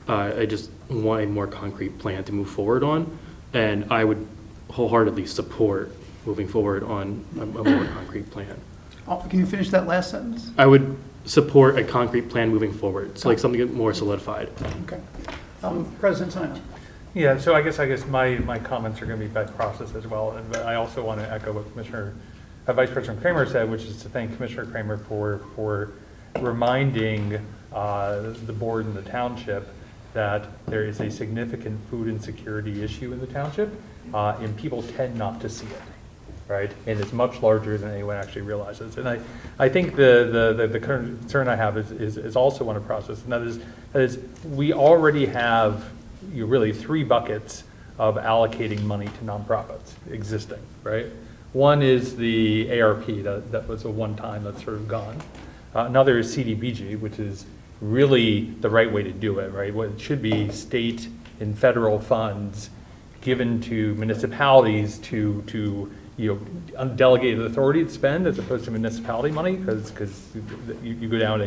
I just want a more concrete plan to move forward on. And I would wholeheartedly support moving forward on a more concrete plan. Oh, can you finish that last sentence? I would support a concrete plan moving forward. So like something more solidified. Okay. President Simon. Yeah, so I guess my comments are going to be about process as well. And I also want to echo what Vice President Kramer said, which is to thank Commissioner Kramer for reminding the board and the township that there is a significant food insecurity issue in the township, and people tend not to see it, right? And it's much larger than anyone actually realizes. And I think the concern I have is also on a process, and that is we already have really 3 buckets of allocating money to nonprofits existing, right? One is the ARP, that was a one-time, that's sort of gone. Another is CDBG, which is really the right way to do it, right? What it should be state and federal funds given to municipalities to delegated authority to spend as opposed to municipality money, because you go down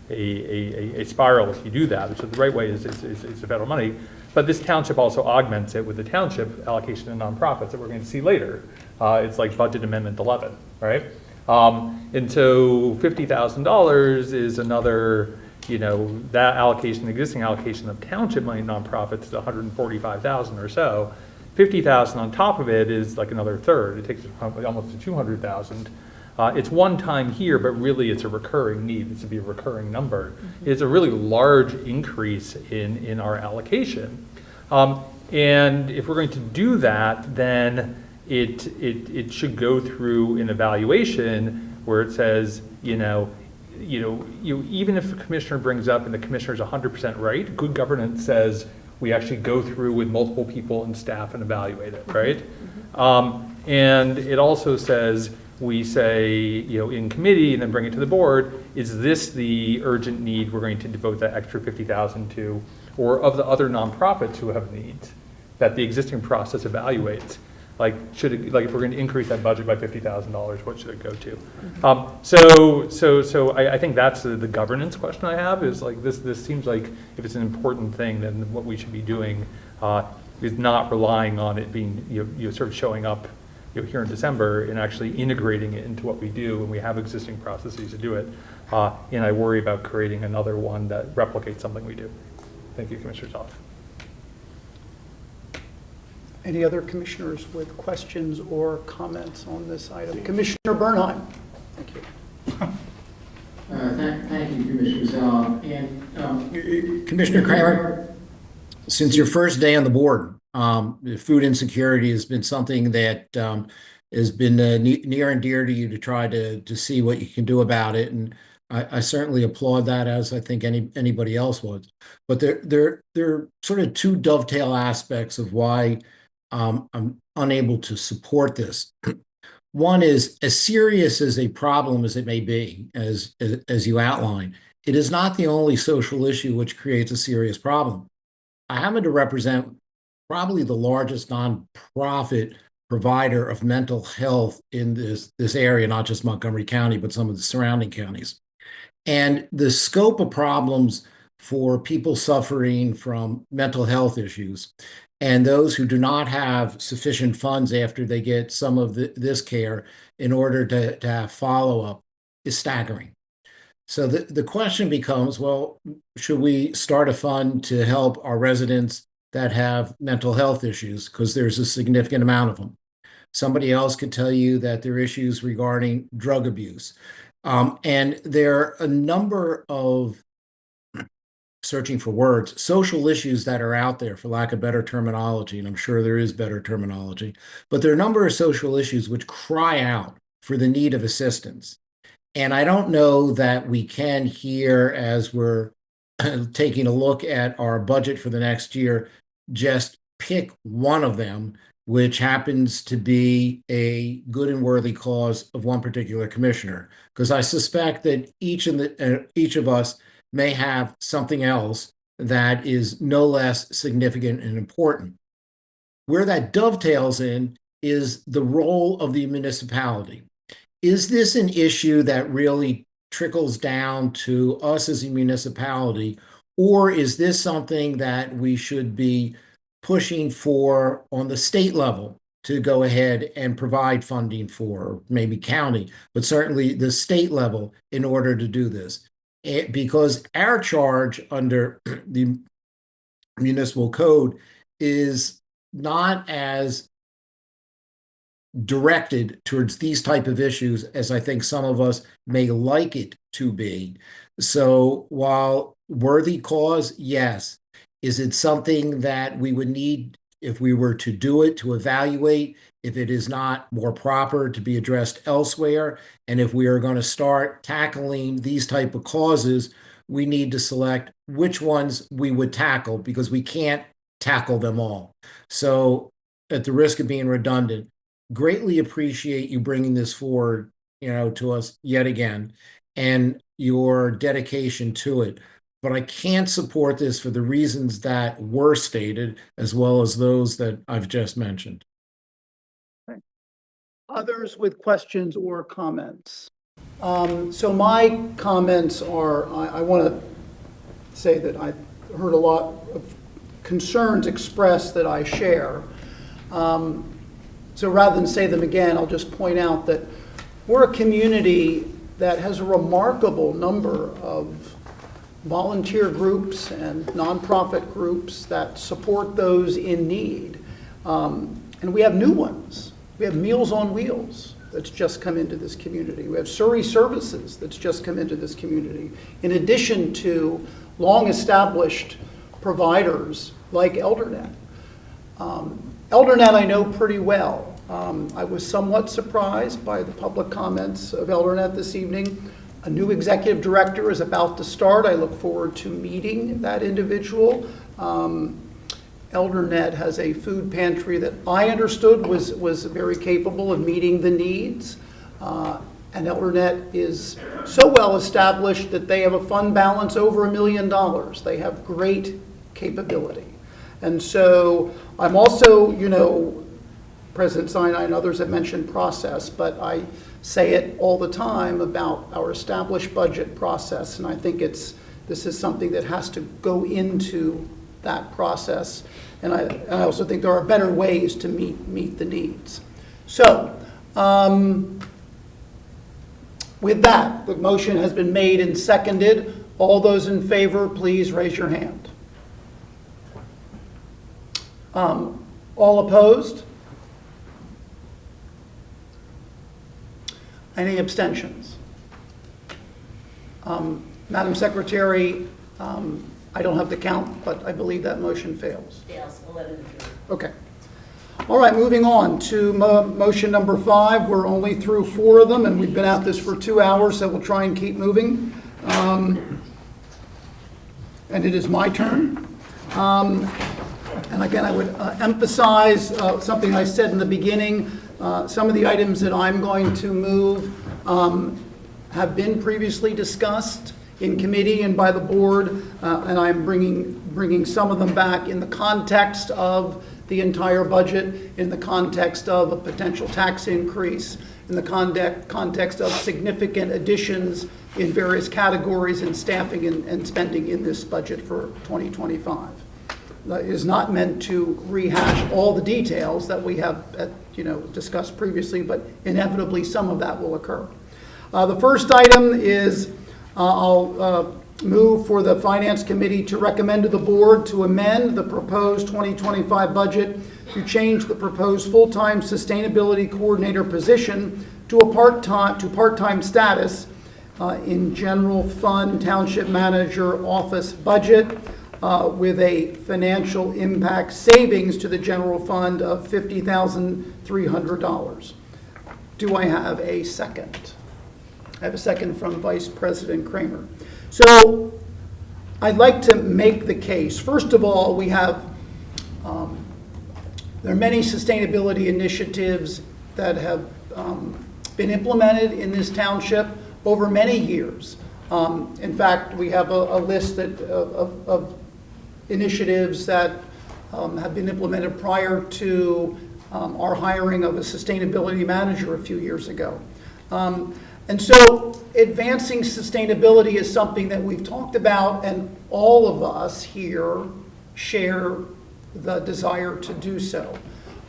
a spiral if you do that. So the right way is the federal money. But this township also augments it with the township allocation to nonprofits that we're going to see later. It's like Budget Amendment 11, right? And so $50,000 is another, that allocation, existing allocation of township money to nonprofits is $145,000 or so. $50,000 on top of it is like another third. It takes it almost to $200,000. It's one time here, but really it's a recurring need. It's to be a recurring number. Mm-hmm. It's a really large increase in our allocation. And if we're going to do that, then it should go through an evaluation where it says, even if a commissioner brings up and the commissioner is 100% right, good governance says we actually go through with multiple people and staff and evaluate it, right? Mm-hmm. And it also says, we say, in committee and then bring it to the board, is this the urgent need we're going to devote that extra $50,000 to, or of the other nonprofits who have needs that the existing process evaluates? Like, if we're going to increase that budget by $50,000, what should it go to? Mm-hmm. So I think that's the governance question I have, is like, this seems like if it's an important thing, then what we should be doing is not relying on it being, sort of showing up here in December and actually integrating it into what we do, and we have existing processes to do it. And I worry about creating another one that replicates something we do. Thank you, Commissioner Zoff. Any other commissioners with questions or comments on this item? Commissioner Bernheim. Thank you. Thank you, Commissioner Zoff. And Commissioner Kramer, since your first day on the board, food insecurity has been something that has been near and dear to you to try to see what you can do about it. And I certainly applaud that, as I think anybody else would. But there are sort of 2 dovetail aspects of why I'm unable to support this. One is, as serious as a problem as it may be, as you outlined, it is not the only social issue which creates a serious problem. I happen to represent probably the largest nonprofit provider of mental health in this area, not just Montgomery County, but some of the surrounding counties. And the scope of problems for people suffering from mental health issues and those who do not have sufficient funds after they get some of this care in order to have follow-up is staggering. So the question becomes, well, should we start a fund to help our residents that have mental health issues, because there's a significant amount of them? Somebody else could tell you that there are issues regarding drug abuse. And there are a number of, searching for words, social issues that are out there, for lack of better terminology, and I'm sure there is better terminology, but there are a number of social issues which cry out for the need of assistance. And I don't know that we can here, as we're taking a look at our budget for the next year, just pick one of them, which happens to be a good and worthy cause of one particular commissioner. Because I suspect that each of us may have something else that is no less significant and important. Where that dovetails in is the role of the municipality. Is this an issue that really trickles down to us as a municipality, or is this something that we should be pushing for on the state level to go ahead and provide funding for, maybe county, but certainly the state level in order to do this? Because our charge under the municipal code is not as directed towards these type of issues as I think some of us may like it to be. So while worthy cause, yes. Is it something that we would need, if we were to do it, to evaluate if it is not more proper to be addressed elsewhere? And if we are going to start tackling these type of causes, we need to select which ones we would tackle, because we can't tackle them all. So at the risk of being redundant, greatly appreciate you bringing this forward, to us yet again, and your dedication to it. But I can't support this for the reasons that were stated, as well as those that I've just mentioned. Others with questions or comments? So my comments are, I want to say that I heard a lot of concerns expressed that I share. So rather than say them again, I'll just point out that we're a community that has a remarkable number of volunteer groups and nonprofit groups that support those in need. And we have new ones. We have Meals on Wheels that's just come into this community. We have Surrey Services that's just come into this community, in addition to long-established providers like Eldernet. Eldernet I know pretty well. I was somewhat surprised by the public comments of Eldernet this evening. A new executive director is about to start. I look forward to meeting that individual. Eldernet has a food pantry that I understood was very capable of meeting the needs. And Eldernet is so well established that they have a fund balance over $1 million. They have great capability. And so I'm also, President Sinai and others have mentioned process, but I say it all the time about our established budget process, and I think this is something that has to go into that process, and I also think there are better ways to meet the needs. So, with that, the motion has been made and seconded. All those in favor, please raise your hand. All opposed? Any abstentions? Madam Secretary, I don't have the count, but I believe that motion fails. Fails, 11-3. Okay. All right, moving on to motion number 5. We're only through 4 of them, and we've been at this for 2 hours, so we'll try and keep moving. And it is my turn. And again, I would emphasize something I said in the beginning. Some of the items that I'm going to move have been previously discussed in committee and by the board, and I'm bringing some of them back in the context of the entire budget, in the context of a potential tax increase, in the context of significant additions in various categories in staffing and spending in this budget for 2025. That is not meant to rehash all the details that we have discussed previously, but inevitably some of that will occur. The first item is I'll move for the Finance Committee to recommend to the board to amend the proposed 2025 budget to change the proposed full-time sustainability coordinator position to a part-time status in general fund township manager office budget with a financial impact savings to the general fund of $50,300. Do I have a second? I have a second from Vice President Kramer. So I'd like to make the case. First of all, we have, there are many sustainability initiatives that have been implemented in this township over many years. In fact, we have a list of initiatives that have been implemented prior to our hiring of a sustainability manager a few years ago. And so advancing sustainability is something that we've talked about, and all of us here share the desire to do so.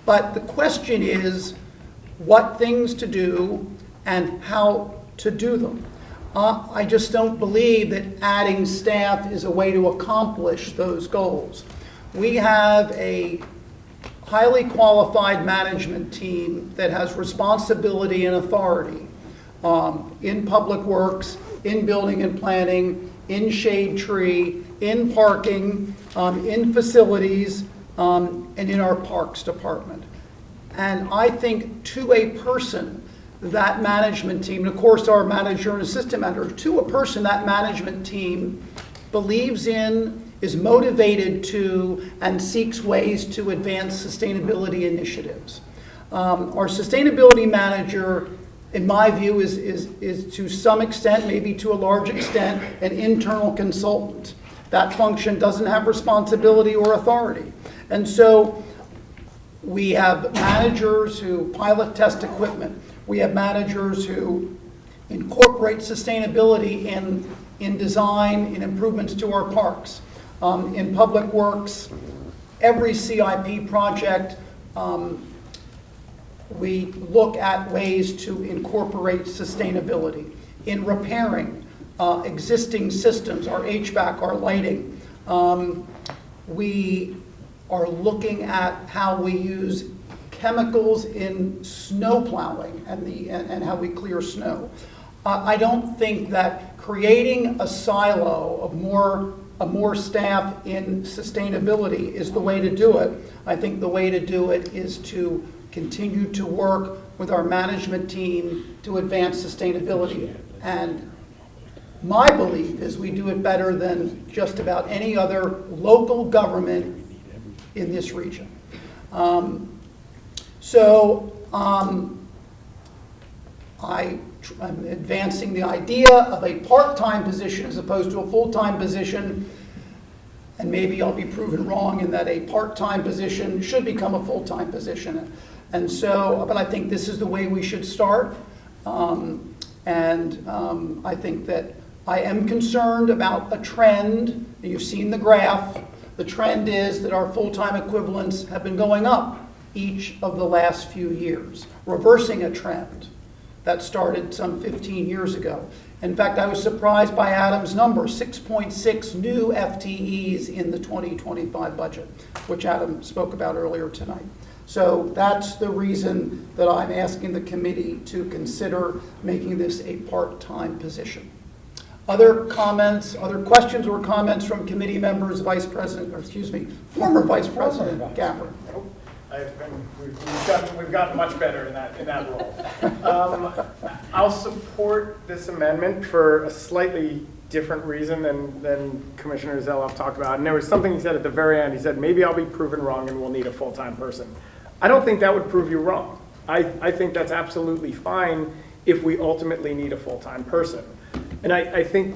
But the question is what things to do and how to do them. I just don't believe that adding staff is a way to accomplish those goals. We have a highly qualified management team that has responsibility and authority in public works, in building and planning, in shade tree, in parking, in facilities, and in our parks department. And I think to a person, that management team, and of course our manager and assistant manager, to a person that management team believes in, is motivated to, and seeks ways to advance sustainability initiatives. Our sustainability manager, in my view, is to some extent, maybe to a large extent, an internal consultant. That function doesn't have responsibility or authority. And so we have managers who pilot test equipment. We have managers who incorporate sustainability in design, in improvements to our parks. In public works, every CIP project, we look at ways to incorporate sustainability. In repairing existing systems, our HVAC, our lighting, we are looking at how we use chemicals in snow plowing and how we clear snow. I don't think that creating a silo of more staff in sustainability is the way to do it. I think the way to do it is to continue to work with our management team to advance sustainability. And my belief is we do it better than just about any other local government in this region. I'm advancing the idea of a part-time position as opposed to a full-time position, and maybe I'll be proven wrong in that a part-time position should become a full-time position. And so, but I think this is the way we should start. I think that I am concerned about a trend. You've seen the graph. The trend is that our full-time equivalents have been going up each of the last few years, reversing a trend that started some 15 years ago. In fact, I was surprised by Adam's number, 6.6 new FTEs in the 2025 budget, which Adam spoke about earlier tonight. So that's the reason that I'm asking the committee to consider making this a part-time position. Other comments, other questions or comments from committee members, former Vice President Gafford? We've gotten much better in that role. I'll support this amendment for a slightly different reason than Commissioner Zeloff talked about. And there was something he said at the very end. He said, maybe I'll be proven wrong and we'll need a full-time person. I don't think that would prove you wrong. I think that's absolutely fine if we ultimately need a full-time person. And I think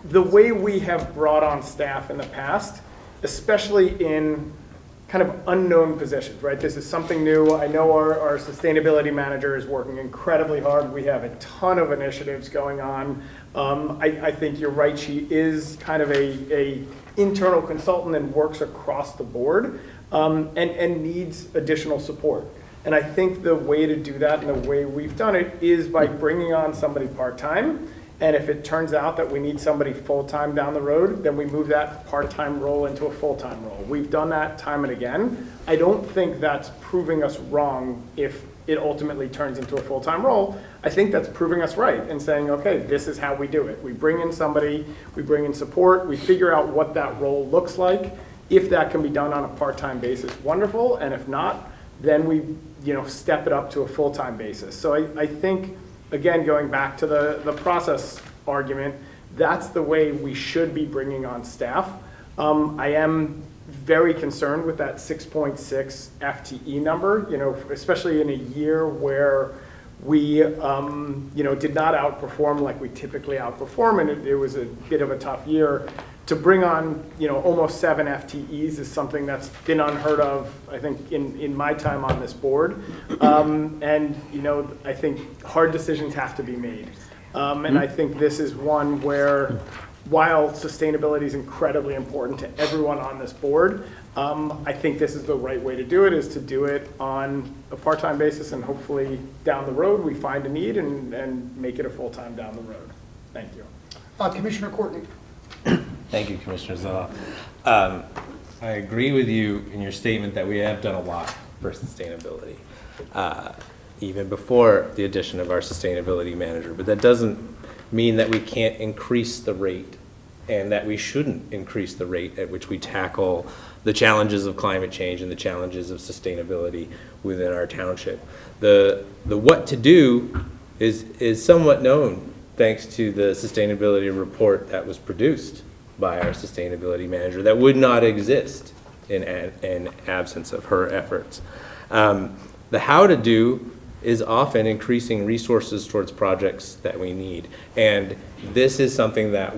the way we have brought on staff in the past, especially in kind of unknown positions, right? This is something new. I know our sustainability manager is working incredibly hard. We have a ton of initiatives going on. I think you're right. She is kind of a internal consultant and works across the board and needs additional support. And I think the way to do that and the way we've done it is by bringing on somebody part-time And if it turns out that we need somebody full-time down the road, then we move that part-time role into a full-time role. We've done that time and again. I don't think that's proving us wrong if it ultimately turns into a full-time role. I think that's proving us right and saying, okay, this is how we do it. We bring in somebody, we bring in support, we figure out what that role looks like. If that can be done on a part-time basis, wonderful. And if not, then we step it up to a full-time basis. So I think, again, going back to the process argument, that's the way we should be bringing on staff. I am very concerned with that 6.6 FTE number, especially in a year where we, did not outperform like we typically outperform, and it was a bit of a tough year. To bring on, almost 7 FTEs is something that's been unheard of, I think, in my time on this board. And, I think hard decisions have to be made. And I think this is one where, while sustainability is incredibly important to everyone on this board, I think this is the right way to do it, is to do it on a part-time basis, and hopefully down the road we find a need and make it a full-time down the road. Thank you. Commissioner Courtney. Thank you, Commissioner Zella. I agree with you in your statement that we have done a lot for sustainability, even before the addition of our sustainability manager. But that doesn't mean that we can't increase the rate, and that we shouldn't increase the rate at which we tackle the challenges of climate change and the challenges of sustainability within our township. The what to do is somewhat known thanks to the sustainability report that was produced by our sustainability manager that would not exist in absence of her efforts. The how to do is often increasing resources towards projects that we need. And this is something that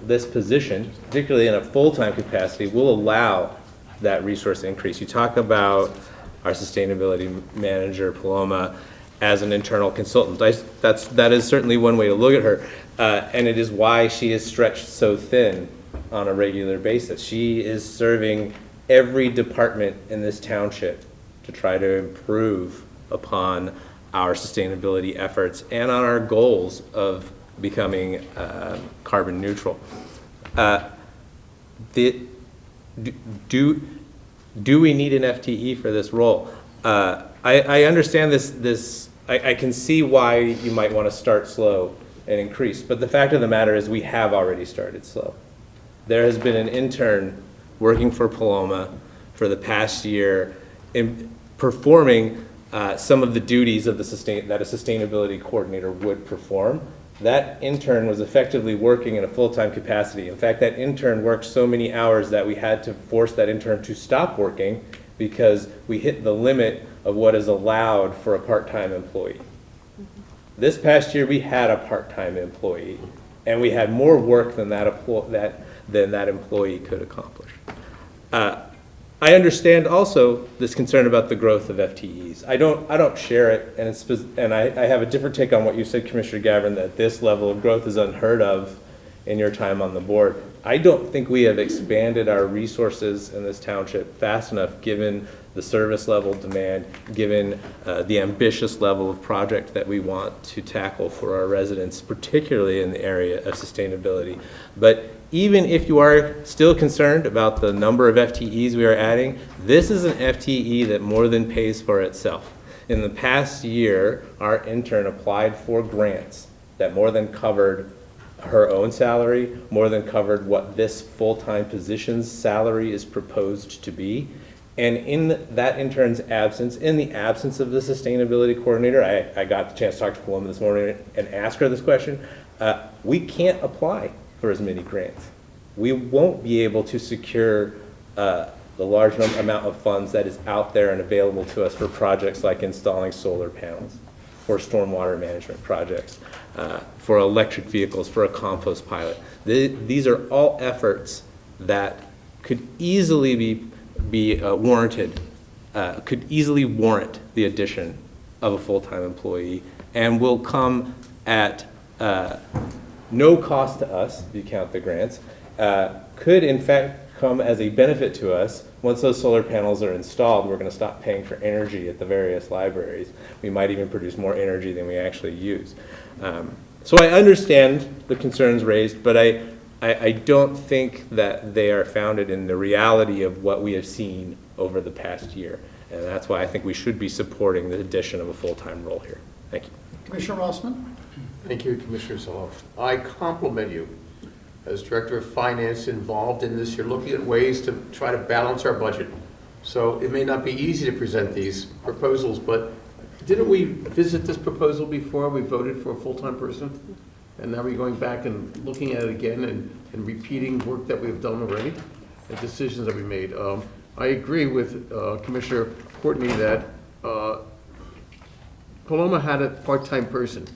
this position, particularly in a full-time capacity, will allow that resource increase. You talk about our sustainability manager, Paloma, as an internal consultant. That is certainly one way to look at her. And it is why she is stretched so thin on a regular basis. She is serving every department in this township to try to improve upon our sustainability efforts and on our goals of becoming carbon neutral. Do we need an FTE for this role? I understand this. I can see why you might want to start slow and increase, but the fact of the matter is we have already started slow. There has been an intern working for Paloma for the past year in performing some of the duties of that a sustainability coordinator would perform. That intern was effectively working in a full-time capacity. In fact, that intern worked so many hours that we had to force that intern to stop working because we hit the limit of what is allowed for a part-time employee. This past year, we had a part-time employee, and we had more work than that employee could accomplish. I understand also this concern about the growth of FTEs. I don't share it, and I have a different take on what you said, Commissioner Gavin, that this level of growth is unheard of in your time on the board. I don't think we have expanded our resources in this township fast enough, given the service level demand, given the ambitious level of project that we want to tackle for our residents, particularly in the area of sustainability. But even if you are still concerned about the number of FTEs we are adding, this is an FTE that more than pays for itself. In the past year, our intern applied for grants that more than covered her own salary, more than covered what this full-time position's salary is proposed to be. And in that intern's absence, in the absence of the sustainability coordinator, I got the chance to talk to Paloma this morning and ask her this question. We can't apply for as many grants. We won't be able to secure the large amount of funds that is out there and available to us for projects like installing solar panels, for stormwater management projects, for electric vehicles, for a compost pilot. These are all efforts that could easily be warranted, could easily warrant the addition of a full-time employee, and will come at no cost to us, if you count the grants, could in fact come as a benefit to us. Once those solar panels are installed, we're going to stop paying for energy at the various libraries. We might even produce more energy than we actually use. So I understand the concerns raised, but I don't think that they are founded in the reality of what we have seen over the past year. And that's why I think we should be supporting the addition of a full-time role here. Thank you. Commissioner Rossman? Thank you, Commissioner Zoloff. I compliment you as Director of Finance involved in this. You're looking at ways to try to balance our budget. So it may not be easy to present these proposals, but didn't we visit this proposal before we voted for a full-time person? And now we're going back and looking at it again and repeating work that we've done already and decisions that we made. I agree with Commissioner Courtney that Paloma had a part-time person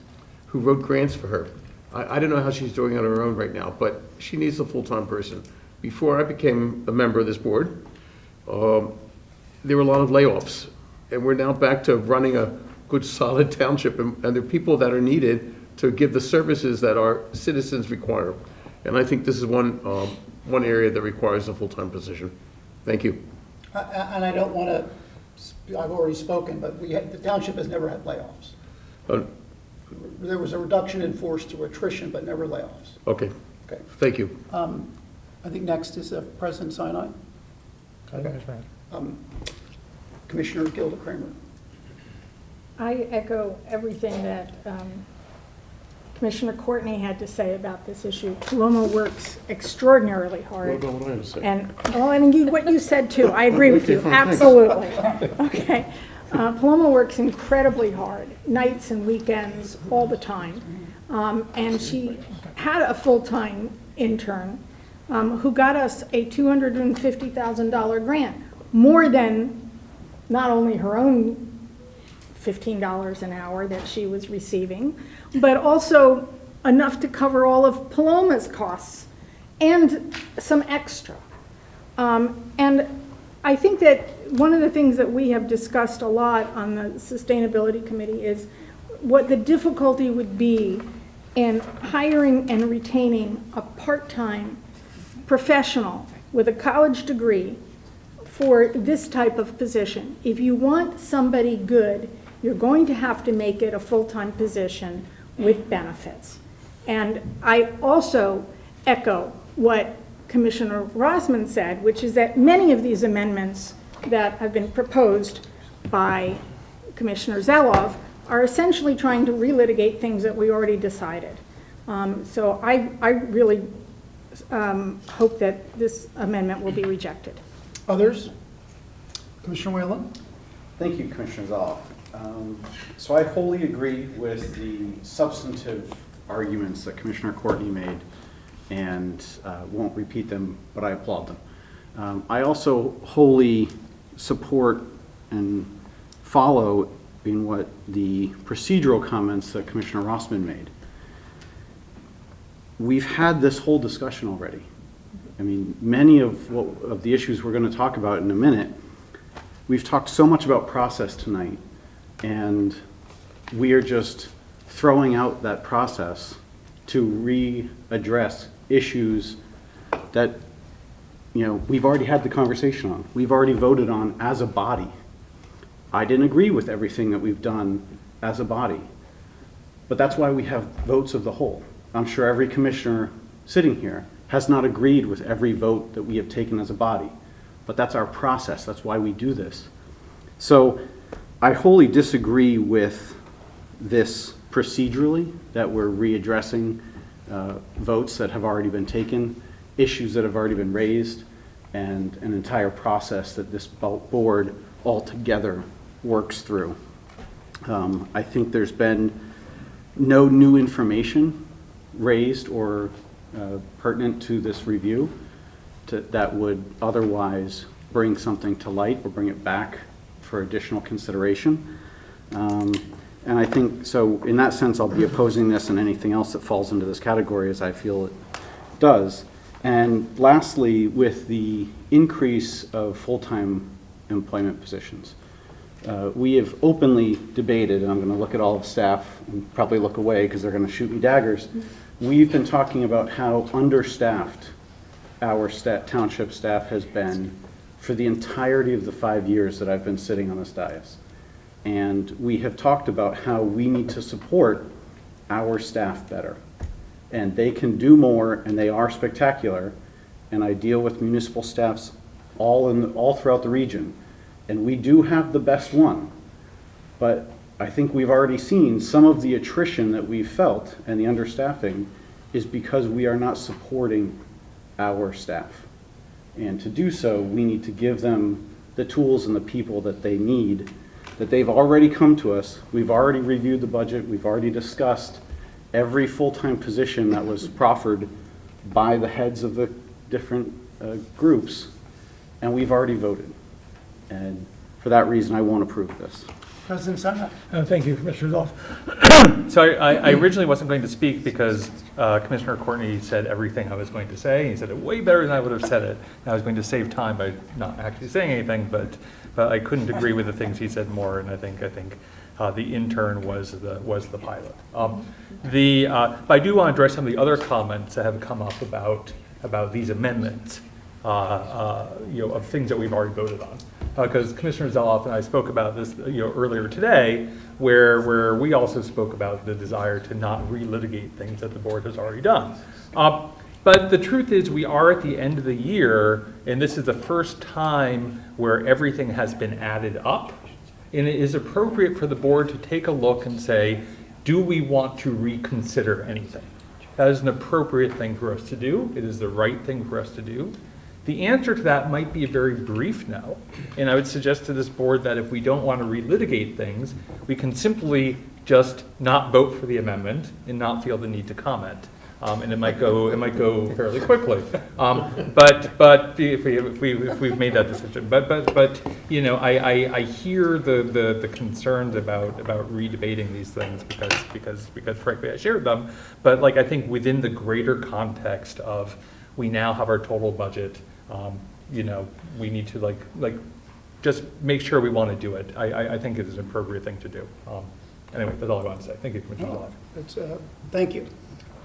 who wrote grants for her. I don't know how she's doing on her own right now, but she needs a full-time person. Before I became a member of this board, there were a lot of layoffs, and we're now back to running a good, solid township, and there are people that are needed to give the services that our citizens require. And I think this is one area that requires a full-time position. Thank you. And I don't want to, I've already spoken, but the township has never had layoffs. There was a reduction in force through attrition, but never layoffs. Okay. Okay. Thank you. I think next is President Sinai. Commissioner Gilda Kramer. I echo everything that Commissioner Courtney had to say about this issue. Paloma works extraordinarily hard. What I have to say. And what you said too, I agree with you, absolutely. Okay. Paloma works incredibly hard, nights and weekends, all the time. And she had a full-time intern who got us a $250,000 grant, more than not only her own $15 an hour that she was receiving, but also enough to cover all of Paloma's costs and some extra. And I think that one of the things that we have discussed a lot on the Sustainability Committee is what the difficulty would be in hiring and retaining a part-time professional with a college degree for this type of position. If you want somebody good, you're going to have to make it a full-time position with benefits. And I also echo what Commissioner Rossman said, which is that many of these amendments that have been proposed by Commissioner Zelov are essentially trying to relitigate things that we already decided. So I really hope that this amendment will be rejected. Others? Commissioner Whalen? Thank you, Commissioner Zoloff. So I wholly agree with the substantive arguments that Commissioner Courtney made and won't repeat them, but I applaud them. I also wholly support and follow in what the procedural comments that Commissioner Rossman made. We've had this whole discussion already. I mean, many of the issues we're going to talk about in a minute, we've talked so much about process tonight, and we are just throwing out that process to readdress issues that, you know, we've already had the conversation on. We've already voted on as a body. I didn't agree with everything that we've done as a body, but that's why we have votes of the whole. I'm sure every commissioner sitting here has not agreed with every vote that we have taken as a body, but that's our process. That's why we do this. So I wholly disagree with this procedurally, that we're readdressing votes that have already been taken, issues that have already been raised, and an entire process that this board altogether works through. I think there's been no new information raised or pertinent to this review that would otherwise bring something to light or bring it back for additional consideration. And I think, so in that sense, I'll be opposing this and anything else that falls into this category as I feel it does. And lastly, with the increase of full-time employment positions, we have openly debated, and I'm going to look at all of staff and probably look away because they're going to shoot me daggers. We've been talking about how understaffed our township staff has been for the entirety of the 5 years that I've been sitting on this dais. And we have talked about how we need to support our staff better. And they can do more, and they are spectacular. And I deal with municipal staffs all throughout the region. And we do have the best one. But I think we've already seen some of the attrition that we've felt and the understaffing is because we are not supporting our staff. And to do so, we need to give them the tools and the people that they need, that they've already come to us. We've already reviewed the budget. We've already discussed every full-time position that was proffered by the heads of the different groups, and we've already voted. And for that reason, I won't approve this. President Sinai. Thank you, Commissioner Zoff. So I originally wasn't going to speak because Commissioner Courtney said everything I was going to say. He said it way better than I would have said it. I was going to save time by not actually saying anything, but I couldn't agree with the things he said more. And I think the intern was the pilot. But I do want to address some of the other comments that have come up about these amendments, of things that we've already voted on. Because Commissioner Zeloff and I spoke about this earlier today, where we also spoke about the desire to not relitigate things that the board has already done. But the truth is we are at the end of the year, and this is the first time where everything has been added up, and it is appropriate for the board to take a look and say, do we want to reconsider anything? That is an appropriate thing for us to do. It is the right thing for us to do. The answer to that might be a very brief no, and I would suggest to this board that if we don't want to relitigate things, we can simply just not vote for the amendment and not feel the need to comment, and it might go fairly quickly. But if we've made that decision, but I hear the concerns about redebating these things because frankly I shared them, but I think within the greater context of we now have our total budget. We need to just make sure we want to do it. I think it is an appropriate thing to do. Anyway, that's all I want to say. Thank you, Commissioner Zeloff. Thank you.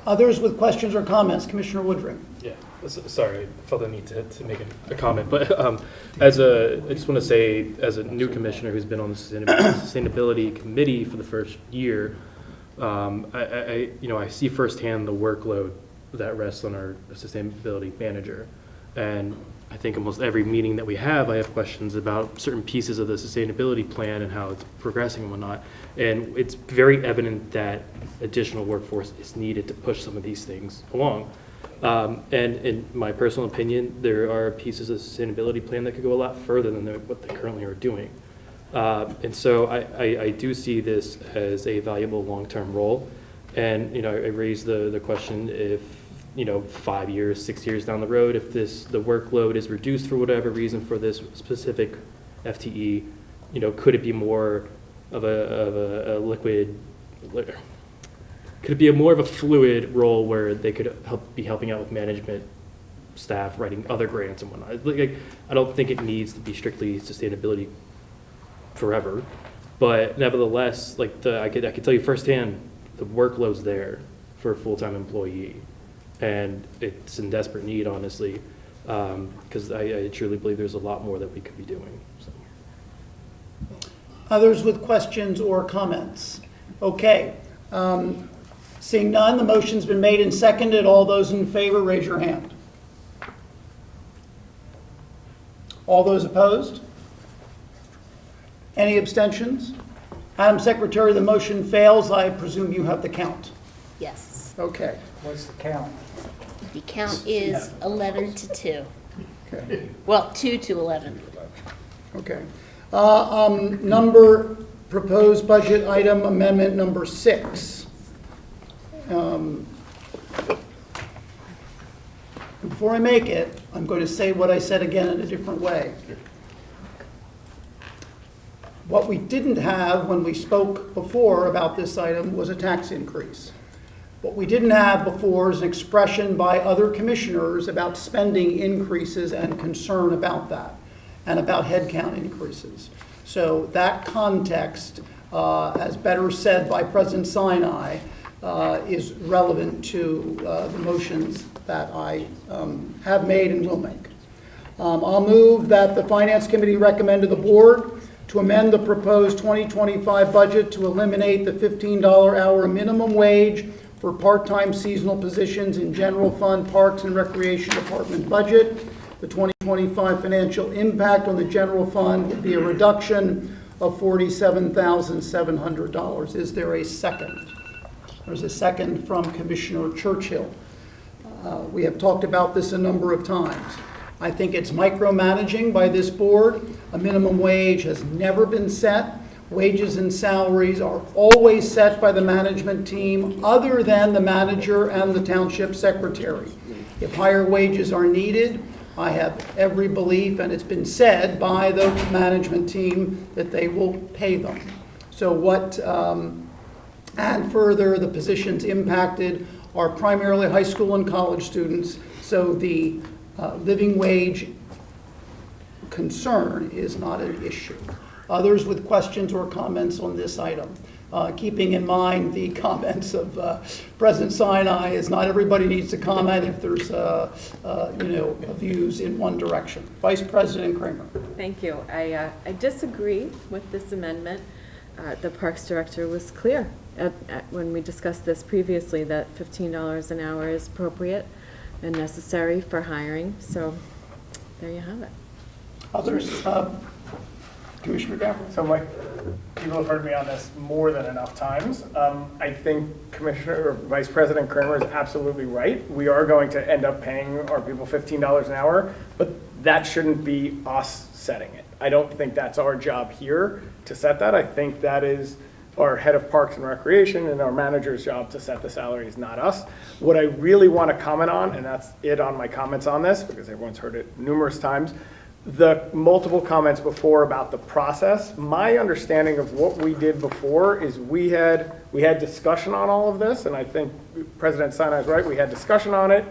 Others with questions or comments? Commissioner Woodring. Yeah, sorry, I felt the need to make a comment, but I just want to say, as a new commissioner who's been on the sustainability committee for the first year, I see firsthand the workload that rests on our sustainability manager. And I think almost every meeting that we have, I have questions about certain pieces of the sustainability plan and how it's progressing and whatnot. And it's very evident that additional workforce is needed to push some of these things along. And in my personal opinion, there are pieces of the sustainability plan that could go a lot further than what they currently are doing. And so I do see this as a valuable long-term role. And, I raised the question if, 5 years, 6 years down the road, if the workload is reduced for whatever reason for this specific FTE, could it be more of a liquid, could it be more of a fluid role where they could be helping out with management staff, writing other grants and whatnot? I don't think it needs to be strictly sustainability forever, but nevertheless, I could tell you firsthand, the workload's there for a full-time employee. And it's in desperate need, honestly, because I truly believe there's a lot more that we could be doing. So. Others with questions or comments? Okay. Seeing none, the motion's been made and seconded. All those in favor, raise your hand. All those opposed? Any abstentions? Madam Secretary, the motion fails. I presume you have the count. Yes. Okay. What's the count? The count is 11-2. Okay. Well, 2-11. Okay. Number proposed budget item amendment number 6. Before I make it, I'm going to say what I said again in a different way. What we didn't have when we spoke before about this item was a tax increase. What we didn't have before is an expression by other commissioners about spending increases and concern about that, and about headcount increases. So that context, as better said by President Sinai, is relevant to the motions that I have made and will make. I'll move that the Finance Committee recommend to the Board to amend the proposed 2025 budget to eliminate the $15 hour minimum wage for part-time seasonal positions in general fund Parks and Recreation Department budget. The 2025 financial impact on the general fund would be a reduction of $47,700. Is there a second? There's a second from Commissioner Churchill. We have talked about this a number of times. I think it's micromanaging by this board. A minimum wage has never been set. Wages and salaries are always set by the management team other than the manager and the township secretary. If higher wages are needed, I have every belief, and it's been said by the management team, that they will pay them. So and further, the positions impacted are primarily high school and college students, so the living wage concern is not an issue. Others with questions or comments on this item? Keeping in mind the comments of President Sinai, is not everybody needs to comment if there's views in one direction. Vice President Kramer. Thank you. I disagree with this amendment. The Parks Director was clear when we discussed this previously that $15 an hour is appropriate and necessary for hiring. So there you have it. Others? Commissioner Gafford. So people have heard me on this more than enough times. I think Vice President Kramer is absolutely right. We are going to end up paying our people $15 an hour, but that shouldn't be us setting it. I don't think that's our job here to set that. I think that is our head of Parks and Recreation and our manager's job to set the salaries, not us. What I really want to comment on, and that's it on my comments on this, because everyone's heard it numerous times, the multiple comments before about the process. My understanding of what we did before is we had discussion on all of this, and I think President Sinai is right, we had discussion on it.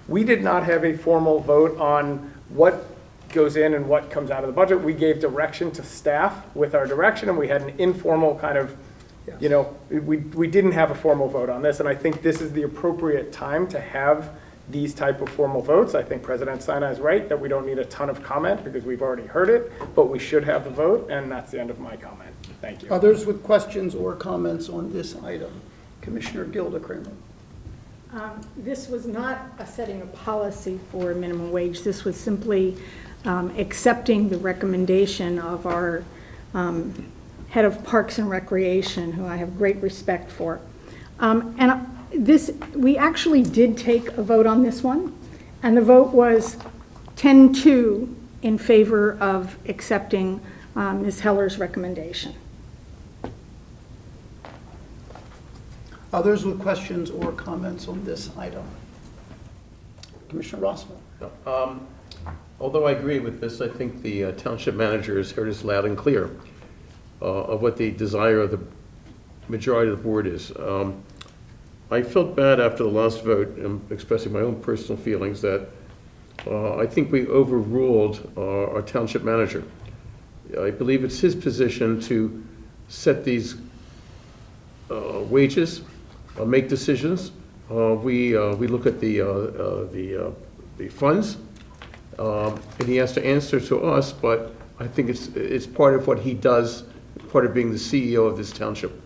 We did not have a formal vote on what goes in and what comes out of the budget. We gave direction to staff with our direction, and we had an informal kind of, we didn't have a formal vote on this, and I think this is the appropriate time to have these type of formal votes. I think President Sinai is right that we don't need a ton of comment because we've already heard it, but we should have the vote, and that's the end of my comment. Thank you. Others with questions or comments on this item? Commissioner Gilda Kramer. This was not a setting a policy for minimum wage. This was simply accepting the recommendation of our head of Parks and Recreation, who I have great respect for. We actually did take a vote on this one, and the vote was 10-2 in favor of accepting Ms. Heller's recommendation. Others with questions or comments on this item? Commissioner Rossman. Although I agree with this, I think the township manager has heard us loud and clear of what the desire of the majority of the board is. I felt bad after the last vote, expressing my own personal feelings, that I think we overruled our township manager. I believe it's his position to set these wages, make decisions. We look at the funds, and he has to answer to us, but I think it's part of what he does, part of being the CEO of this township.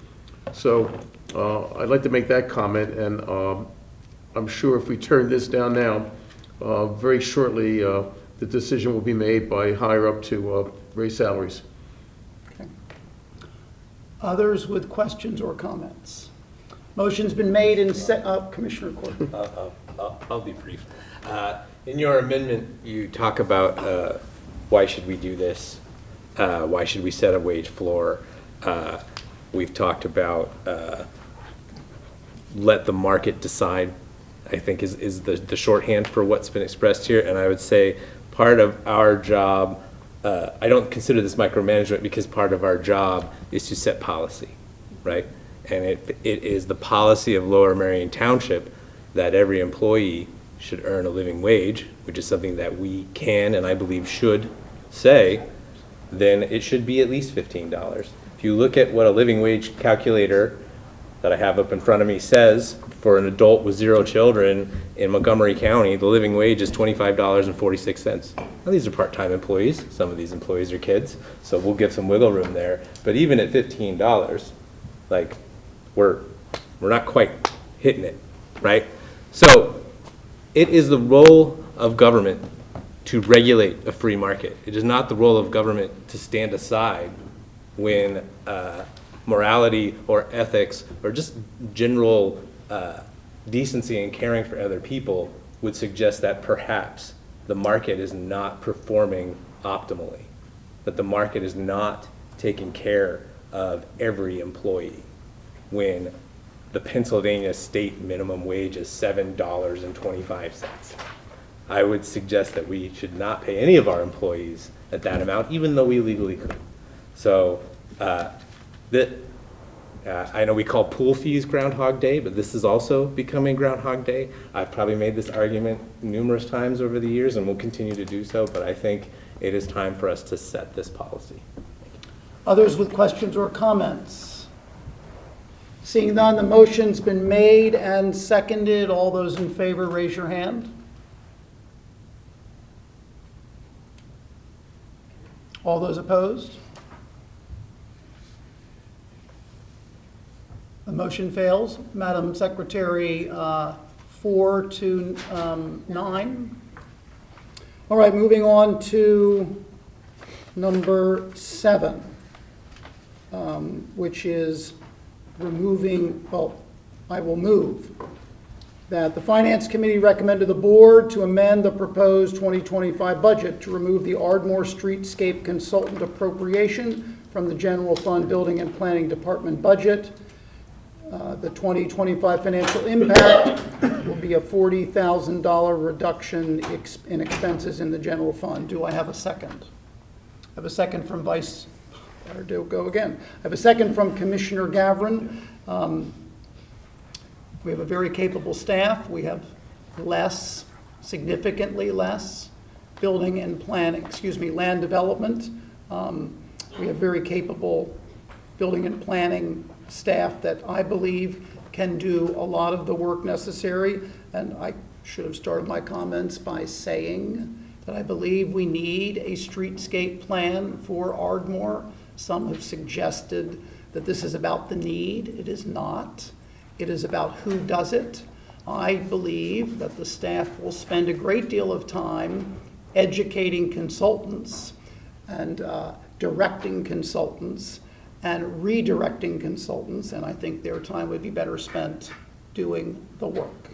So I'd like to make that comment, and I'm sure if we turn this down now, very shortly the decision will be made by higher up to raise salaries. Okay. Others with questions or comments? Motion's been made and set up. Commissioner Court. I'll be brief. In your amendment, you talk about why should we do this? Why should we set a wage floor? We've talked about let the market decide, I think is the shorthand for what's been expressed here. And I would say part of our job, I don't consider this micromanagement because part of our job is to set policy, right? And it is the policy of Lower Merion Township that every employee should earn a living wage, which is something that we can and I believe should say, then it should be at least $15. If you look at what a living wage calculator that I have up in front of me says for an adult with 0 children in Montgomery County, the living wage is $25.46. Now, these are part-time employees. Some of these employees are kids, so we'll give some wiggle room there. But even at $15, like, we're not quite hitting it, right? So it is the role of government to regulate a free market. It is not the role of government to stand aside when morality or ethics or just general decency and caring for other people would suggest that perhaps the market is not performing optimally, that the market is not taking care of every employee when the Pennsylvania state minimum wage is $7.25. I would suggest that we should not pay any of our employees at that amount, even though we legally could. So I know we call pool fees Groundhog Day, but this is also becoming Groundhog Day. I've probably made this argument numerous times over the years and will continue to do so, but I think it is time for us to set this policy. Others with questions or comments? Seeing none, the motion's been made and seconded. All those in favor, raise your hand. All those opposed? The motion fails. Madam Secretary, 4 to 9. All right, moving on to number 7, which is removing, well, I will move that the Finance Committee recommend to the Board to amend the proposed 2025 budget to remove the Ardmore Streetscape Consultant appropriation from the General Fund Building and Planning Department budget. The 2025 financial impact will be a $40,000 reduction in expenses in the general fund. Do I have a second? I have a second from Vice, or do go again. I have a second from Commissioner Gavrin. We have a very capable staff. We have less, significantly less, building and land development. We have very capable building and planning staff that I believe can do a lot of the work necessary. And I should have started my comments by saying that I believe we need a streetscape plan for Ardmore. Some have suggested that this is about the need. It is not. It is about who does it. I believe that the staff will spend a great deal of time educating consultants and directing consultants and redirecting consultants, and I think their time would be better spent doing the work.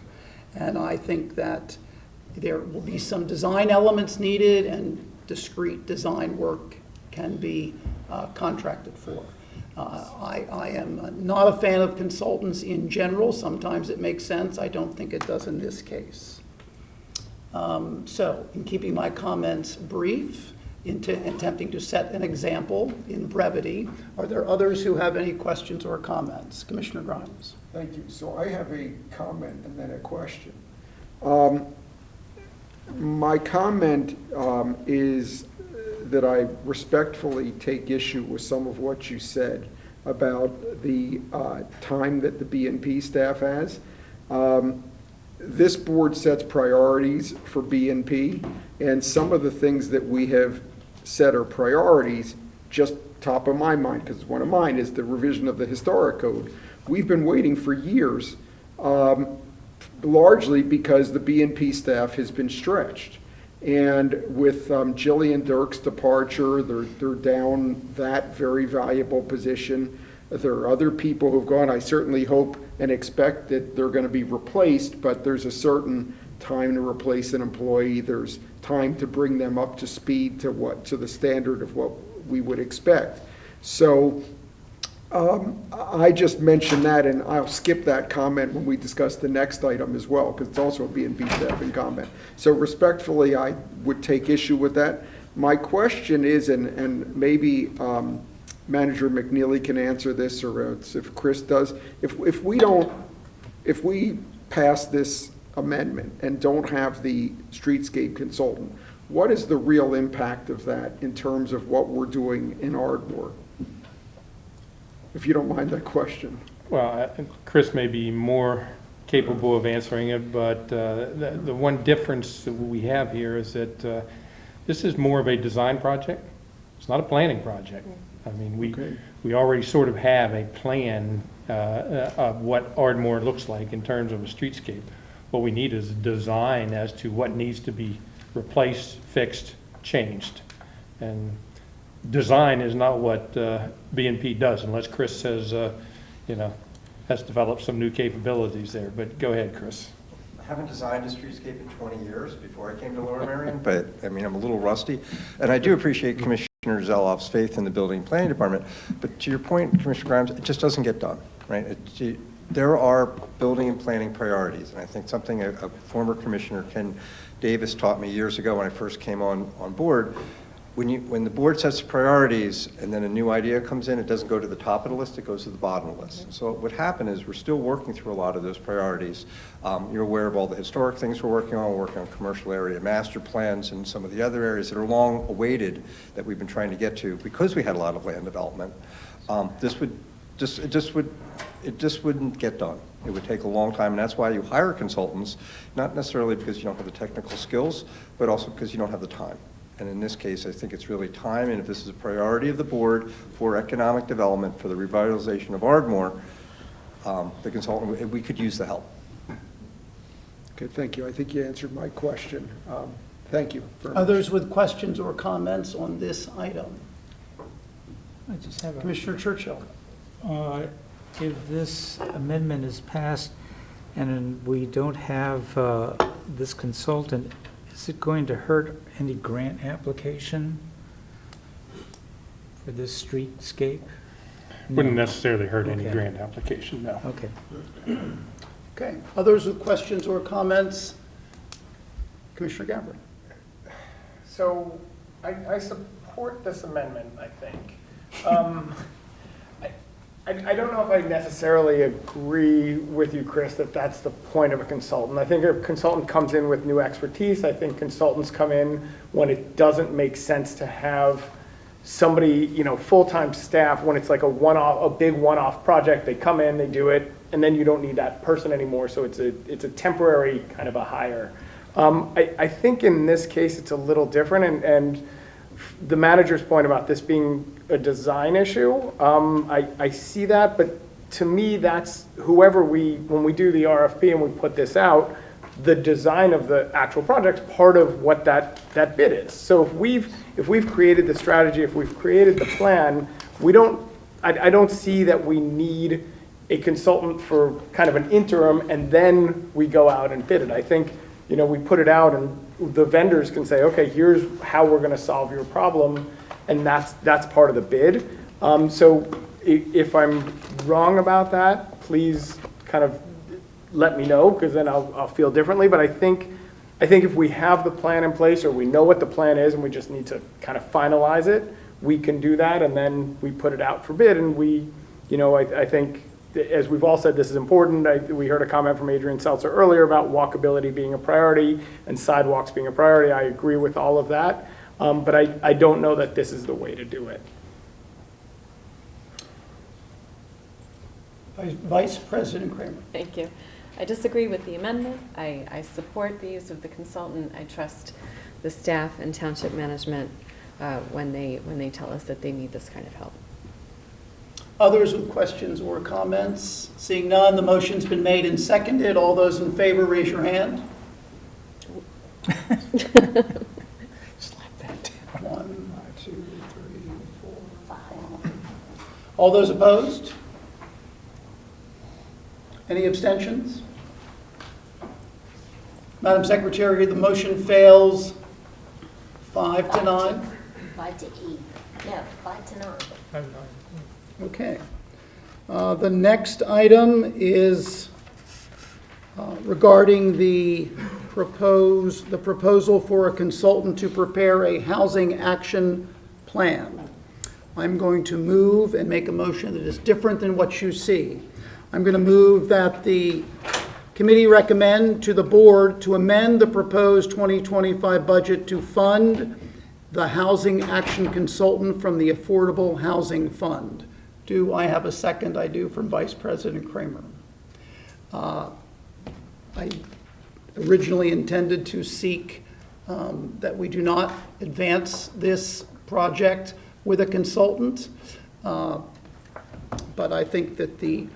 And I think that there will be some design elements needed, and discrete design work can be contracted for. I am not a fan of consultants in general. Sometimes it makes sense. I don't think it does in this case. So, in keeping my comments brief, attempting to set an example in brevity, are there others who have any questions or comments? Commissioner Grimes. Thank you. So I have a comment and then a question. My comment is that I respectfully take issue with some of what you said about the time that the B&P staff has. This board sets priorities for B&P, and some of the things that we have set are priorities, just top of my mind, because one of mine is the revision of the historic code. We've been waiting for years, largely because the B&P staff has been stretched. And with Jillian Dirk's departure, they're down that very valuable position. There are other people who've gone. I certainly hope and expect that they're going to be replaced, but there's a certain time to replace an employee. There's time to bring them up to speed to the standard of what we would expect. So I just mentioned that, and I'll skip that comment when we discuss the next item as well, because it's also a B&P staffing comment. So respectfully, I would take issue with that. My question is, and maybe Manager McNeely can answer this, or if Chris does, if we pass this amendment and don't have the streetscape consultant, what is the real impact of that in terms of what we're doing in Ardmore? If you don't mind that question. Well, Chris may be more capable of answering it, but the one difference that we have here is that this is more of a design project. It's not a planning project. I mean, we already sort of have a plan of what Ardmore looks like in terms of a streetscape. What we need is a design as to what needs to be replaced, fixed, changed. And design is not what B&P does, unless Chris says, has developed some new capabilities there. But go ahead, Chris. I haven't designed a streetscape in 20 years before I came to Lower Merion, but I mean, I'm a little rusty. And I do appreciate Commissioner Zeloff's faith in the building and planning department. But to your point, Commissioner Grimes, it just doesn't get done, right? There are building and planning priorities. And I think something a former commissioner, Ken Davis, taught me years ago when I first came on board. When the board sets priorities and then a new idea comes in, it doesn't go to the top of the list, it goes to the bottom of the list. So what happened is we're still working through a lot of those priorities. You're aware of all the historic things we're working on commercial area master plans and some of the other areas that are long awaited that we've been trying to get to because we had a lot of land development. It just wouldn't get done. It would take a long time, and that's why you hire consultants, not necessarily because you don't have the technical skills, but also because you don't have the time. And in this case, I think it's really time, and if this is a priority of the board for economic development, for the revitalization of Ardmore, the consultant, we could use the help. Okay, thank you. I think you answered my question. Thank you very much. Others with questions or comments on this item? I just have Commissioner Churchill. If this amendment is passed and we don't have this consultant, is it going to hurt any grant application for this streetscape? Wouldn't necessarily hurt any Okay. grant application, no. Okay. Okay. Others with questions or comments? Commissioner Gabbard. So I support this amendment, I think. I don't know if I necessarily agree with you, Chris, that that's the point of a consultant. I think a consultant comes in with new expertise. I think consultants come in when it doesn't make sense to have somebody, full-time staff, when it's like a big one-off project. They come in, they do it, and then you don't need that person anymore. So it's a temporary kind of a hire. I think in this case it's a little different, and the manager's point about this being a design issue, I see that, but to me, that's when we do the RFP and we put this out, the design of the actual project's part of what that bid is. So if we've created the strategy, if we've created the plan, I don't see that we need a consultant for kind of an interim and then we go out and bid it. I think, we put it out and the vendors can say, okay, here's how we're going to solve your problem, and that's part of the bid. So if I'm wrong about that, please kind of let me know, because then I'll feel differently. But I think if we have the plan in place, or we know what the plan is and we just need to kind of finalize it, we can do that, and then we put it out for bid. And I think, as we've all said, this is important. We heard a comment from Adrian Seltzer earlier about walkability being a priority and sidewalks being a priority. I agree with all of that, but I don't know that this is the way to do it. Vice President Kramer. Thank you. I disagree with the amendment. I support the use of the consultant. I trust the staff and township management when they tell us that they need this kind of help. Others with questions or comments? Seeing none, the motion's been made and seconded. All those in favor, raise your hand. Slap that down. 1, 2, 3, 4, 5. All those opposed? Any abstentions? Madam Secretary, the motion fails 5 to 9. 5 to 8. No, 5 to 9. Okay. The next item is regarding the proposal for a consultant to prepare a housing action plan. I'm going to move and make a motion that is different than what you see. I'm going to move that the committee recommend to the board to amend the proposed 2025 budget to fund the housing action consultant from the Affordable Housing Fund. Do I have a second? I do, from Vice President Kramer. I originally intended to seek that we do not advance this project with a consultant, but I think that the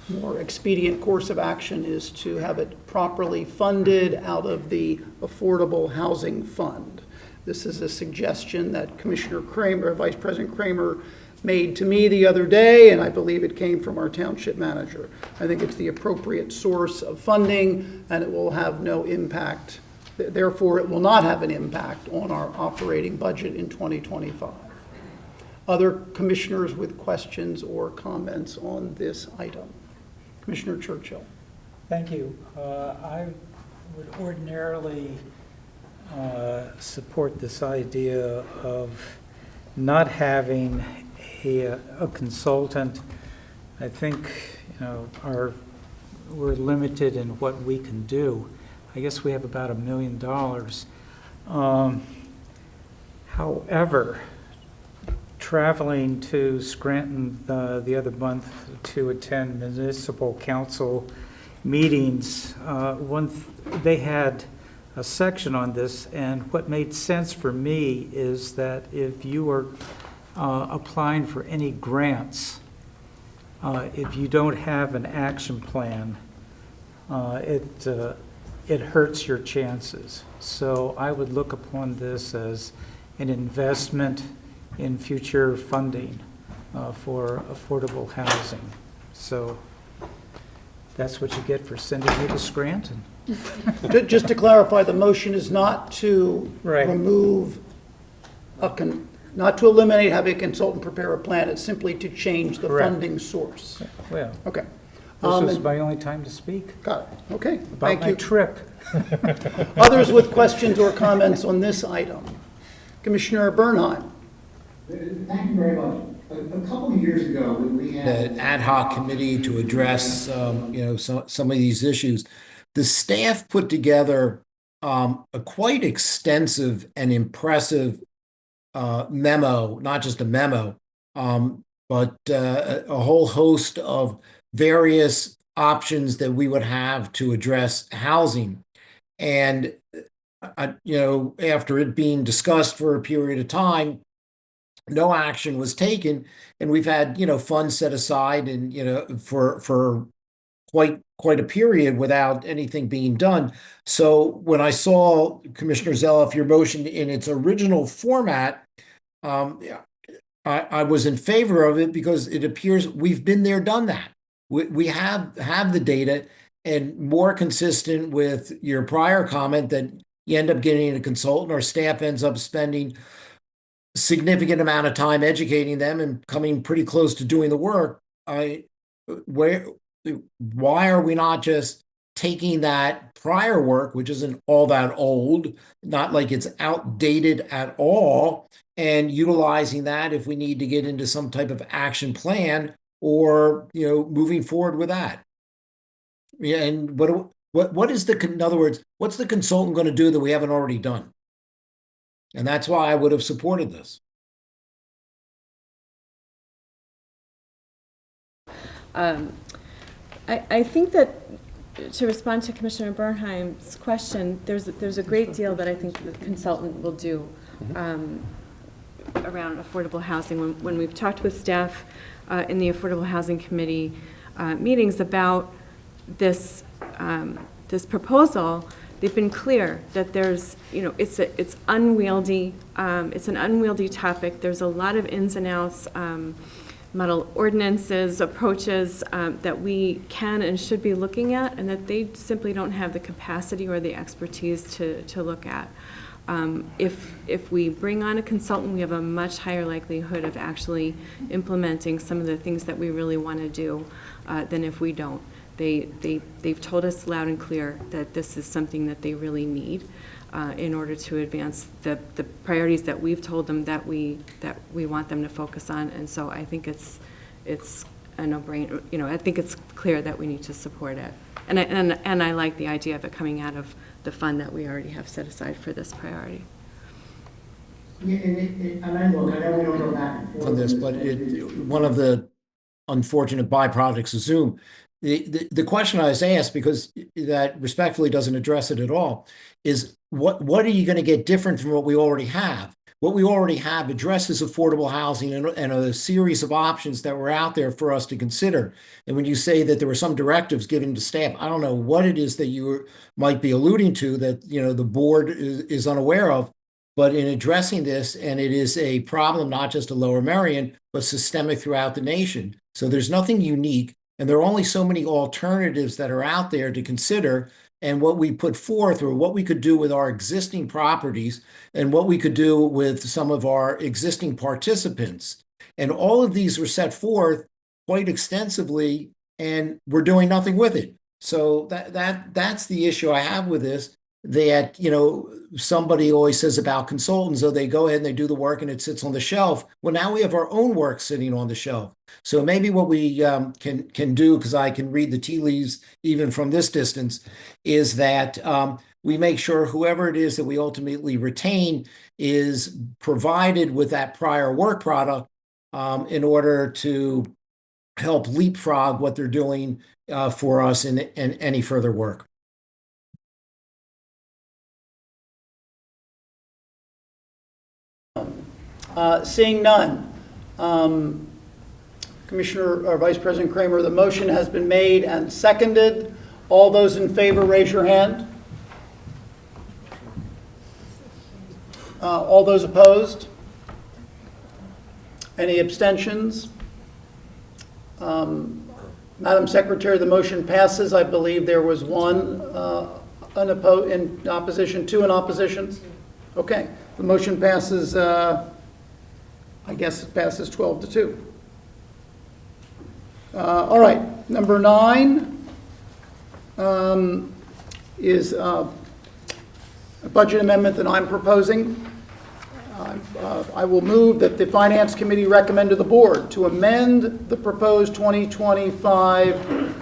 more expedient course of action is to have it properly funded out of the Affordable Housing Fund. This is a suggestion that Commissioner Kramer, Vice President Kramer, made to me the other day, and I believe it came from our township manager. I think it's the appropriate source of funding, and it will have no impact. Therefore, it will not have an impact on our operating budget in 2025. Other commissioners with questions or comments on this item? Commissioner Churchill. Thank you. I would ordinarily support this idea of not having a consultant. I think, we're limited in what we can do. I guess we have about $1 million. However, traveling to Scranton the other month to attend municipal council meetings, they had a section on this, and what made sense for me is that if you were applying for any grants, if you don't have an action plan, it hurts your chances. So I would look upon this as an investment in future funding for affordable housing. So that's what you get for sending me to Scranton. Just to clarify, the motion is not to remove not to eliminate having a consultant prepare a plan. It's simply to change the funding source. Well, okay. This is my only time to speak. Got it. Okay. About Thank my you. Trip. Others with questions or comments on this item? Commissioner Bernheim. Thank you very much. A couple of years ago, when we had an ad hoc committee to address, some of these issues, the staff put together a quite extensive and impressive memo, not just a memo, but a whole host of various options that we would have to address housing. And, after it being discussed for a period of time, no action was taken, and we've had, funds set aside and, for quite a period without anything being done. So when I saw, Commissioner Zeloff, your motion in its original format, I was in favor of it because it appears we've been there, done that. We have the data, and more consistent with your prior comment that you end up getting a consultant or staff ends up spending significant amount of time educating them and coming pretty close to doing the work. Why are we not just taking that prior work, which isn't all that old, not like it's outdated at all, and utilizing that if we need to get into some type of action plan or, moving forward with that? Yeah, and what is in other words, what's the consultant going to do that we haven't already done? And that's why I would have supported this. I think that, to respond to Commissioner Bernheim's question, there's a great deal that I think the consultant will do around affordable housing. When we've talked with staff in the Affordable Housing Committee meetings about this proposal, they've been clear that there's, it's unwieldy. It's an unwieldy topic. There's a lot of ins and outs, model ordinances, approaches that we can and should be looking at, and that they simply don't have the capacity or the expertise to look at. If we bring on a consultant, we have a much higher likelihood of actually implementing some of the things that we really want to do than if we don't. They've told us loud and clear that this is something that they really need in order to advance the priorities that we've told them that we want them to focus on. And so I think it's a no-brainer. I think it's clear that we need to support it. And I like the idea of it coming out of the fund that we already have set aside for this priority. Yeah, and I know we don't go back and forth on this, but one of the unfortunate byproducts of Zoom. The question I was asked, because that respectfully doesn't address it at all, is what are you going to get different from what we already have? What we already have addresses affordable housing and a series of options that were out there for us to consider. And when you say that there were some directives given to staff, I don't know what it is that you might be alluding to that, the board is unaware of. But in addressing this, and it is a problem not just of Lower Merion, but systemic throughout the nation. So there's nothing unique, and there are only so many alternatives that are out there to consider. And what we put forth, or what we could do with our existing properties, and what we could do with some of our existing participants. And all of these were set forth quite extensively, and we're doing nothing with it. So that's the issue I have with this. That, somebody always says about consultants, they go ahead and they do the work and it sits on the shelf. Well, now we have our own work sitting on the shelf. So maybe what we can do, because I can read the tea leaves even from this distance, is that we make sure whoever it is that we ultimately retain is provided with that prior work product in order to help leapfrog what they're doing for us in any further work. Seeing none, Commissioner or Vice President Kramer, the motion has been made and seconded. All those in favor, raise your hand. All those opposed? Any abstentions? Madam Secretary, the motion passes. I believe there was one in opposition, two in opposition. Okay, the motion passes. I guess it passes 12-2. All right, number 9 is a budget amendment that I'm proposing. I will move that the Finance Committee recommend to the Board to amend the proposed 2025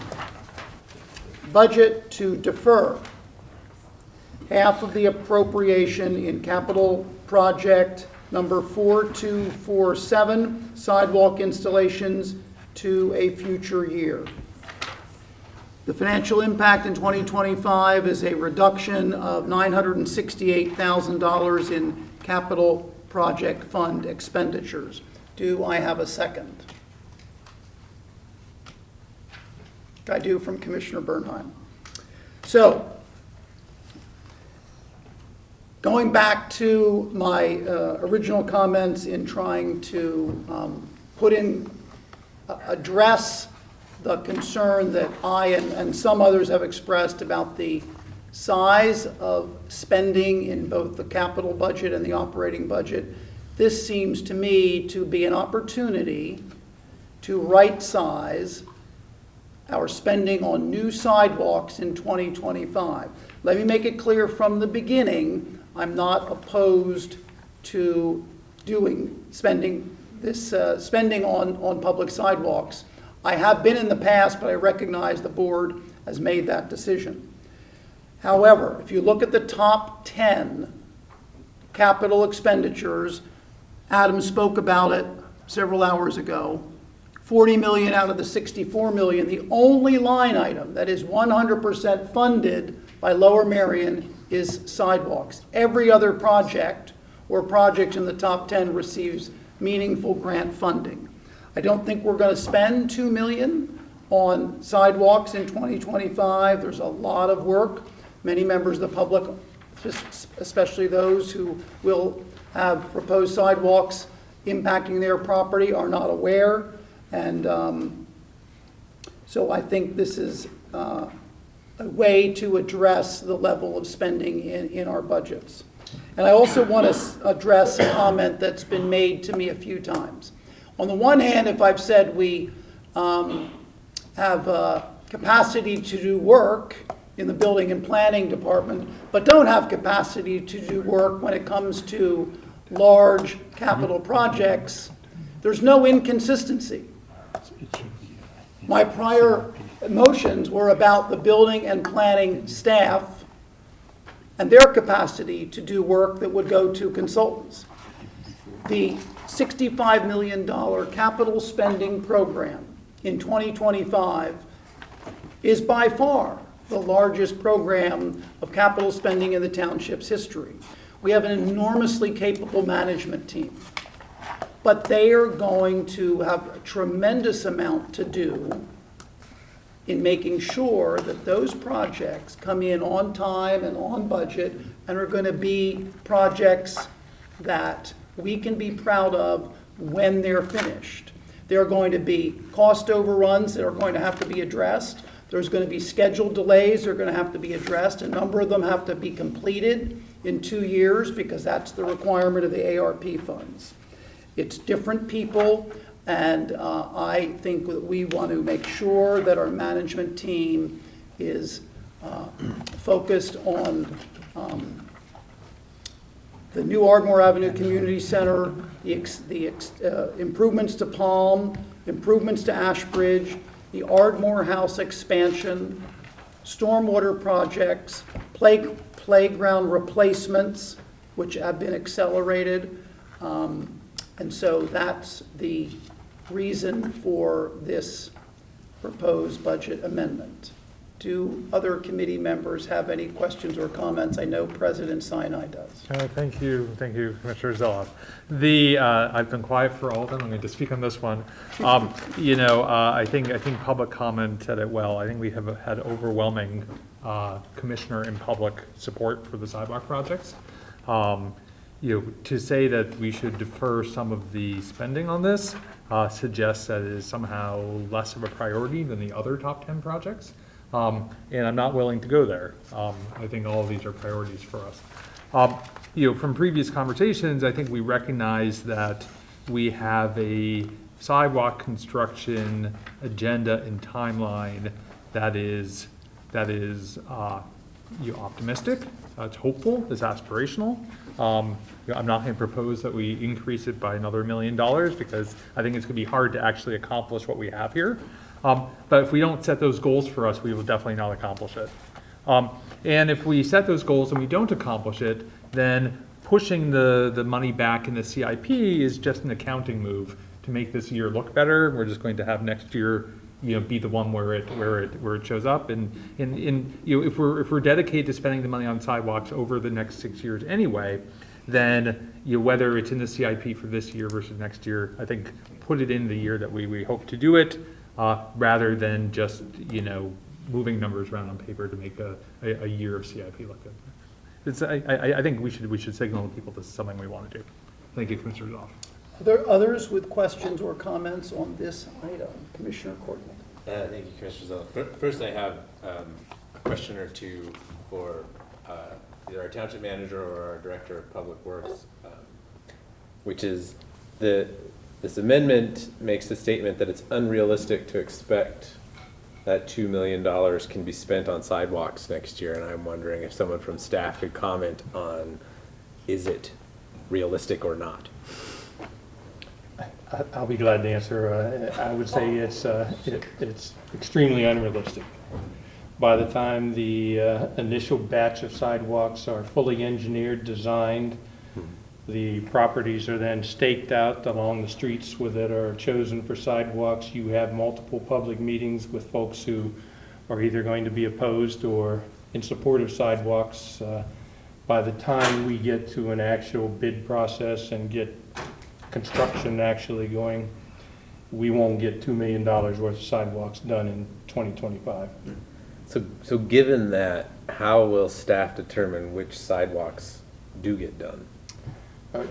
budget to defer half of the appropriation in capital project number 4247, sidewalk installations, to a future year. The financial impact in 2025 is a reduction of $968,000 in capital project fund expenditures. Do I have a second? I do, from Commissioner Bernheim. So, going back to my original comments in trying to address the concern that I and some others have expressed about the size of spending in both the capital budget and the operating budget, this seems to me to be an opportunity to right-size our spending on new sidewalks in 2025. Let me make it clear from the beginning, I'm not opposed to spending on public sidewalks. I have been in the past, but I recognize the board has made that decision. However, if you look at the top 10 capital expenditures, Adam spoke about it several hours ago, 40 million out of the 64 million, the only line item that is 100% funded by Lower Merion is sidewalks. Every other project or project in the top 10 receives meaningful grant funding. I don't think we're going to spend $2 million on sidewalks in 2025. There's a lot of work. Many members of the public, especially those who will have proposed sidewalks impacting their property, are not aware. And so I think this is a way to address the level of spending in our budgets. And I also want to address a comment that's been made to me a few times. On the one hand, if I've said we have capacity to do work in the building and planning department, but don't have capacity to do work when it comes to large capital projects, there's no inconsistency. My prior motions were about the building and planning staff and their capacity to do work that would go to consultants. The $65 million capital spending program in 2025 is by far the largest program of capital spending in the township's history. We have an enormously capable management team, but they are going to have a tremendous amount to do in making sure that those projects come in on time and on budget and are going to be projects that we can be proud of when they're finished. There are going to be cost overruns that are going to have to be addressed. There's going to be schedule delays that are going to have to be addressed. A number of them have to be completed in 2 years because that's the requirement of the ARP funds. It's different people, and I think that we want to make sure that our management team is focused on the new Ardmore Avenue Community Center, the improvements to Palm, improvements to Ashbridge, the Ardmore House expansion, stormwater projects, playground replacements, which have been accelerated. And so that's the reason for this proposed budget amendment. Do other committee members have any questions or comments? I know President Sinai does. Thank you, Commissioner Zeloff. I've been quiet for all of them. I'm going to speak on this one. I think public comment said it well. I think we have had overwhelming commissioner and public support for the sidewalk projects. To say that we should defer some of the spending on this suggests that it is somehow less of a priority than the other top 10 projects. And I'm not willing to go there. I think all of these are priorities for us. From previous conversations, I think we recognize that we have a sidewalk construction agenda and timeline that is optimistic, it's hopeful, it's aspirational. I'm not going to propose that we increase it by another $1 million because I think it's going to be hard to actually accomplish what we have here. But if we don't set those goals for us, we will definitely not accomplish it. And if we set those goals and we don't accomplish it, then pushing the money back in the CIP is just an accounting move to make this year look better. We're just going to have next year, be the one where it shows up. And if we're dedicated to spending the money on sidewalks over the next 6 years anyway, then whether it's in the CIP for this year versus next year, I think put it in the year that we hope to do it. Rather than just, moving numbers around on paper to make a year of CIP look good. I think we should signal to people this is something we want to do. Thank you, Commissioner Zoff. Are there others with questions or comments on this item? Commissioner Courtney. Thank you, Commissioner Zoff. First, I have a question or two for either our township manager or our director of public works, which is this amendment makes the statement that it's unrealistic to expect that $2 million can be spent on sidewalks next year, and I'm wondering if someone from staff could comment on, is it realistic or not? I'll be glad to answer. I would say it's extremely unrealistic. By the time the initial batch of sidewalks are fully engineered, designed, the properties are then staked out along the streets that are chosen for sidewalks. You have multiple public meetings with folks who are either going to be opposed or in support of sidewalks. By the time we get to an actual bid process and get construction actually going, we won't get $2 million worth of sidewalks done in 2025. So given that, how will staff determine which sidewalks do get done?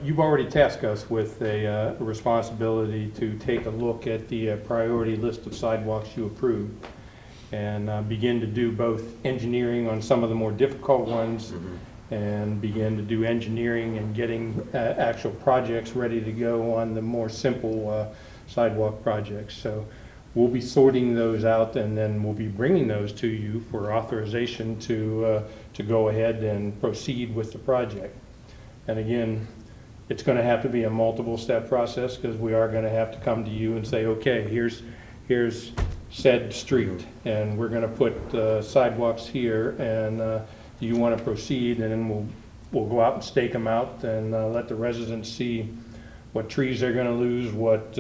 You've already tasked us with a responsibility to take a look at the priority list of sidewalks you approved and begin to do both engineering on some of the more difficult ones and begin to do engineering and getting actual projects ready to go on the more simple sidewalk projects. So we'll be sorting those out and then we'll be bringing those to you for authorization to go ahead and proceed with the project. And again, it's going to have to be a multiple step process because we are going to have to come to you and say, okay, here's said street and we're going to put sidewalks here and do you want to proceed? And then we'll go out and stake them out and let the residents see what trees they're going to lose, what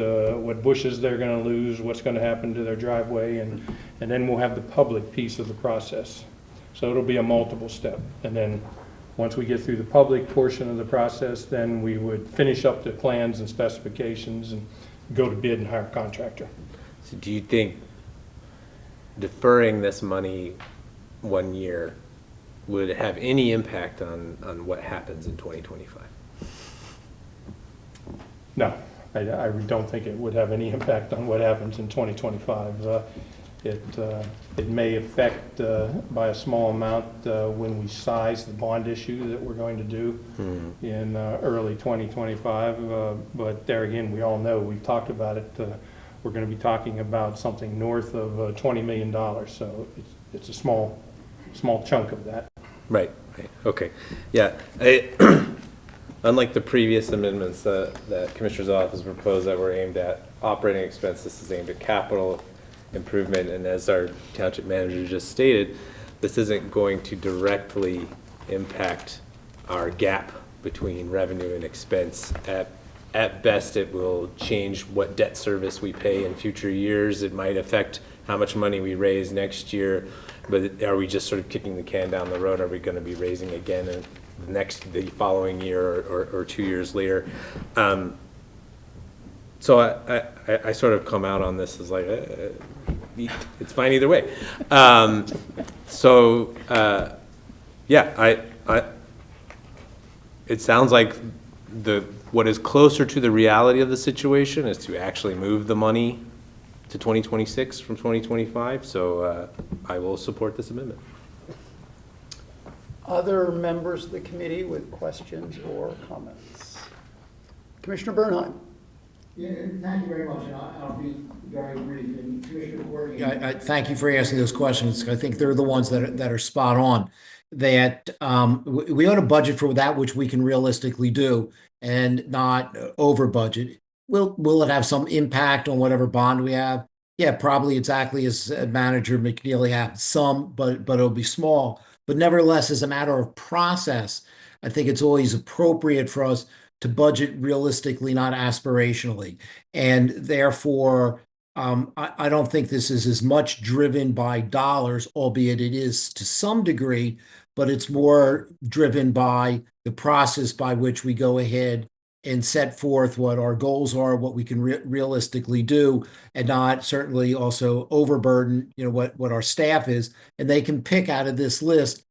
bushes they're going to lose, what's going to happen to their driveway, and then we'll have the public piece of the process. So it'll be a multiple step. And then once we get through the public portion of the process, then we would finish up the plans and specifications and go to bid and hire a contractor. So do you think deferring this money 1 year would have any impact on what happens in 2025? No, I don't think it would have any impact on what happens in 2025. It may affect by a small amount when we size the bond issue that we're going to do in early 2025. But there again, we all know, we've talked about it, we're going to be talking about something north of $20 million. So it's a small chunk of that. Right. Okay. Yeah. Unlike the previous amendments that Commissioner's office proposed that were aimed at operating expenses, this is aimed at capital improvement. And as our township manager just stated, this isn't going to directly impact our gap between revenue and expense. At best, it will change what debt service we pay in future years. It might affect how much money we raise next year. But are we just sort of kicking the can down the road? Are we going to be raising again in the following year or 2 years later? So I sort of come out on this as like, it's fine either way. Yeah, it sounds like what is closer to the reality of the situation is to actually move the money to 2026 from 2025. So I will support this amendment. Other members of the committee with questions or comments? Commissioner Bernheim. Yeah, thank you very much. I'll be very brief. And Commissioner Gordon, I thank you for asking those questions. I think they're the ones that are spot on. That we ought to budget for that which we can realistically do and not over budget. Will it have some impact on whatever bond we have? Yeah, probably exactly as Manager McNeely had some, but it'll be small. But nevertheless, as a matter of process, I think it's always appropriate for us to budget realistically, not aspirationally. And therefore, I don't think this is as much driven by dollars, albeit it is to some degree, but it's more driven by the process by which we go ahead and set forth what our goals are, what we can realistically do, and not certainly also overburden, what our staff is, and they can pick out of this list.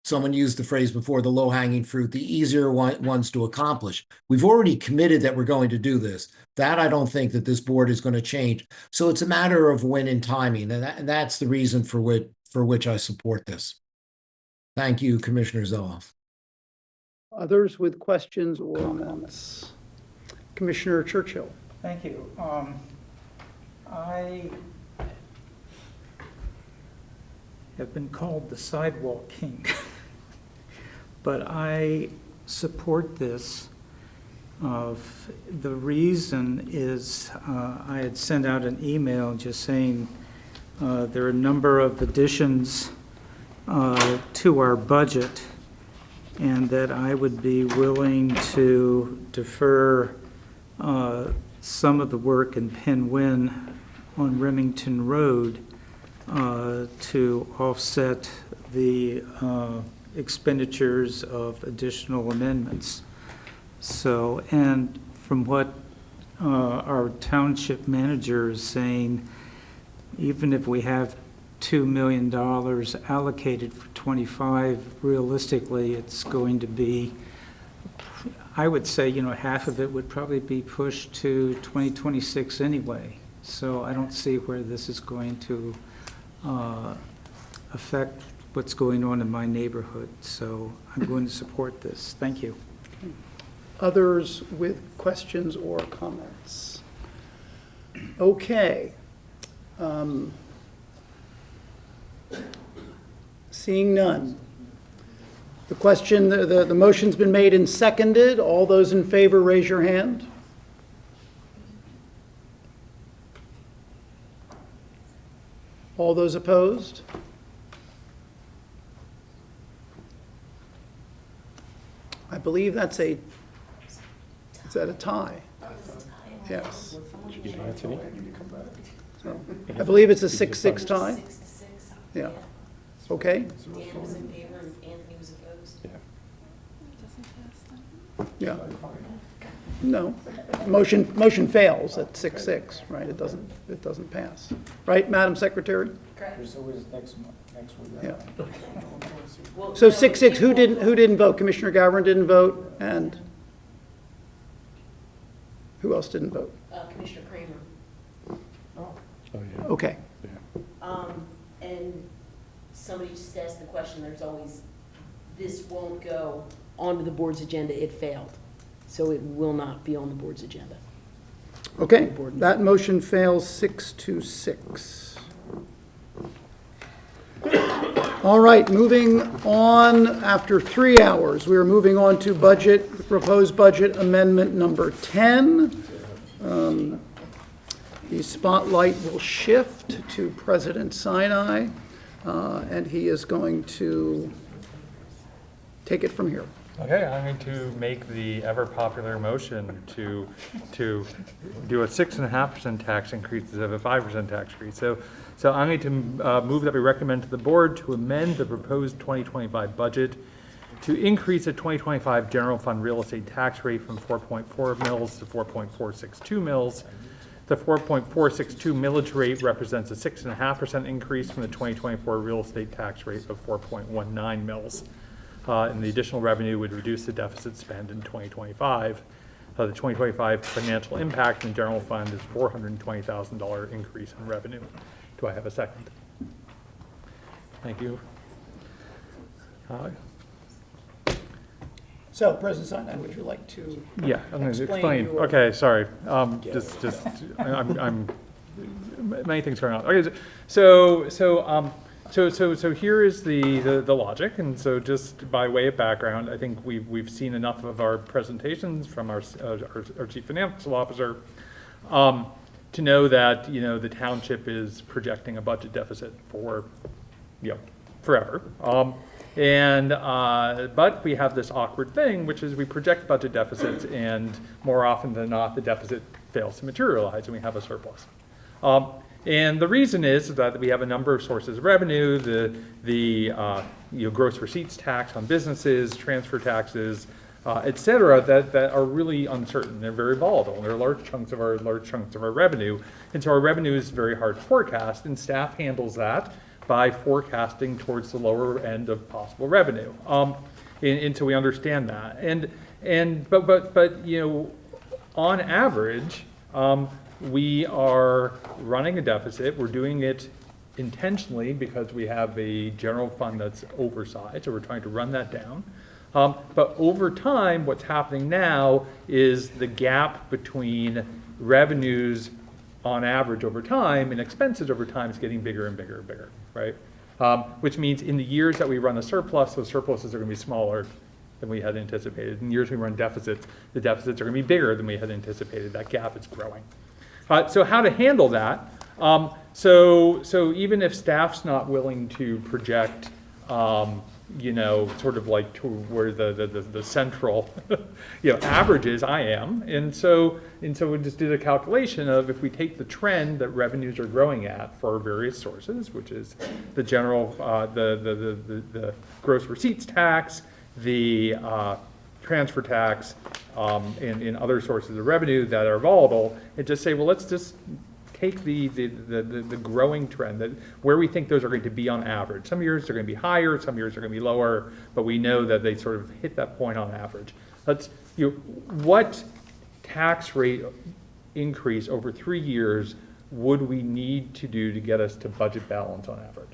Someone used the phrase before, the low-hanging fruit, the easier ones to accomplish. We've already committed that we're going to do this. That I don't think that this board is going to change. So it's a matter of when and timing, and that's the reason for which I support this. Thank you, Commissioner Zeloff. Others with questions or comments? Commissioner Churchill. Thank you. I have been called the sidewalk king, but I support this. The reason is I had sent out an email just saying there are a number of additions to our budget, and that I would be willing to defer some of the work in Penwyn on Remington Road to offset the expenditures of additional amendments. So, and from what our township manager is saying, even if we have $2 million allocated for 25, realistically, it's going to be, I would say, half of it would probably be pushed to 2026 anyway. So I don't see where this is going to affect what's going on in my neighborhood. So I'm going to support this. Thank you. Others with questions or comments? Okay. Seeing none. The motion's been made and seconded. All those in favor, raise your hand. All those opposed? I believe that's a Is that a tie? Yes. Anthony? So, I believe it's a 6-6 tie? 6-6. Yeah. Okay? Dan was in favor and Anthony was opposed. Yeah. No. Motion fails at 6-6, right? It doesn't pass. Right, Madam Secretary? Correct. There's always next week. Yeah. Well, So no, 6-6, who didn't vote? Commissioner Gowron didn't vote, and who else didn't vote? Commissioner Kramer. Oh, yeah. Okay. And somebody just asked the question, there's always, this won't go onto the board's agenda, it failed. So it will not be on the board's agenda. Okay, that motion fails 6-6. All right, moving on, after 3 hours, we are moving on to proposed budget amendment number 10. The spotlight will shift to President Sinai, and he is going to take it from here. Okay, I'm going to make the ever-popular motion to do a 6.5% tax increase instead of a 5% tax increase. So I'm going to move that we recommend to the board to amend the proposed 2025 budget to increase the 2025 general fund real estate tax rate from 4.4 mils to 4.462 mils. The 4.462 millage rate represents a 6.5% increase from the 2024 real estate tax rate of 4.19 mils. And the additional revenue would reduce the deficit spend in 2025. The 2025 financial impact in the general fund is $420,000 increase in revenue. Do I have a second? Thank you. So, President Sinai, would you like to Yeah, I'm going to explain? explain. Okay, sorry. I'm many things going on. Okay, so here is the logic, and so just by way of background, I think we've seen enough of our presentations from our chief financial officer to know that the township is projecting a budget deficit for forever. But we have this awkward thing, which is we project budget deficits, and more often than not, the deficit fails to materialize, and we have a surplus. And the reason is that we have a number of sources of revenue: the gross receipts tax on businesses, transfer taxes, et cetera, that are really uncertain. They're very volatile. They're large chunks of our revenue, and so our revenue is very hard to forecast. And staff handles that by forecasting towards the lower end of possible revenue. And so we understand that. But on average, we are running a deficit. We're doing it intentionally because we have a general fund that's oversized, so we're trying to run that down. But over time, what's happening now is the gap between revenues on average over time and expenses over time is getting bigger and bigger and bigger, right? Which means in the years that we run a surplus, those surpluses are going to be smaller than we had anticipated. In years we run deficits, the deficits are going to be bigger than we had anticipated. That gap is growing. So how to handle that? So even if staff's not willing to project, sort of like to where the central, averages, I am, and so we just did a calculation of if we take the trend that revenues are growing at for various sources, which is the general, the gross receipts tax, the transfer tax, and other sources of revenue that are volatile, and just say, well, let's just take the growing trend, that where we think those are going to be on average. Some years they're going to be higher, some years they're going to be lower, but we know that they sort of hit that point on average. What tax rate increase over 3 years would we need to do to get us to budget balance on average?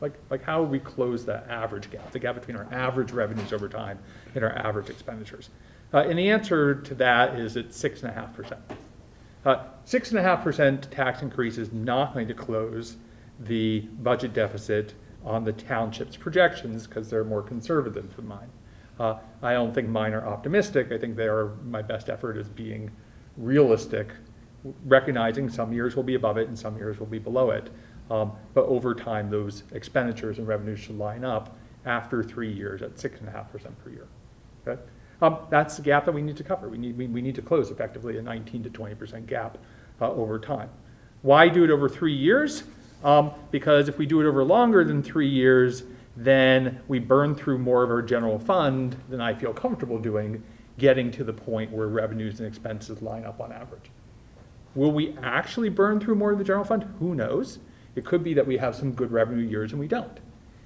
Like how would we close that average gap, the gap between our average revenues over time and our average expenditures? And the answer to that is it's 6.5%. 6.5% tax increase is not going to close the budget deficit on the township's projections because they're more conservative than mine. I don't think mine are optimistic. I think my best effort is being realistic, recognizing some years will be above it and some years will be below it. But over time, those expenditures and revenues should line up after 3 years at 6.5% per year. Okay? That's the gap that we need to cover. We need to close effectively a 19 to 20% gap over time. Why do it over 3 years? Because if we do it over longer than 3 years, then we burn through more of our general fund than I feel comfortable doing, getting to the point where revenues and expenses line up on average. Will we actually burn through more of the general fund? Who knows? It could be that we have some good revenue years and we don't.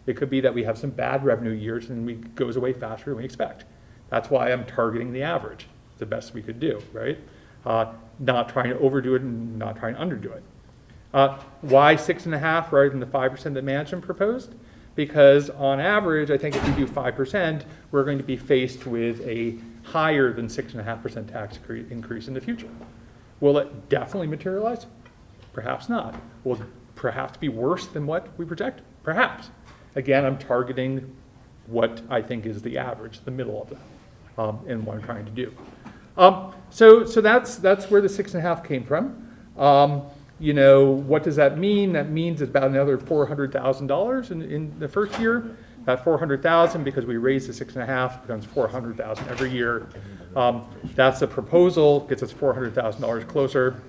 It could be that we have some bad revenue years and it goes away faster than we expect. That's why I'm targeting the average. It's the best we could do, right? Not trying to overdo it and not trying to underdo it. Why 6.5 rather than the 5% that management proposed? Because on average, I think if we do 5%, we're going to be faced with a higher than 6.5% tax increase in the future. Will it definitely materialize? Perhaps not. Will it perhaps be worse than what we project? Perhaps. Again, I'm targeting what I think is the average, the middle of that, and what I'm trying to do. So that's where the 6.5 came from. You know, what does that mean? That means it's about another $400,000 in the first year. That $400,000, because we raised the 6.5, becomes $400,000 every year. That's the proposal, gets us $400,000 closer.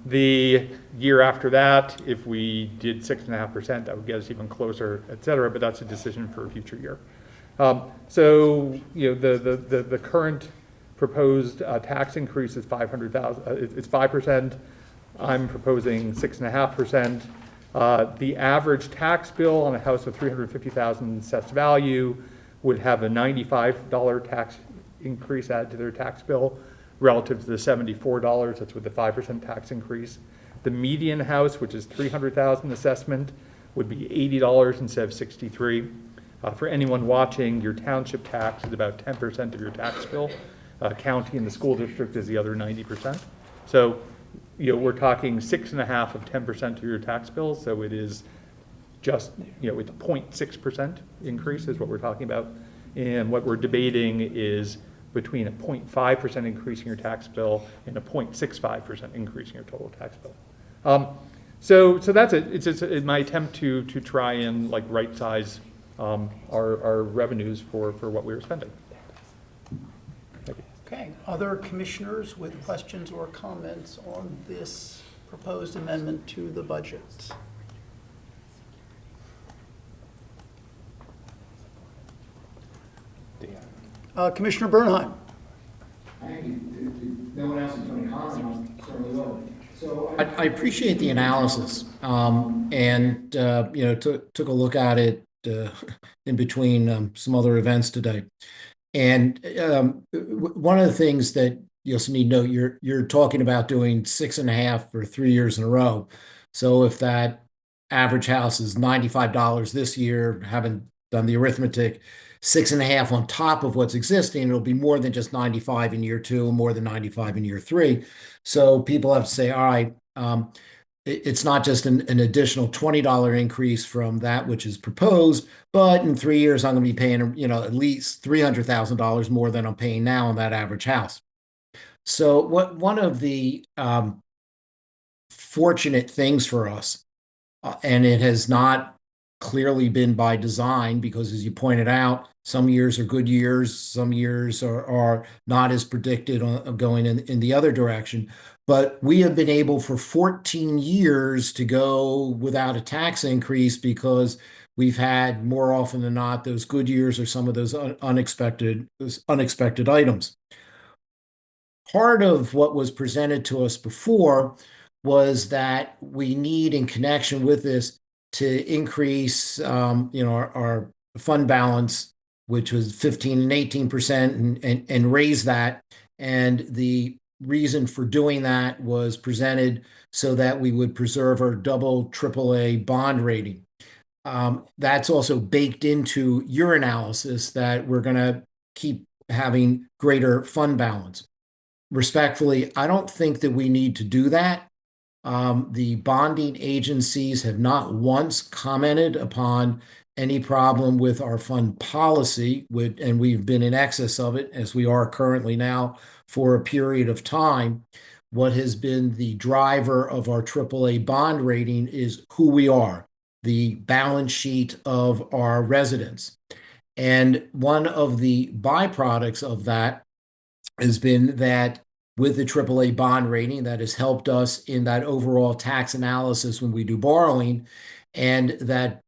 The year after that, if we did 6.5%, that would get us even closer, et cetera, but that's a decision for a future year. So, you know, the current proposed tax increase is $500,000. It's 5%. I'm proposing 6.5%. The average tax bill on a house with $350,000 assessed value would have a $95 tax increase added to their tax bill relative to the $74. That's with the 5% tax increase. The median house, which is $300,000 assessment, would be $80 instead of $63. For anyone watching, your township tax is about 10% of your tax bill. County and the school district is the other 90%. So, you know, we're talking 6.5 of 10% of your tax bill. So it is just, you know, it's 0.6% increase is what we're talking about. And what we're debating is between a 0.5% increase in your tax bill and a 0.65% increase in your total tax bill. So that's it. It's my attempt to try and like right size our revenues for what we were spending. Thank you. Okay, other commissioners with questions or comments on this proposed amendment to the budget? Commissioner Bernheim. Thank you. No one else is going to comment, I certainly will. So I appreciate the analysis, and you know, took a look at it in between some other events today. And one of the things that you also need to know, you're talking about doing 6.5 for 3 years in a row. So if that average house is $95 this year, haven't done the arithmetic, 6.5 on top of what's existing, it'll be more than just 95 in year 2 and more than 95 in year 3. So people have to say, all right, it's not just an additional $20 increase from that which is proposed, but in 3 years I'm going to be paying, you know, at least $300,000 more than I'm paying now on that average house. So one of the fortunate things for us, and it has not clearly been by design, because as you pointed out, some years are good years, some years are not as predicted going in the other direction. But we have been able for 14 years to go without a tax increase because we've had more often than not those good years or some of those unexpected items. Part of what was presented to us before was that we need, in connection with this, to increase you know, our fund balance, which was 15 and 18%, and raise that. And the reason for doing that was presented so that we would preserve our AAA bond rating. That's also baked into your analysis that we're going to keep having greater fund balance. Respectfully, I don't think that we need to do that. The bonding agencies have not once commented upon any problem with our fund policy, and we've been in excess of it, as we are currently now, for a period of time. What has been the driver of our AAA bond rating is who we are, the balance sheet of our residents. And one of the byproducts of that has been that with the AAA bond rating, that has helped us in that overall tax analysis when we do borrowing, and that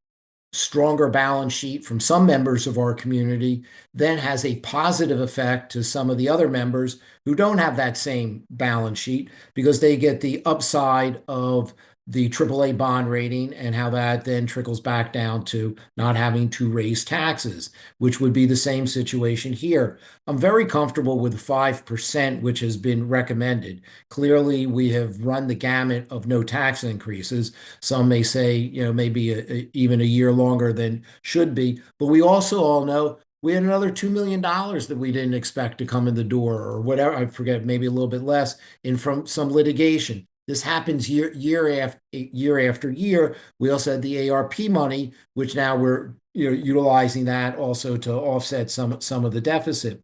stronger balance sheet from some members of our community then has a positive effect to some of the other members who don't have that same balance sheet, because they get the upside of the AAA bond rating and how that then trickles back down to not having to raise taxes, which would be the same situation here. I'm very comfortable with 5%, which has been recommended. Clearly, we have run the gamut of no tax increases. Some may say, maybe even a year longer than should be. But we also all know we had another $2 million that we didn't expect to come in the door, or whatever, I forget, maybe a little bit less, in from some litigation. This happens year after year. We also had the ARP money, which now we're utilizing that also to offset some of the deficit.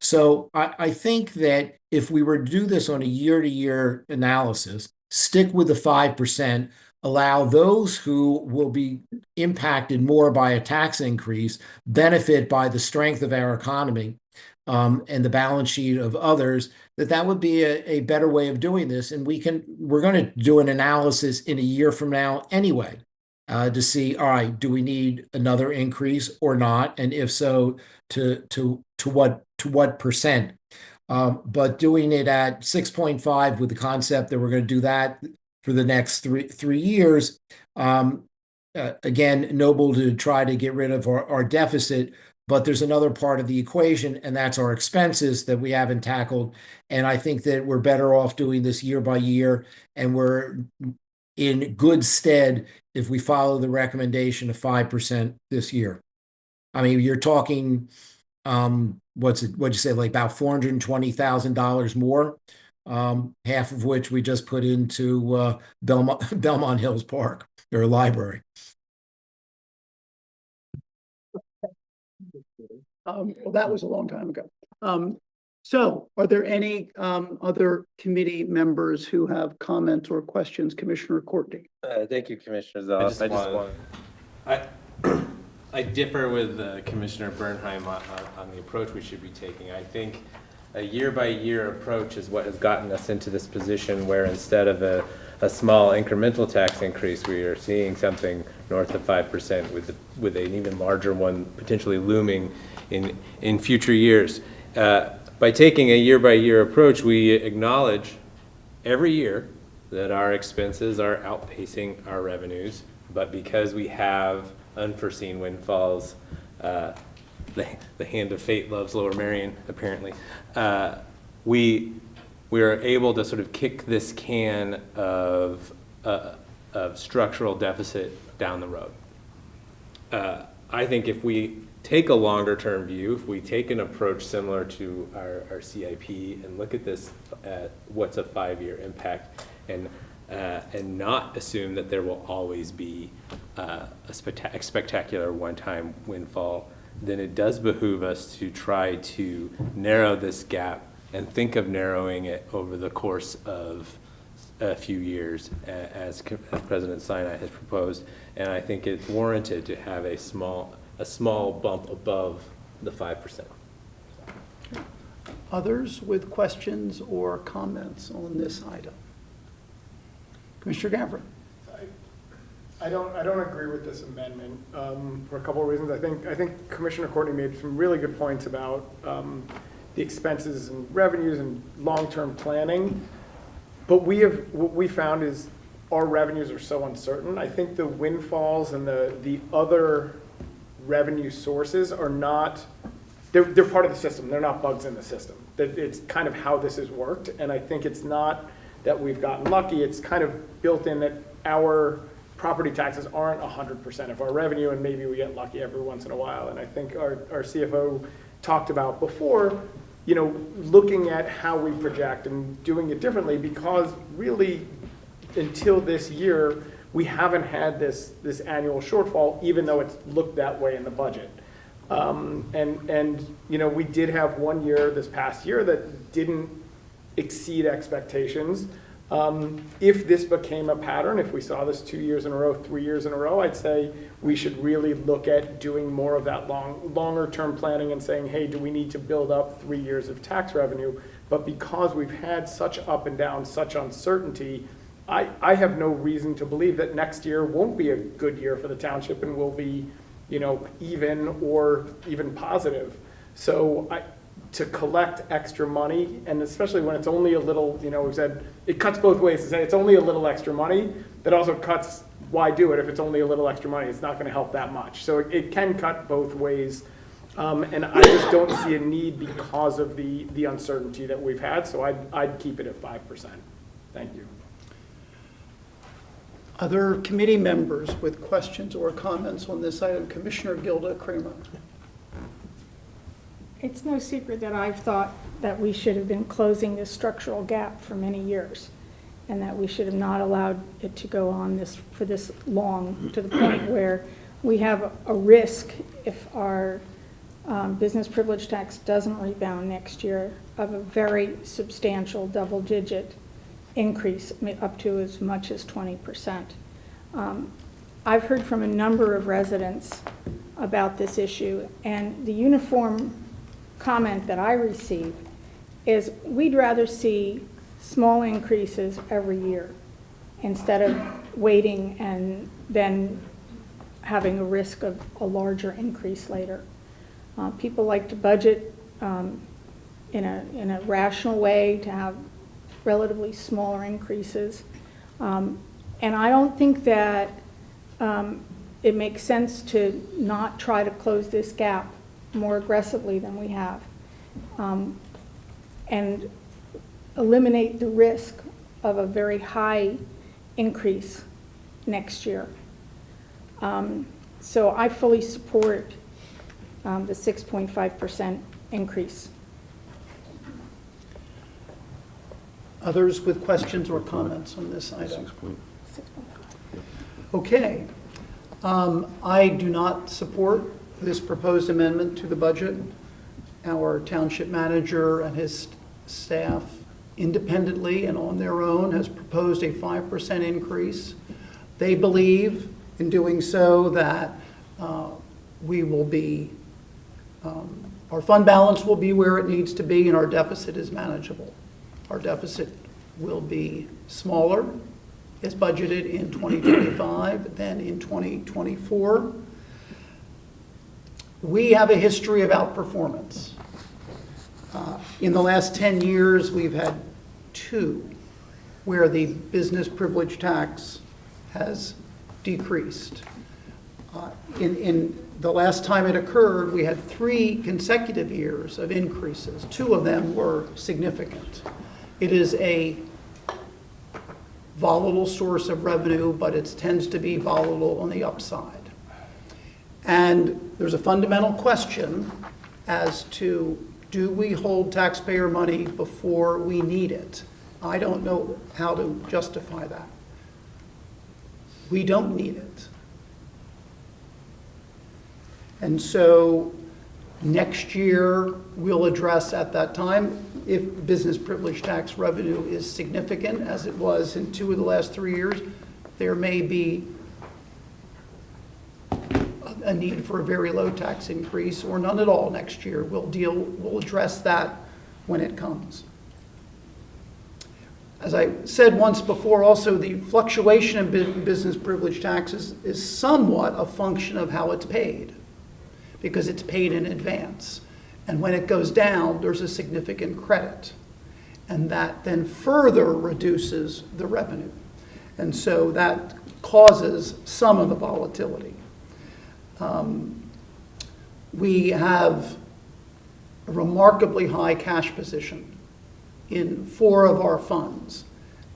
So I think that if we were to do this on a year-to-year analysis, stick with the 5%, allow those who will be impacted more by a tax increase benefit by the strength of our economy, and the balance sheet of others, that would be a better way of doing this. And we're going to do an analysis in a year from now anyway, to see, all right, do we need another increase or not? And if so, to what percent? But doing it at 6.5 with the concept that we're going to do that for the next three years, again, noble to try to get rid of our deficit. But there's another part of the equation, and that's our expenses that we haven't tackled. And I think that we're better off doing this year by year, and we're in good stead if we follow the recommendation of 5% this year. I mean, you're talking, what'd you say, like about $420,000 more, half of which we just put into Belmont Hills Park, or library. Well, that was a long time ago. So are there any other committee members who have comments or questions? Commissioner Courtney. Thank you, Commissioner Zeloff. I differ with Commissioner Bernheim on the approach we should be taking. I think a year-by-year approach is what has gotten us into this position where instead of a small incremental tax increase, we are seeing something north of 5% with an even larger one potentially looming in future years. By taking a year-by-year approach, we acknowledge every year that our expenses are outpacing our revenues, but because we have unforeseen windfalls, the hand of fate loves Lower Merion, apparently, we are able to sort of kick this can of structural deficit down the road. I think if we take a longer term view, if we take an approach similar to our CIP and look at this at what's a 5-year impact, and not assume that there will always be a spectacular one-time windfall, then it does behoove us to try to narrow this gap and think of narrowing it over the course of a few years, as President Sinai has proposed. And I think it's warranted to have a small bump above the 5%. Others with questions or comments on this item? Commissioner Gavin. I don't agree with this amendment for a couple of reasons. I think Commissioner Courtney made some really good points about the expenses and revenues and long-term planning. But what we found is our revenues are so uncertain. I think the windfalls and the other revenue sources are not, they're part of the system. They're not bugs in the system. It's kind of how this has worked. And I think it's not that we've gotten lucky. It's kind of built in that our property taxes aren't 100% of our revenue, and maybe we get lucky every once in a while. And I think our CFO talked about before, looking at how we project and doing it differently, because really until this year, we haven't had this annual shortfall, even though it's looked that way in the budget. We did have one year this past year that didn't exceed expectations, If this became a pattern, if we saw this 2 years in a row, 3 years in a row, I'd say we should really look at doing more of that longer term planning and saying, hey, do we need to build up 3 years of tax revenue? But because we've had such up and down, such uncertainty, I have no reason to believe that next year won't be a good year for the township and will be, even or even positive. So to collect extra money, and especially when it's only a little, we've said it cuts both ways. To say it's only a little extra money, that also cuts, why do it if it's only a little extra money? It's not going to help that much. So it can cut both ways. And I just don't see a need because of the uncertainty that we've had. So I'd keep it at 5%. Thank you. Other committee members with questions or comments on this item? Commissioner Gilda Kramer. It's no secret that I've thought that we should have been closing this structural gap for many years, and that we should have not allowed it to go on for this long, to the point where we have a risk, if our business privilege tax doesn't rebound next year, of a very substantial double-digit increase, up to as much as 20%. I've heard from a number of residents about this issue, and the uniform comment that I receive is we'd rather see small increases every year instead of waiting and then having a risk of a larger increase later. People like to budget in a rational way, to have relatively smaller increases. And I don't think that it makes sense to not try to close this gap more aggressively than we have, and eliminate the risk of a very high increase next year. So I fully support the 6.5% increase. Others with questions or comments on this item? 6.5. Okay. I do not support this proposed amendment to the budget. Our township manager and his staff independently and on their own has proposed a 5% increase. They believe in doing so that we will be, our fund balance will be where it needs to be and our deficit is manageable. Our deficit will be smaller, as budgeted in 2025 than in 2024. We have a history of outperformance. In the last 10 years, we've had 2 where the business privilege tax has decreased. In the last time it occurred, we had 3 consecutive years of increases. 2 of them were significant. It is a volatile source of revenue, but it tends to be volatile on the upside. And there's a fundamental question as to, do we hold taxpayer money before we need it? I don't know how to justify that. We don't need it. And so next year, we'll address at that time if business privilege tax revenue is significant, as it was in 2 of the last 3 years. There may be a need for a very low tax increase or none at all next year. We'll address that when it comes. As I said once before, also the fluctuation in business privilege taxes is somewhat a function of how it's paid, because it's paid in advance. And when it goes down, there's a significant credit. And that then further reduces the revenue. And so that causes some of the volatility. We have a remarkably high cash position in 4 of our funds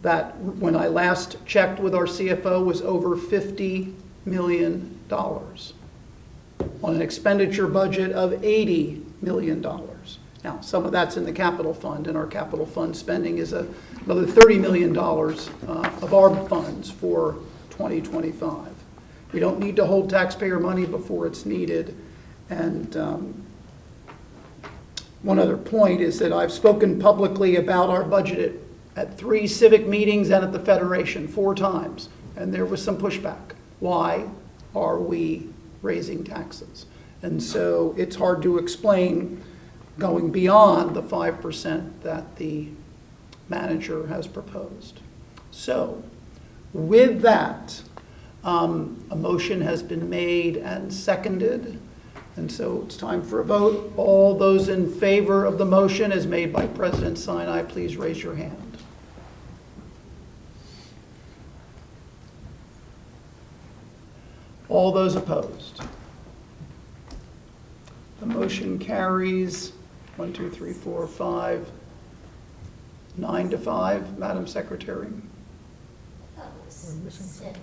that, when I last checked with our CFO, was over $50 million on an expenditure budget of $80 million. Now, some of that's in the capital fund, and our capital fund spending is another $30 million of our funds for 2025. We don't need to hold taxpayer money before it's needed. And one other point is that I've spoken publicly about our budgeted at 3 civic meetings and at the Federation 4 times, and there was some pushback. Why are we raising taxes? And so it's hard to explain going beyond the 5% that the manager has proposed. So with that, a motion has been made and seconded, and so it's time for a vote. All those in favor of the motion as made by President Sinai, please raise your hand. All those opposed? The motion carries 1, 2, 3, 4, 5, 9 to 5. Madam Secretary. That was 6.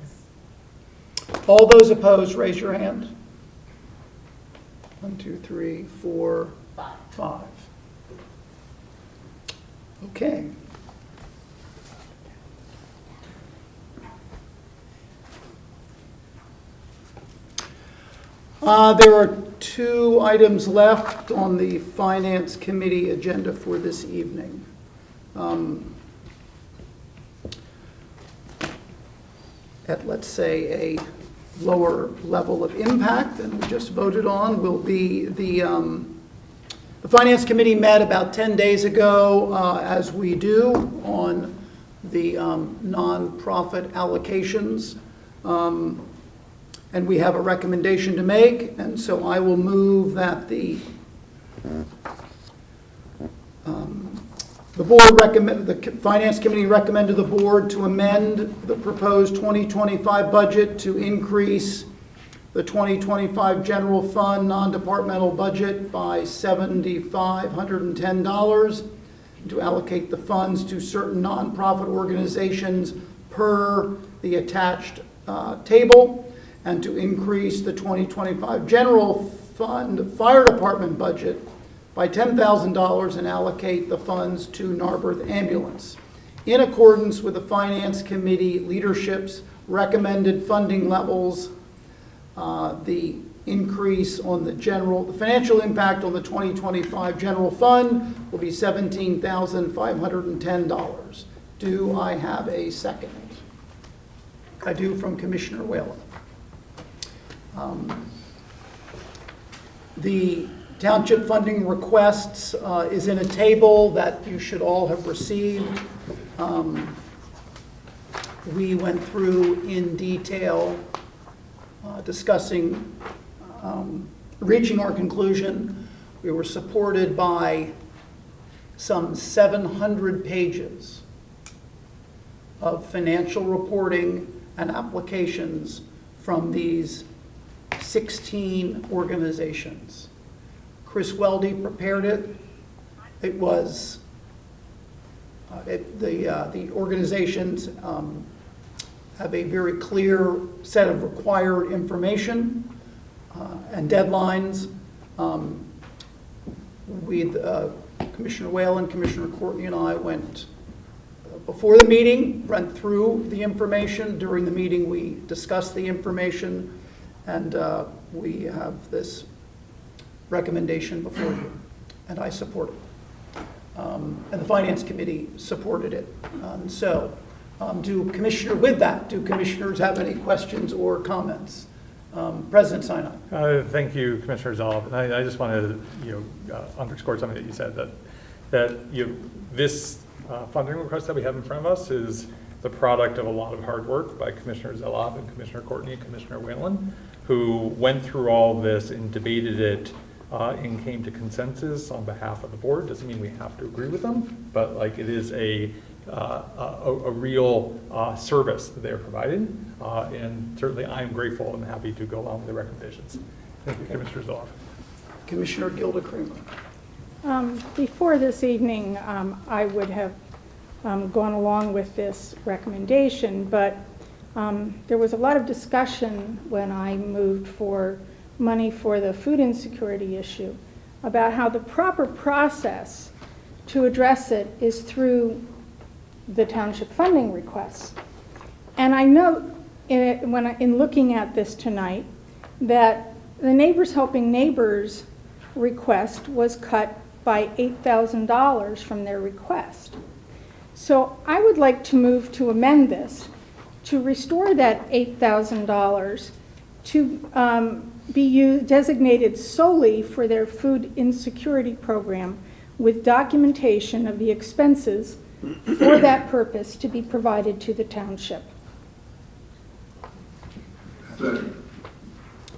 All those opposed, raise your hand. 1, 2, 3, 4, 5. Okay. There are 2 items left on the Finance Committee agenda for this evening. At, let's say, a lower level of impact than we just voted on will be the Finance Committee met about 10 days ago, as we do, on the nonprofit allocations. And we have a recommendation to make, and so I will move that the Finance Committee recommend to the board to amend the proposed 2025 budget to increase the 2025 general fund non-departmental budget by $7,510, to allocate the funds to certain nonprofit organizations per the attached table, and to increase the 2025 general fund fire department budget by $10,000 and allocate the funds to Narberth Ambulance, in accordance with the Finance Committee leadership's recommended funding levels. The increase on the financial impact on the 2025 general fund will be $17,510. Do I have a second? I do, from Commissioner Whalen. The township funding requests is in a table that you should all have received. We went through in detail discussing, reaching our conclusion. We were supported by some 700 pages of financial reporting and applications from these 16 organizations. Chris Weldy prepared it. It was, the organizations have a very clear set of required information and deadlines. Commissioner Whalen, Commissioner Courtney, and I went before the meeting, went through the information. During the meeting, we discussed the information, and we have this recommendation before you, and I support it. And the Finance Committee supported it. With that, do commissioners have any questions or comments? President Sinai. Thank you, Commissioner Zoloff. I just want to underscore something that you said, that this funding request that we have in front of us is the product of a lot of hard work by Commissioner Zoloff and Commissioner Courtney and Commissioner Whalen, who went through all this and debated it and came to consensus on behalf of the board. Doesn't mean we have to agree with them, but it is a real service that they're providing, and certainly I'm grateful and happy to go along with the recommendations. Thank you, Commissioner Zoloff. Commissioner Gilda Creamer. Before this evening, I would have gone along with this recommendation, but there was a lot of discussion when I moved for money for the food insecurity issue about how the proper process to address it is through the township funding requests. And I note in looking at this tonight that the Neighbors Helping Neighbors request was cut by $8,000 from their request. So I would like to move to amend this, to restore that $8,000 to be designated solely for their food insecurity program with documentation of the expenses for that purpose to be provided to the township.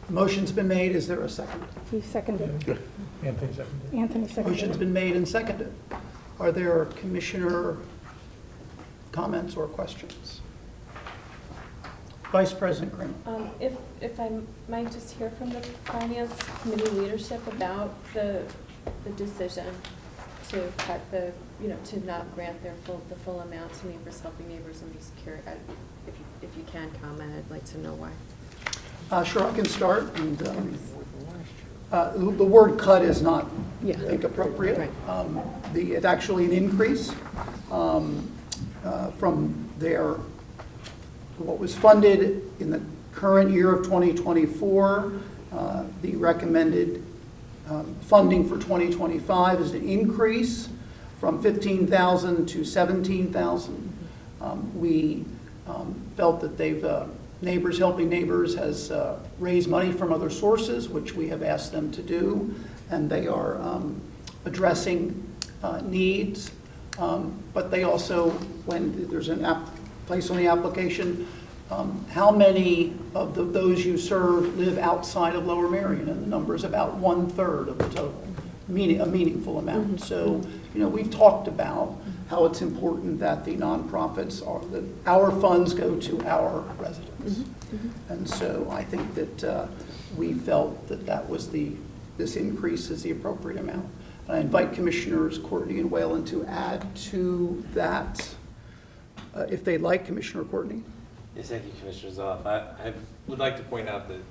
Motion's been made. Is there a second? He seconded. Anthony seconded. Anthony seconded. Motion's been made and seconded. Are there commissioner comments or questions? Vice President Glen. If I might just hear from the Finance Committee leadership about the decision to cut the, to not grant the full amount to Neighbors Helping Neighbors. I'm just curious, if you can comment, I'd like to know why. Sure, I can start. And the word cut is not, I think, appropriate. Right. It's actually an increase from what was funded in the current year of 2024. The recommended funding for 2025 is an increase from $15,000 to $17,000. We felt that Neighbors Helping Neighbors has raised money from other sources, which we have asked them to do, and they are addressing needs. But they also, when there's a place on the application, how many of those you serve live outside of Lower Merion? And the number is about 1/3 of the total, a meaningful amount. So, we've talked about how it's important that the nonprofits that our funds go to our residents. And so I think that we felt that this increase is the appropriate amount. And I invite Commissioners Courtney and Whalen to add to that if they'd like. Commissioner Courtney. Yes, thank you, Commissioner Zoff. I would like to point out that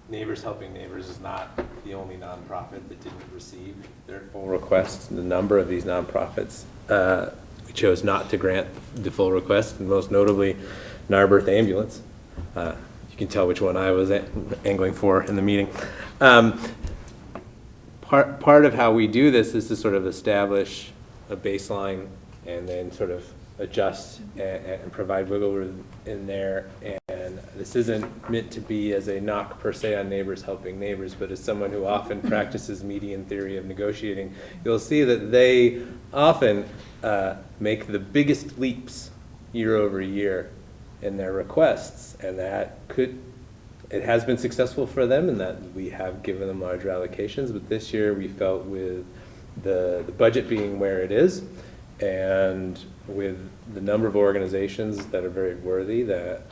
Neighbors Helping Neighbors is not the only nonprofit that didn't receive their full request. The number of these nonprofits we chose not to grant the full request, and most notably Narberth Ambulance. You can tell which one I was angling for in the meeting. Part of how we do this is to sort of establish a baseline and then sort of adjust and provide wiggle room in there. And this isn't meant to be as a knock per se on Neighbors Helping Neighbors, but as someone who often practices median theory of negotiating, you'll see that they often make the biggest leaps year over year in their requests, and it has been successful for them in that we have given them larger allocations, but this year we felt with the budget being where it is, and with the number of organizations that are very worthy, that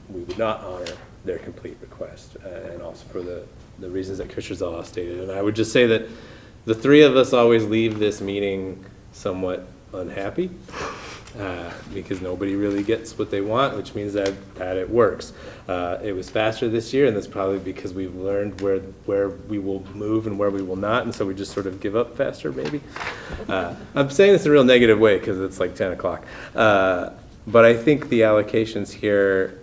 we would not honor their complete request, and also for the reasons that Commissioner Zoff stated. And I would just say that the three of us always leave this meeting somewhat unhappy, because nobody really gets what they want, which means that it works. It was faster this year, and that's probably because we've learned where we will move and where we will not, and so we just sort of give up faster, maybe. I'm saying this in a real negative way because it's like 10 o'clock. But I think the allocations here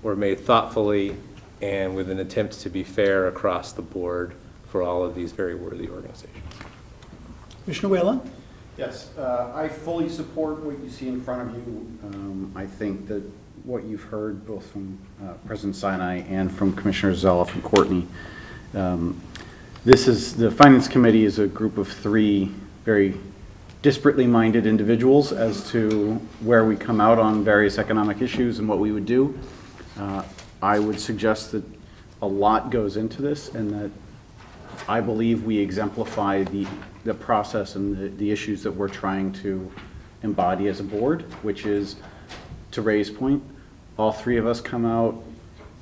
were made thoughtfully and with an attempt to be fair across the board for all of these very worthy organizations. Commissioner Whalen? Yes, I fully support what you see in front of you. I think that what you've heard both from President Sinai and from Commissioner Zoff and Courtney, the Finance Committee is a group of three very disparately minded individuals as to where we come out on various economic issues and what we would do. I would suggest that a lot goes into this, and that I believe we exemplify the process and the issues that we're trying to embody as a board, which is, to Ray's point, all three of us come out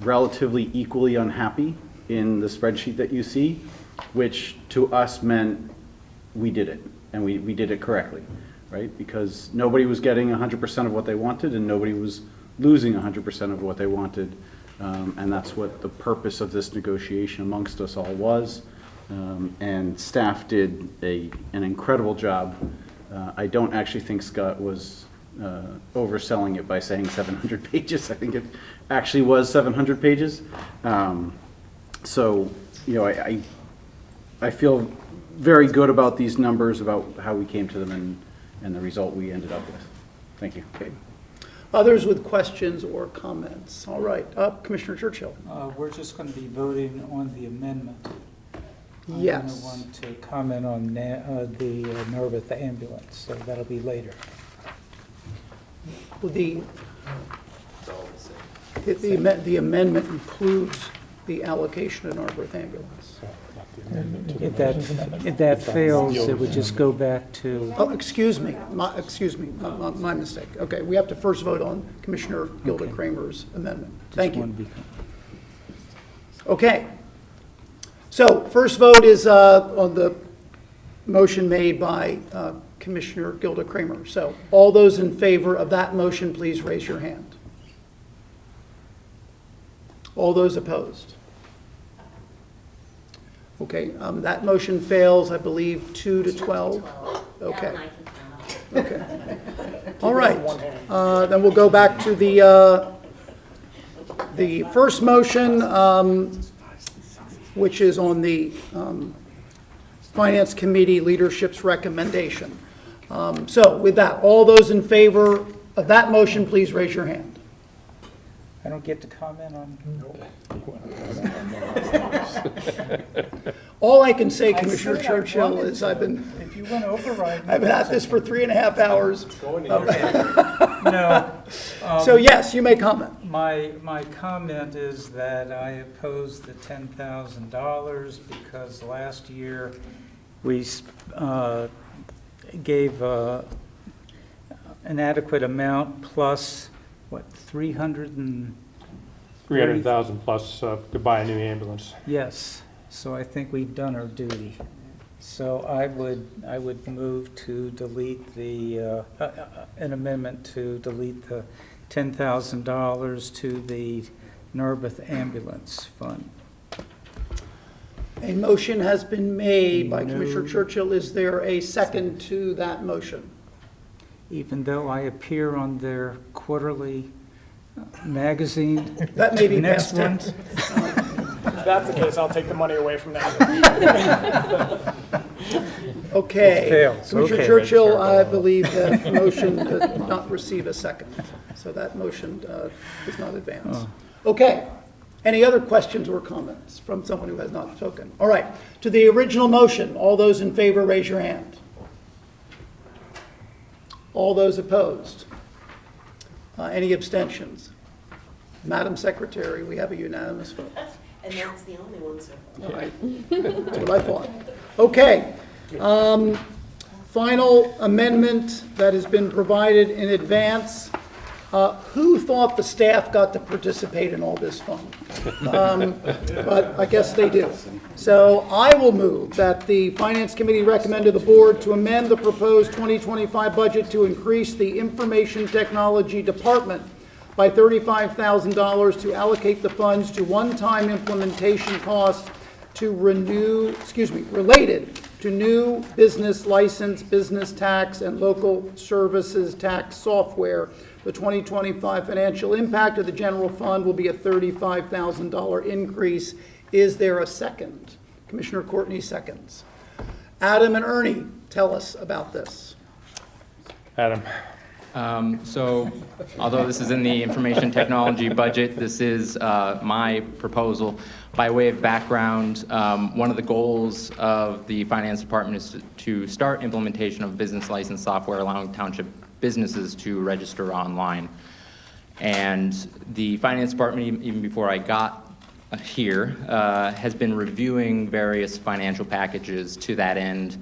relatively equally unhappy in the spreadsheet that you see, which to us meant we did it, and we did it correctly, right? Because nobody was getting 100% of what they wanted, and nobody was losing 100% of what they wanted, and that's what the purpose of this negotiation amongst us all was. And staff did an incredible job. I don't actually think Scott was overselling it by saying 700 pages. I think it actually was 700 pages. So, I feel very good about these numbers, about how we came to them and the result we ended up with. Thank you. Okay. Others with questions or comments? All right, Commissioner Churchill. We're just going to be voting on the amendment. Yes. I'm going to want to comment on the Norwood ambulance, so that'll be later. Well, the amendment includes the allocation of Narberth ambulance. If that fails, it would just go back to... Oh, excuse me, my mistake. Okay, we have to first vote on Commissioner Gilda Kramer's amendment. Thank you. Okay. So first vote is on the motion made by Commissioner Gilda Kramer. So all those in favor of that motion, please raise your hand. All those opposed? Okay, that motion fails, I believe, 2-12. Okay. Okay. All right. Then we'll go back to the first motion, which is on the Finance Committee leadership's recommendation. So with that, all those in favor of that motion, please raise your hand. I don't get to comment on... All I can say, Commissioner Churchill, is I've been... If you want to override... I've been at this for 3.5 hours. No. So yes, you may comment. My comment is that I oppose the $10,000 because last year we gave an adequate amount plus, what, 300,000 plus to buy a new ambulance. Yes, so I think we've done our duty. So I would move to delete the an amendment to delete the $10,000 to the Narberth Ambulance Fund. A motion has been made by Commissioner Churchill. Is there a second to that motion? Even though I appear on their quarterly magazine. That may be next one. If that's the case, I'll take the money away from that. Okay. Fails. Commissioner Okay. Churchill, I believe that motion did not receive a second. So that motion does not advance. Okay. Any other questions or comments from someone who has not spoken? All right. To the original motion, all those in favor, raise your hand. All those opposed? Any abstentions? Madam Secretary, we have a unanimous vote. And that's the only one, sir. All right. That's what I thought. Okay. Final amendment that has been provided in advance. Who thought the staff got to participate in all this fun? But I guess they do. So I will move that the Finance Committee recommend to the Board to amend the proposed 2025 budget to increase the Information Technology Department by $35,000 to allocate the funds to one-time implementation costs to related to new business license, business tax, and local services tax software. The 2025 financial impact of the general fund will be a $35,000 increase. Is there a second? Commissioner Courtney seconds. Adam and Ernie, tell us about this. Adam. So, although this is in the information technology budget, this is my proposal. By way of background, one of the goals of the finance department is to start implementation of business license software allowing township businesses to register online. And the finance department, even before I got here, has been reviewing various financial packages to that end,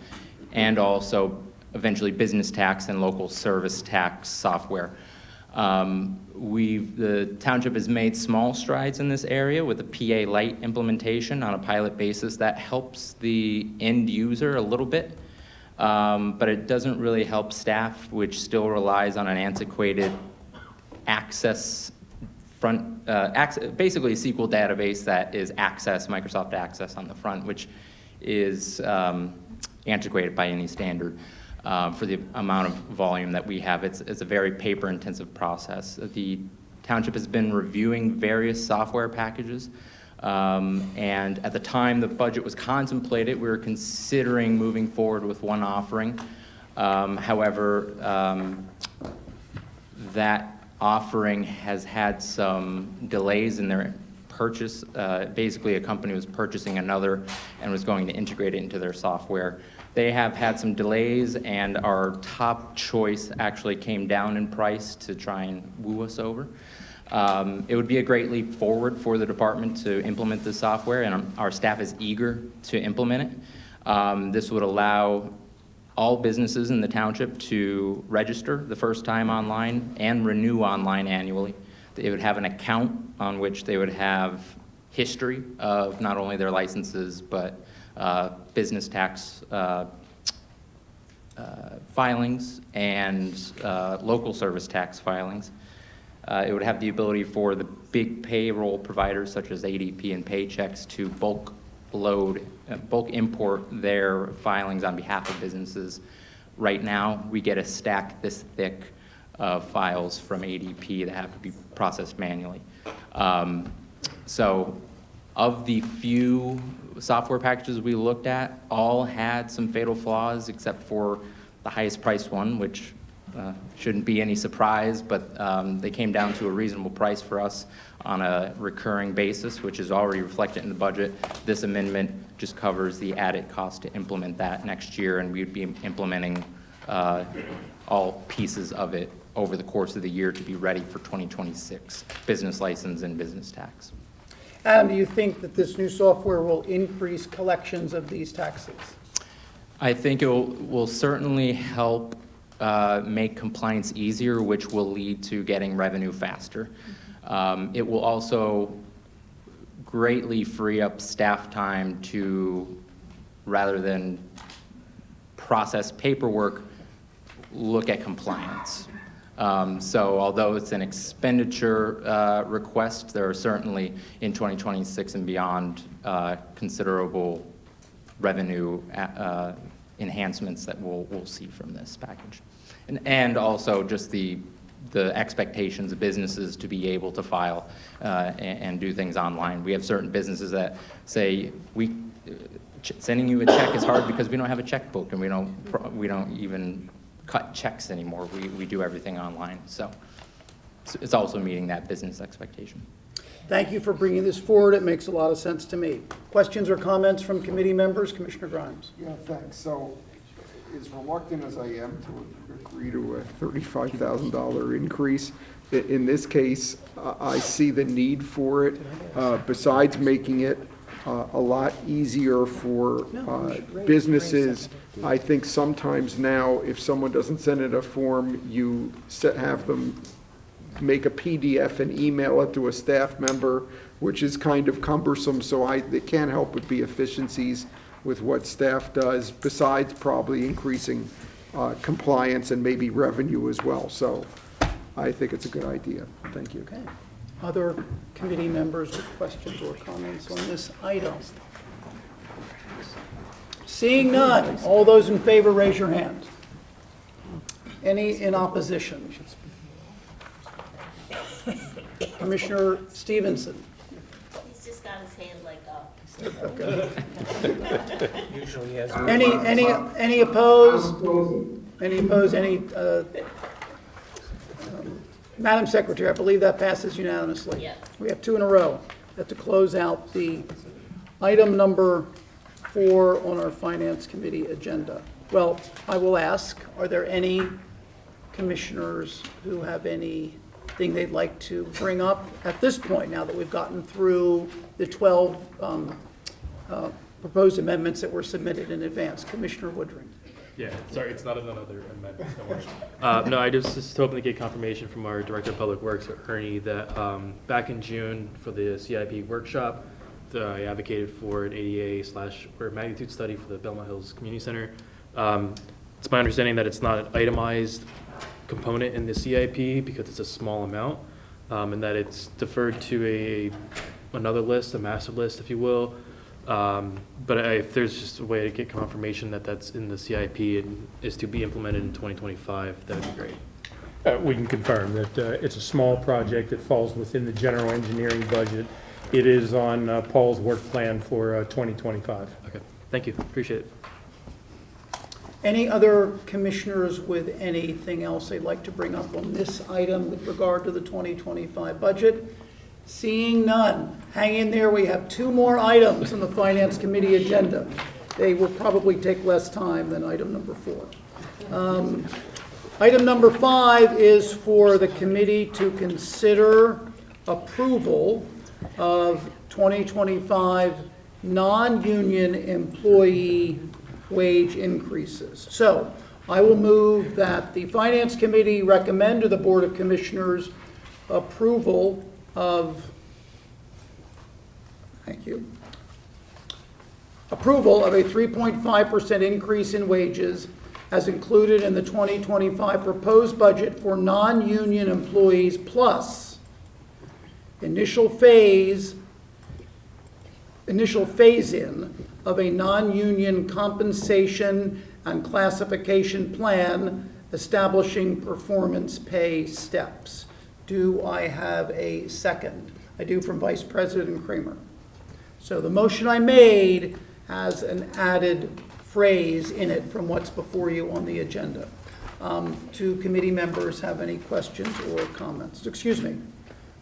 and also eventually business tax and local service tax software. The township has made small strides in this area with a PA Lite implementation on a pilot basis that helps the end user a little bit, but it doesn't really help staff, which still relies on an antiquated access basically a SQL database that is Microsoft Access on the front, which is antiquated by any standard. For the amount of volume that we have, it's a very paper-intensive process. The township has been reviewing various software packages, and at the time the budget was contemplated, we were considering moving forward with one offering. However, that offering has had some delays in their purchase. Basically, a company was purchasing another and was going to integrate it into their software. They have had some delays, and our top choice actually came down in price to try and woo us over. It would be a great leap forward for the department to implement this software, and our staff is eager to implement it. This would allow all businesses in the township to register the first time online and renew online annually. They would have an account on which they would have history of not only their licenses, but business tax filings and local service tax filings. It would have the ability for the big payroll providers such as ADP and Paychex to bulk import their filings on behalf of businesses. Right now, we get a stack this thick of files from ADP that have to be processed manually. So of the few software packages we looked at, all had some fatal flaws except for the highest priced one, which shouldn't be any surprise, but they came down to a reasonable price for us on a recurring basis, which is already reflected in the budget. This amendment just covers the added cost to implement that next year, and we'd be implementing all pieces of it over the course of the year to be ready for 2026 business license and business tax. Adam, do you think that this new software will increase collections of these taxes? I think it will certainly help make compliance easier, which will lead to getting revenue faster. It will also greatly free up staff time to, rather than process paperwork, look at compliance. So although it's an expenditure request, there are certainly in 2026 and beyond considerable revenue enhancements that we'll see from this package. And also just the expectations of businesses to be able to file and do things online. We have certain businesses that say, sending you a check is hard because we don't have a checkbook, and we don't even cut checks anymore. We do everything online. So it's also meeting that business expectation. Thank you for bringing this forward. It makes a lot of sense to me. Questions or comments from committee members? Commissioner Grimes. Yeah, thanks. So as reluctant as I am to agree to a $35,000 increase, in this case, I see the need for it, besides making it a lot easier for businesses. I think sometimes now, if someone doesn't send in a form, you have them make a PDF and email it to a staff member, which is kind of cumbersome. So it can't help but be efficiencies with what staff does, besides probably increasing compliance and maybe revenue as well. So I think it's a good idea. Thank you. Okay. Other committee members with questions or comments on this item? Seeing none, all those in favor, raise your hand. Any in opposition? Commissioner Stevenson. He's just got his hand like up. Okay. Usually he has. Any opposed? Any opposed? Madam Secretary, I believe that passes unanimously. Yes. We have two in a row. That to close out the item number 4 on our Finance Committee agenda. Well, I will ask, are there any commissioners who have anything they'd like to bring up at this point, now that we've gotten through the 12 proposed amendments that were submitted in advance? Commissioner Woodring. Yeah, sorry, it's not another amendment, don't worry. No, I just hoping to get confirmation from our Director of Public Works, Ernie, that back in June for the CIP workshop, I advocated for an ADA/or magnitude study for the Belmont Hills Community Center. It's my understanding that it's not an itemized component in the CIP because it's a small amount, and that it's deferred to another list, a master list, if you will. But if there's just a way to get confirmation that that's in the CIP and is to be implemented in 2025, that would be great. We can confirm that it's a small project that falls within the general engineering budget. It is on Paul's work plan for 2025. Okay, thank you, appreciate it. Any other commissioners with anything else they'd like to bring up on this item with regard to the 2025 budget? Seeing none, hang in there. We have 2 more items on the Finance Committee agenda. They will probably take less time than item number 4. Item number 5 is for the committee to consider approval of 2025 non-union employee wage increases. So I will move that the Finance Committee recommend to the Board of Commissioners approval of, approval of a 3.5% increase in wages as included in the 2025 proposed budget for non-union employees plus initial phase-in of a non-union compensation and classification plan establishing performance pay steps. Do I have a second? I do, from Vice President Kramer. So the motion I made has an added phrase in it from what's before you on the agenda. Do committee members have any questions or comments? Excuse me.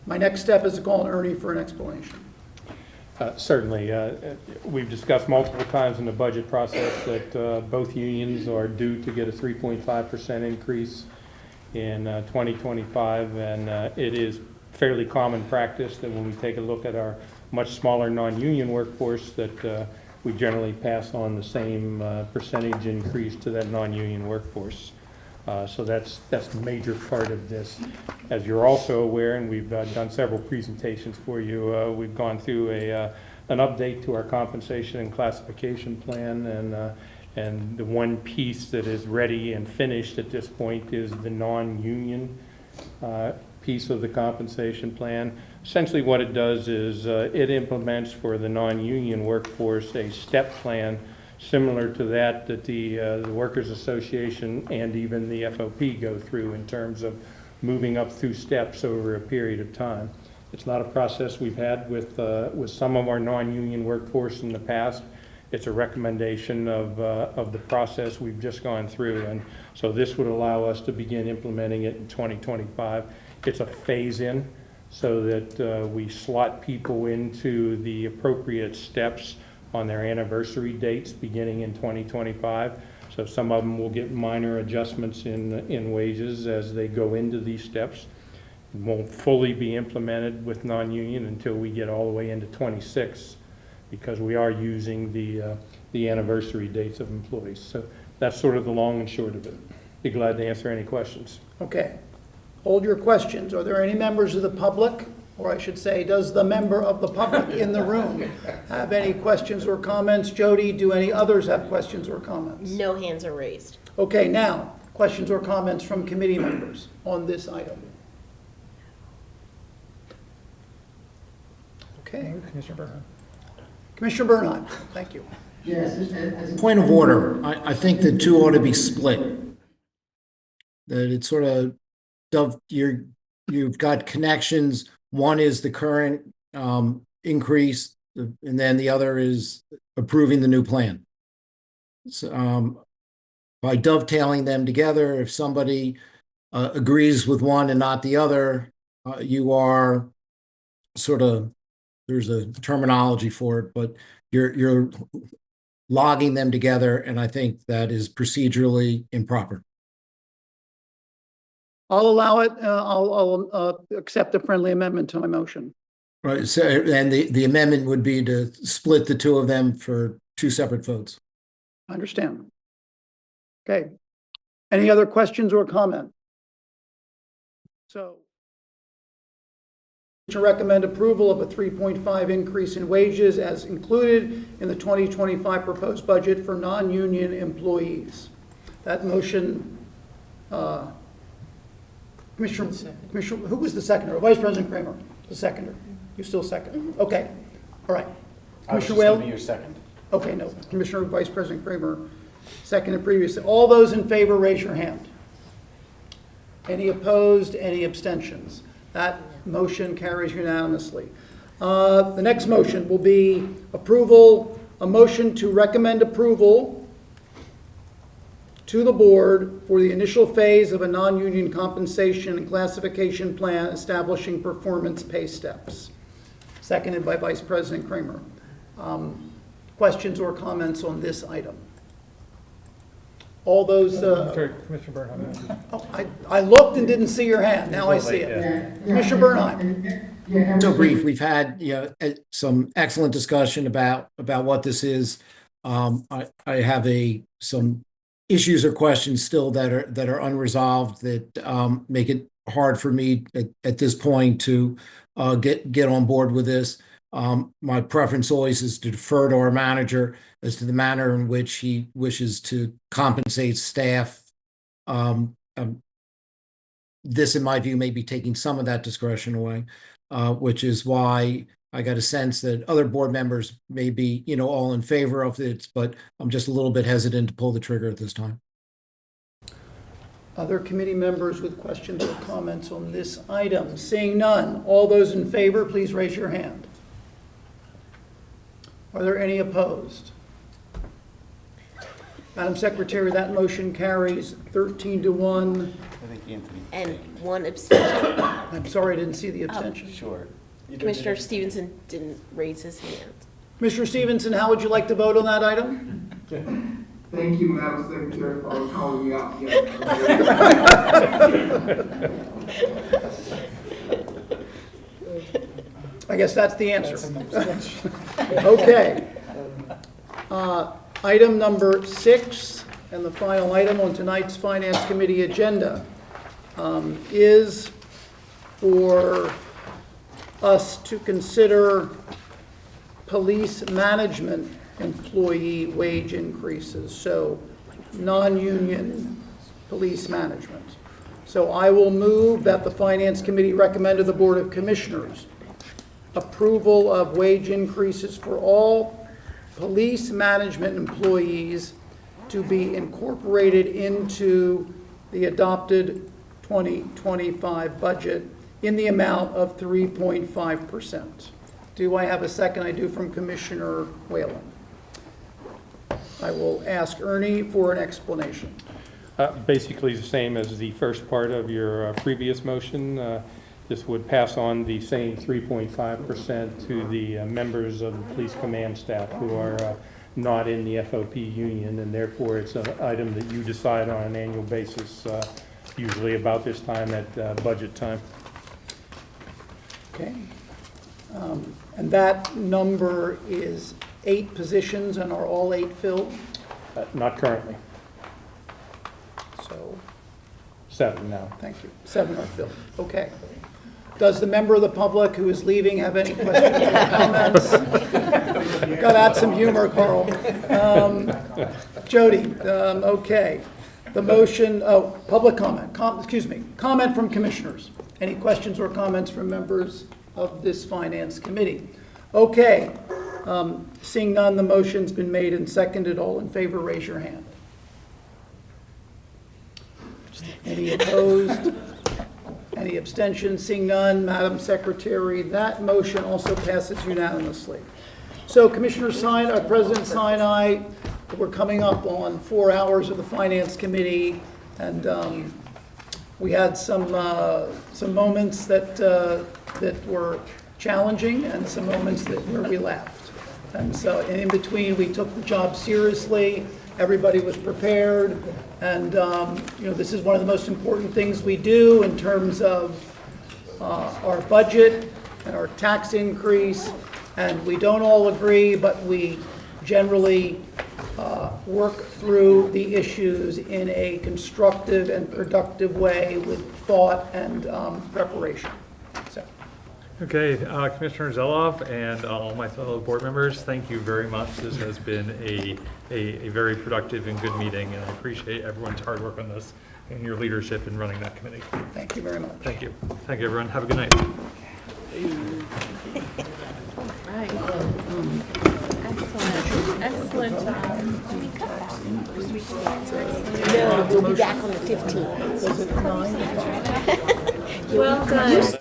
My next step is to call on Ernie for an explanation. Certainly. We've discussed multiple times in the budget process that both unions are due to get a 3.5% increase in 2025, and it is fairly common practice that when we take a look at our much smaller non-union workforce that we generally pass on the same percentage increase to that non-union workforce. So that's a major part of this. As you're also aware, and we've done several presentations for you, we've gone through an update to our compensation and classification plan, and the one piece that is ready and finished at this point is the non-union piece of the compensation plan. Essentially what it does is it implements for the non-union workforce a step plan similar to that the Workers Association and even the FOP go through in terms of moving up through steps over a period of time. It's not a process we've had with some of our non-union workforce in the past. It's a recommendation of the process we've just gone through, and so this would allow us to begin implementing it in 2025. It's a phase-in so that we slot people into the appropriate steps on their anniversary dates beginning in 2025. So some of them will get minor adjustments in wages as they go into these steps. It won't fully be implemented with non-union until we get all the way into 26 because we are using the anniversary dates of employees. So that's sort of the long and short of it. Be glad to answer any questions. Okay. Hold your questions. Are there any members of the public? Or I should say, does the member of the public in the room have any questions or comments? Jody, do any others have questions or comments? No hands are raised. Okay, now, questions or comments from committee members on this item? Okay. Commissioner Bernhardt. Commissioner Bernhardt, thank you. Yes, as a point of order, I think the two ought to be split. That it's sort of, you've got connections. One is the current increase, and then the other is approving the new plan. So, by dovetailing them together, if somebody agrees with one and not the other, you are sort of, there's a terminology for it, but you're logging them together, and I think that is procedurally improper. I'll allow it. I'll accept the friendly amendment to my motion. Right. So, and the amendment would be to split the two of them for two separate votes. I understand. Okay. Any other questions or comment? So, to recommend approval of a 3.5 increase in wages as included in the 2025 proposed budget for non-union employees. That motion, Commissioner, who was the seconder? Vice President Kramer, the seconder. You still second? Okay. All right. Commissioner Whale? Be your second. Okay, no. Commissioner Vice President Kramer seconded previously. All those in favor, raise your hand. Any opposed? Any abstentions? That motion carries unanimously. The next motion will be a motion to recommend approval to the board for the initial phase of a non-union compensation and classification plan establishing performance pay steps. Seconded by Vice President Kramer. Questions or comments on this item? All those... Commissioner Bernheim. Oh, I looked and didn't see your hand. Now I see it. Commissioner Bernheim. So brief, we've had, some excellent discussion about what this is. I have some issues or questions still that are unresolved that make it hard for me at this point to get on board with this. My preference always is to defer to our manager as to the manner in which he wishes to compensate staff. This, in my view, may be taking some of that discretion away, which is why I got a sense that other board members may be, all in favor of it, but I'm just a little bit hesitant to pull the trigger at this time. Other committee members with questions or comments on this item? Seeing none, all those in favor, please raise your hand. Are there any opposed? Madam Secretary, that motion carries 13-1. I think Anthony. And one abstention. I'm sorry, I didn't see the abstention. Sure. Commissioner Stevenson didn't raise his hand. Commissioner Stevenson, how would you like to vote on that item? Thank you, Madam Secretary, for calling me out. I guess that's the answer. Okay. Item number 6, and the final item on tonight's Finance Committee agenda, is for us to consider police management employee wage increases, so non-union police management. So I will move that the Finance Committee recommend to the Board of Commissioners approval of wage increases for all police management employees to be incorporated into the adopted 2025 budget in the amount of 3.5%. Do I have a second? I do, from Commissioner Whalen. I will ask Ernie for an explanation. Basically the same as the first part of your previous motion. This would pass on the same 3.5% to the members of the police command staff who are not in the FOP union, and therefore it's an item that you decide on an annual basis, usually about this time at budget time. Okay. And that number is 8 positions, and are all 8 filled? Not currently. So 7 now. thank you. 7 are filled. Okay. Does the member of the public who is leaving have any questions or comments? Got to add some humor, Carl. Jody, okay. The motion, public comment, comment from commissioners. Any questions or comments from members of this Finance Committee? Okay. Seeing none, the motion's been made and seconded. All in favor, raise your hand. Any opposed? Any abstentions? Seeing none, Madam Secretary, that motion also passes unanimously. So, President Sinai, we're coming up on 4 hours of the Finance Committee, and we had some moments that were challenging, and some moments where we laughed. And so, in between, we took the job seriously. Everybody was prepared, and this is one of the most important things we do in terms of our budget and our tax increase. And we don't all agree, but we generally work through the issues in a constructive and productive way with thought and preparation. So. Okay, Commissioner Zeloff and all my fellow board members, thank you very much. This has been a very productive and good meeting, and I appreciate everyone's hard work on this and your leadership in running that committee. Thank you very much. Thank you. Thank you, everyone. Have a good night. Right. Excellent job. No, we'll be back on the 15th. Was it 9? Well done.